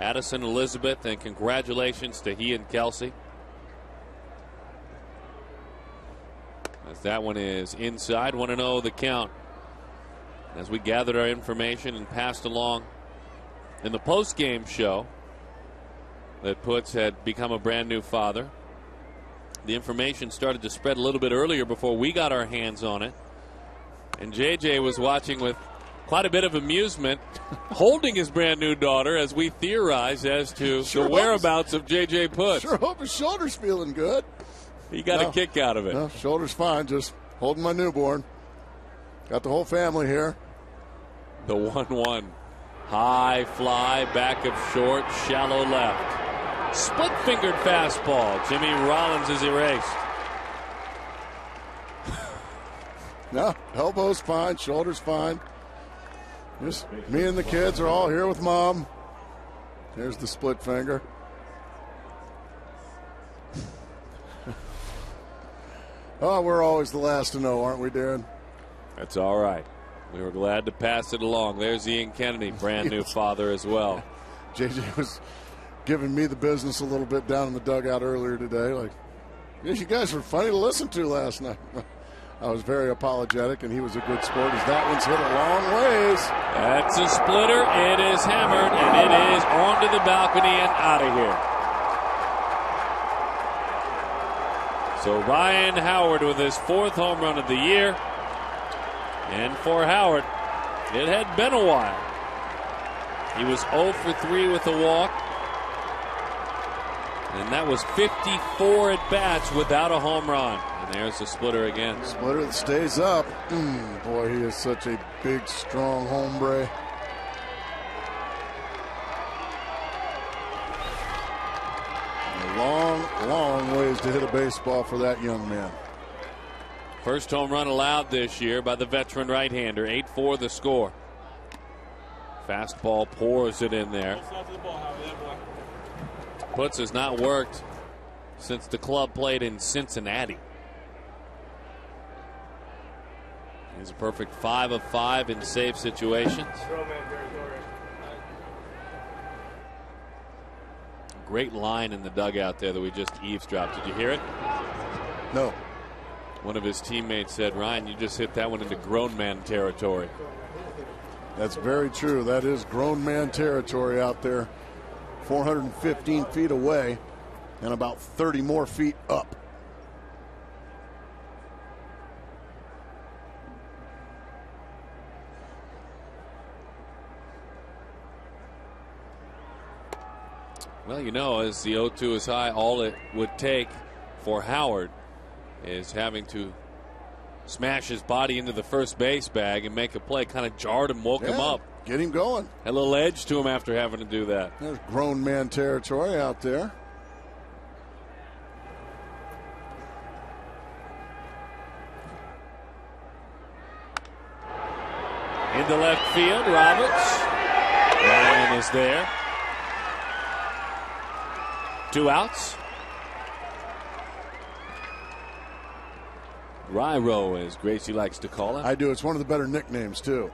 Addison Elizabeth, and congratulations to he and Kelsey. As that one is inside, 1-0 the count. As we gathered our information and passed along in the post-game show that Putz had become a brand new father, the information started to spread a little bit earlier before we got our hands on it. And JJ was watching with quite a bit of amusement, holding his brand new daughter as we theorize as to the whereabouts of JJ Putz. Sure hope his shoulder's feeling good. He got a kick out of it. No, shoulder's fine, just holding my newborn. Got the whole family here. The 1-1. High fly, back of short, shallow left. Split-fingered fastball. Jimmy Rollins is erased. No, elbow's fine, shoulder's fine. Just me and the kids are all here with Mom. There's the split finger. Oh, we're always the last to know, aren't we, Darren? That's all right. We were glad to pass it along. There's Ian Kennedy, brand new father as well. JJ was giving me the business a little bit down in the dugout earlier today. Like, yes, you guys were funny to listen to last night. I was very apologetic, and he was a good sport as that one's hit a long ways. That's a splitter. It is hammered, and it is onto the balcony and out of here. So Ryan Howard with his fourth home run of the year. And for Howard, it had been a while. He was 0 for 3 with a walk. And that was 54 at-bats without a home run. And there's the splitter again. Splitter that stays up. Boy, he is such a big, strong hombre. A long, long ways to hit a baseball for that young man. First home run allowed this year by the veteran right-hander. 8-4 the score. Fastball pours it in there. Puts has not worked since the club played in Cincinnati. He's a perfect 5 of 5 in save situations. Great line in the dugout there that we just eavesdropped. Did you hear it? No. One of his teammates said, Ryan, you just hit that one into grown man territory. That's very true. That is grown man territory out there. 415 feet away and about 30 more feet up. Well, you know, as the 0-2 is high, all it would take for Howard is having to smash his body into the first base bag and make a play. Kind of jarred him, woke him up. Get him going. Had a little edge to him after having to do that. There's grown man territory out there. Into left field, Roberts. Ryan is there. 2 outs. Ryro, as Gracie likes to call him. I do. It's one of the better nicknames, too.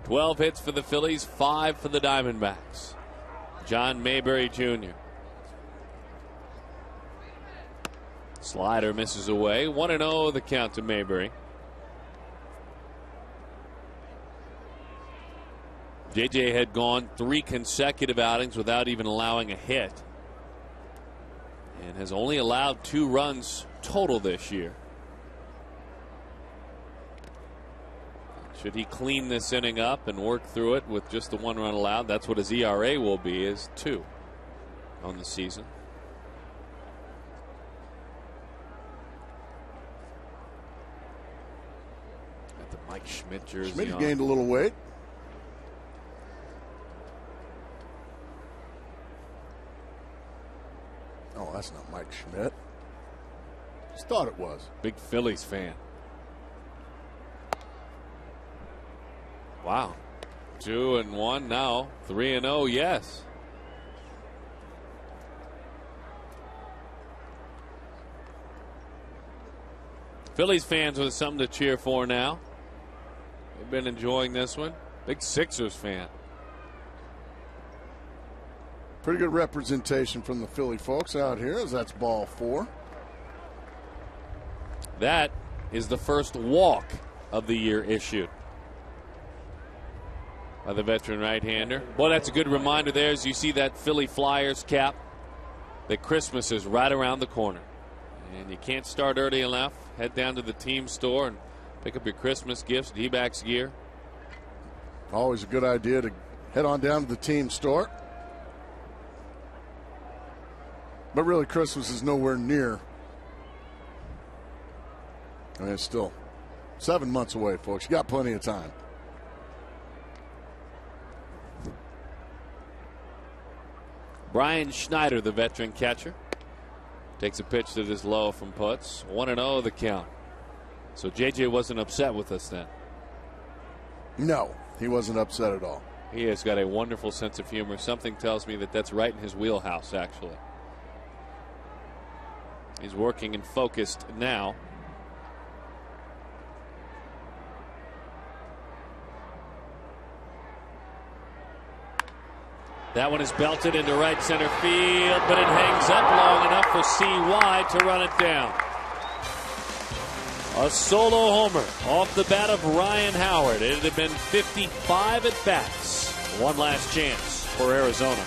12 hits for the Phillies, 5 for the Diamondbacks. John Mayberry Jr. Slider misses away. 1-0 the count to Mayberry. JJ had gone 3 consecutive outings without even allowing a hit, and has only allowed 2 runs total this year. Should he clean this inning up and work through it with just the 1 run allowed, that's what his ERA will be, is 2 on the season. Got the Mike Schmidt jersey Schmidt on. gained a little weight. Oh, that's not Mike Schmidt. Just thought it was. Big Phillies fan. Wow. 2-1 now. 3-0, yes. Phillies fans with something to cheer for now. They've been enjoying this one. Big Sixers fan. Pretty good representation from the Philly folks out here, as that's ball 4. That is the first walk of the year issued by the veteran right-hander. Boy, that's a good reminder there as you see that Philly Flyers cap that Christmas is right around the corner. And you can't start early enough. Head down to the team store and pick up your Christmas gifts, D-backs gear. Always a good idea to head on down to the team store. But really, Christmas is nowhere near. I mean, it's still 7 months away, folks. You got plenty of time. Brian Schneider, the veteran catcher, takes a pitch that is low from Putz. 1-0 the count. So JJ wasn't upset with us then. No, he wasn't upset at all. He has got a wonderful sense of humor. Something tells me that that's right in his wheelhouse, actually. He's working and focused now. That one is belted into right center field, but it hangs up long enough for C.Y. to run it down. A solo homer off the bat of Ryan Howard. It had been 55 at bats. One last chance for Arizona.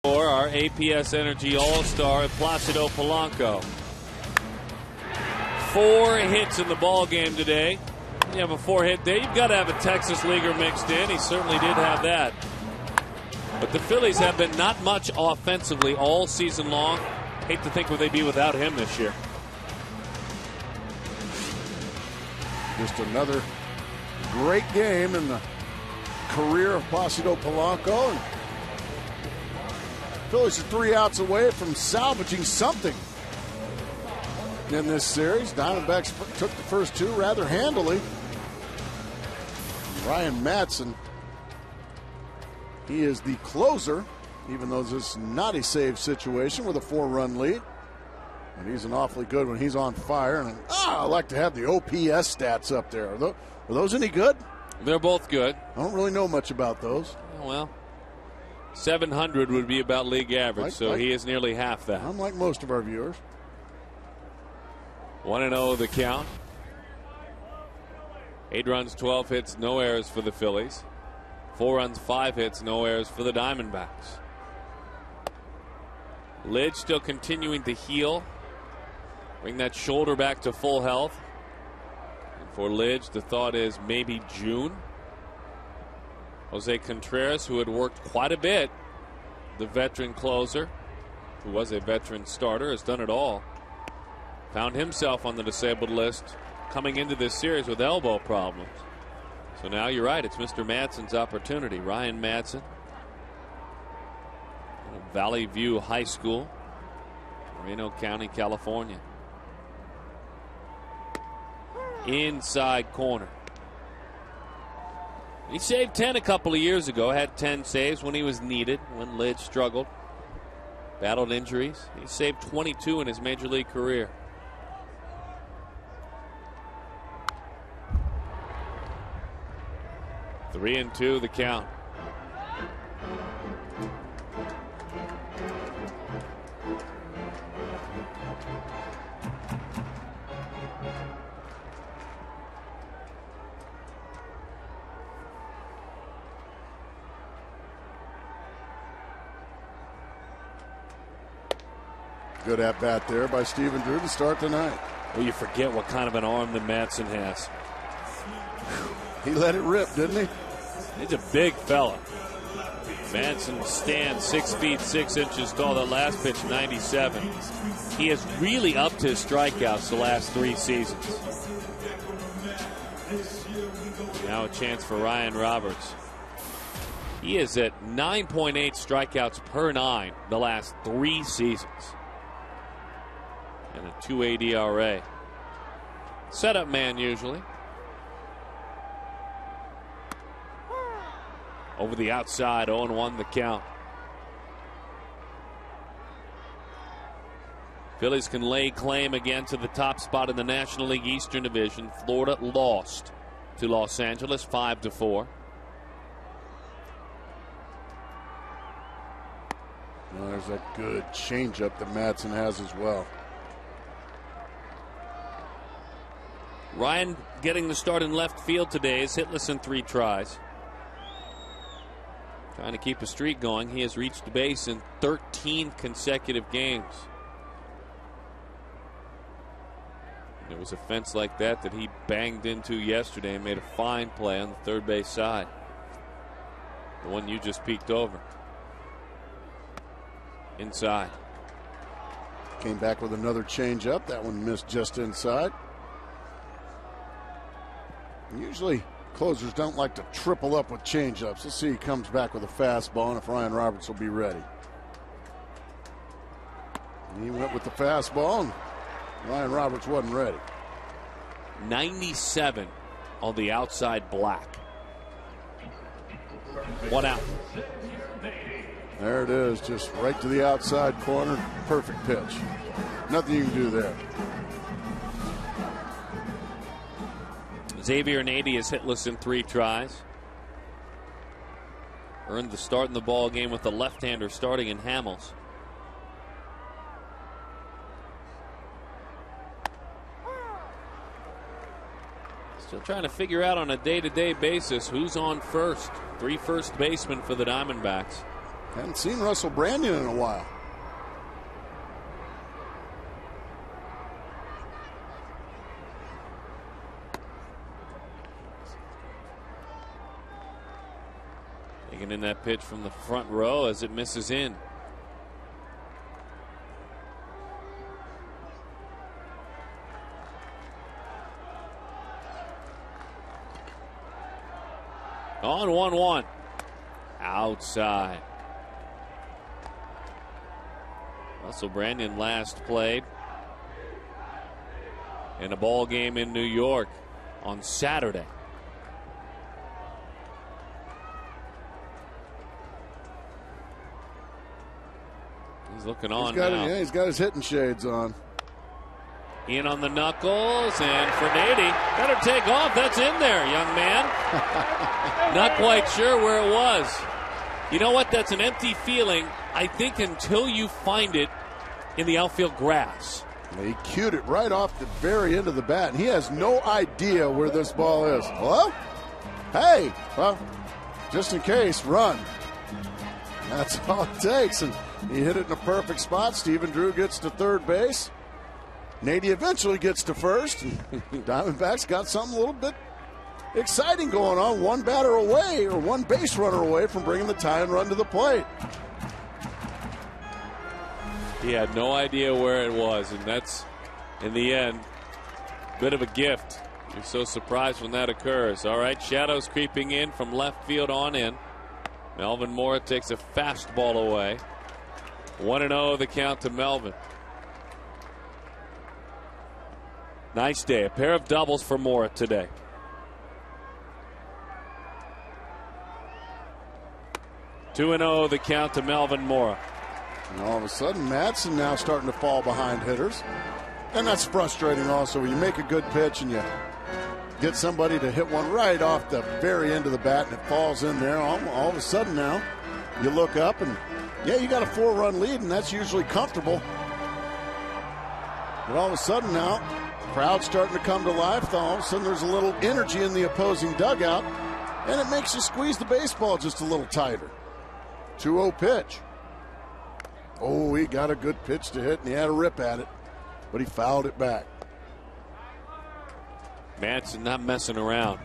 Our APS Energy All-Star Placido Polanco. 4 hits in the ball game today. You have a 4-hit day, you've got to have a Texas leaguer mixed in. He certainly did have that. But the Phillies have been not much offensively all season long. Hate to think where they'd be without him this year. Just another great game in the career of Placido Polanco. And Phillies are 3 outs away from salvaging something in this series. Diamondbacks took the first 2 rather handily. Ryan Madson, he is the closer, even though this is not a save situation with a 4-run lead. And he's an awfully good when he's on fire. And I like to have the OPS stats up there. Are those any good? They're both good. I don't really know much about those. Well, 700 would be about league average, so he is nearly half that. Unlike most of our viewers. 1-0 the count. 8 runs, 12 hits, no errors for the Phillies. 4 runs, 5 hits, no errors for the Diamondbacks. Lidge still continuing to heal. Bring that shoulder back to full health. And for Lidge, the thought is maybe June. Jose Contreras, who had worked quite a bit, the veteran closer, who was a veteran starter, has done it all. Found himself on the disabled list coming into this series with elbow problems. So now you're right, it's Mr. Madson's opportunity. Ryan Madson, Valley View High School, Moreno County, California. Inside corner. He saved 10 a couple of years ago, had 10 saves when he was needed, when Lidge struggled, battled injuries. He saved 22 in his major league career. Three and 2 the count. Good at bat there by Stephen Drew to start tonight. Well, you forget what kind of an arm that Madson has. He let it rip, didn't he? He's a big fella. Madson stands 6 feet 6 inches tall. That last pitch, 97. He has really upped his strikeouts the last 3 seasons. Now a chance for Ryan Roberts. He is at 9.8 strikeouts per 9 the last 3 seasons. And a 2.8 ERA. Setup man usually. Over the outside, 0-1 the count. Phillies can lay claim again to the top spot in the National League Eastern Division. Florida lost to Los Angeles 5-4. Well, there's a good changeup that Madsen has as well. Ryan getting the start in left field today is hitless in 3 tries. Trying to keep a streak going. He has reached base in 13 consecutive games. It was a fence like that he banged into yesterday and made a fine play on the third base side. The one you just peeked over. Inside. Came back with another changeup. That one missed just inside. Usually closers don't like to triple up with changeups. Let's see, he comes back with a fastball, and if Ryan Roberts will be ready. He went with the fastball, and Ryan Roberts wasn't ready. 97 on the outside black. 1 out. There it is, just right to the outside corner. Perfect pitch. Nothing you can do there. Xavier Nady is hitless in 3 tries. Earned the start in the ball game with the left-hander starting in Hamels. Still trying to figure out on a day-to-day basis who's on first. 3 first basemen for the Diamondbacks. Haven't seen Russell Brandon in a while. Taking in that pitch from the front row as it misses in. On 1-1. Outside. Russell Brandon last played in a ball game in New York on Saturday. He's looking on now. Yeah, he's got his hitting shades on. In on the knuckles, and for Nady, better take off. That's in there, young man. Not quite sure where it was. You know what? That's an empty feeling, I think, until you find it in the outfield grass. He cued it right off the very end of the bat, and he has no idea where this ball is. Hello? Hey, well, just in case, run. That's all it takes, and he hit it in a perfect spot. Stephen Drew gets to third base. Nady eventually gets to first. Diamondbacks got something a little bit exciting going on. One batter away, or one base runner away from bringing the tying run to the plate. He had no idea where it was, and that's, in the end, a bit of a gift. You're so surprised when that occurs. All right, shadows creeping in from left field on in. Melvin Mora takes a fastball away. 1-0 the count to Melvin. Nice day. A pair of doubles for Mora today. Two 2-0 the count to Melvin Mora. And all of a sudden, Madsen now starting to fall behind hitters. And that's frustrating also when you make a good pitch and you get somebody to hit one right off the very end of the bat and it falls in there. All of a sudden now, you look up and, yeah, you got a 4-run lead, and that's usually comfortable. But all of a sudden now, crowd's starting to come to life. All of a sudden there's a little energy in the opposing dugout, and it makes you squeeze the baseball just a little tighter. 2-0 pitch. Oh, he got a good pitch to hit, and he had a rip at it, but he fouled it back. Madsen not messing around.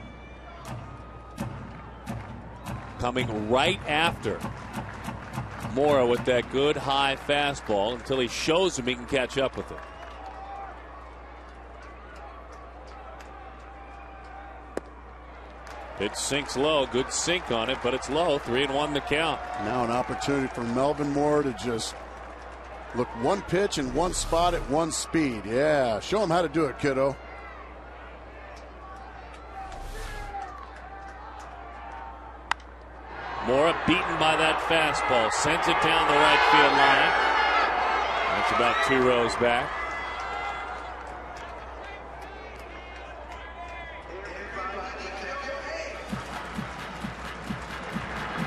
Coming right after Mora with that good high fastball until he shows him he can catch up with it. It sinks low. Good sink on it, but it's low. 3-1 the count. Now an opportunity for Melvin Mora to just look one pitch in one spot at one speed. Yeah, show him how to do it, kiddo. Mora beaten by that fastball. Sends it down the right field line. And It's about 2 rows back.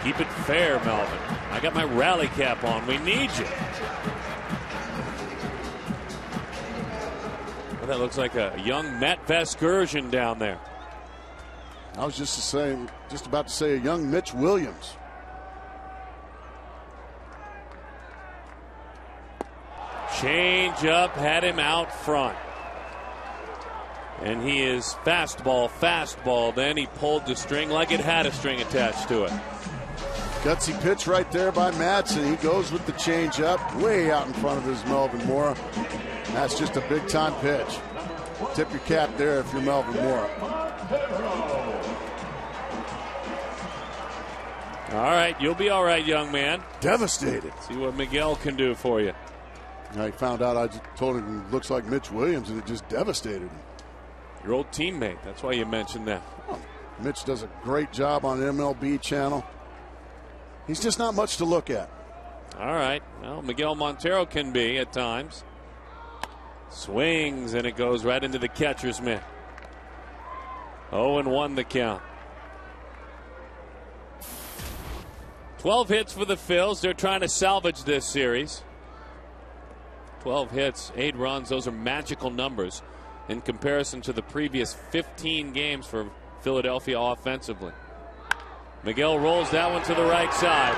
Keep it fair, Melvin. I got my rally cap on. We need you. Well, that looks like a young Matt Vasgersian down there. I was just about to say a young Mitch Williams. Change up, had him out front. And he is fastball. Then he pulled the string like it had a string attached to it. Gutsy pitch right there by Madsen. He goes with the changeup way out in front of his Melvin Mora. That's just a big-time pitch. Tip your cap there if you're Melvin Mora. All right, you'll be all right, young man. Devastated. See what Miguel can do for you. I found out, I just told him he looks like Mitch Williams, and it just devastated him. Your old teammate. That's why you mentioned that. Oh, Mitch does a great job on MLB channel. He's just not much to look at. All right. Well, Miguel Montero can be at times. Swings, and it goes right into the catcher's mitt. 0-1 the count. 12 hits for the Phils. They're trying to salvage this series. 12 hits, 8 runs. Those are magical numbers in comparison to the previous 15 games for Philadelphia offensively. Miguel rolls that one to the right side.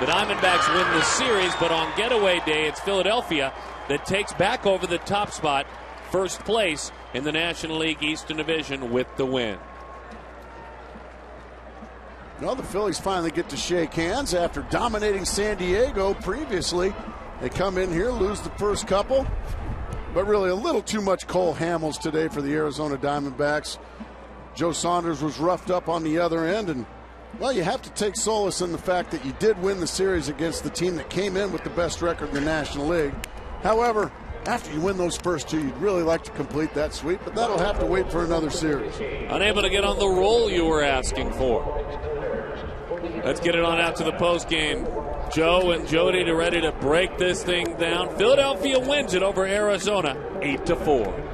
The Diamondbacks win the series, but on getaway day, it's Philadelphia that takes back over the top spot, first place in the National League Eastern Division with the win. Well, the Phillies finally get to shake hands after dominating San Diego previously. They come in here, lose the first couple, but really a little too much Cole Hamels today for the Arizona Diamondbacks. Joe Saunders was roughed up on the other end, and well, you have to take solace in the fact that you did win the series against the team that came in with the best record in the National League. However, after you win those first two, you'd really like to complete that sweep, but that'll have to wait for another series. Unable to get on the roll you were asking for. Let's get it on out to the postgame. Joe and Jody are ready to break this thing down. Philadelphia wins it over Arizona 8-4.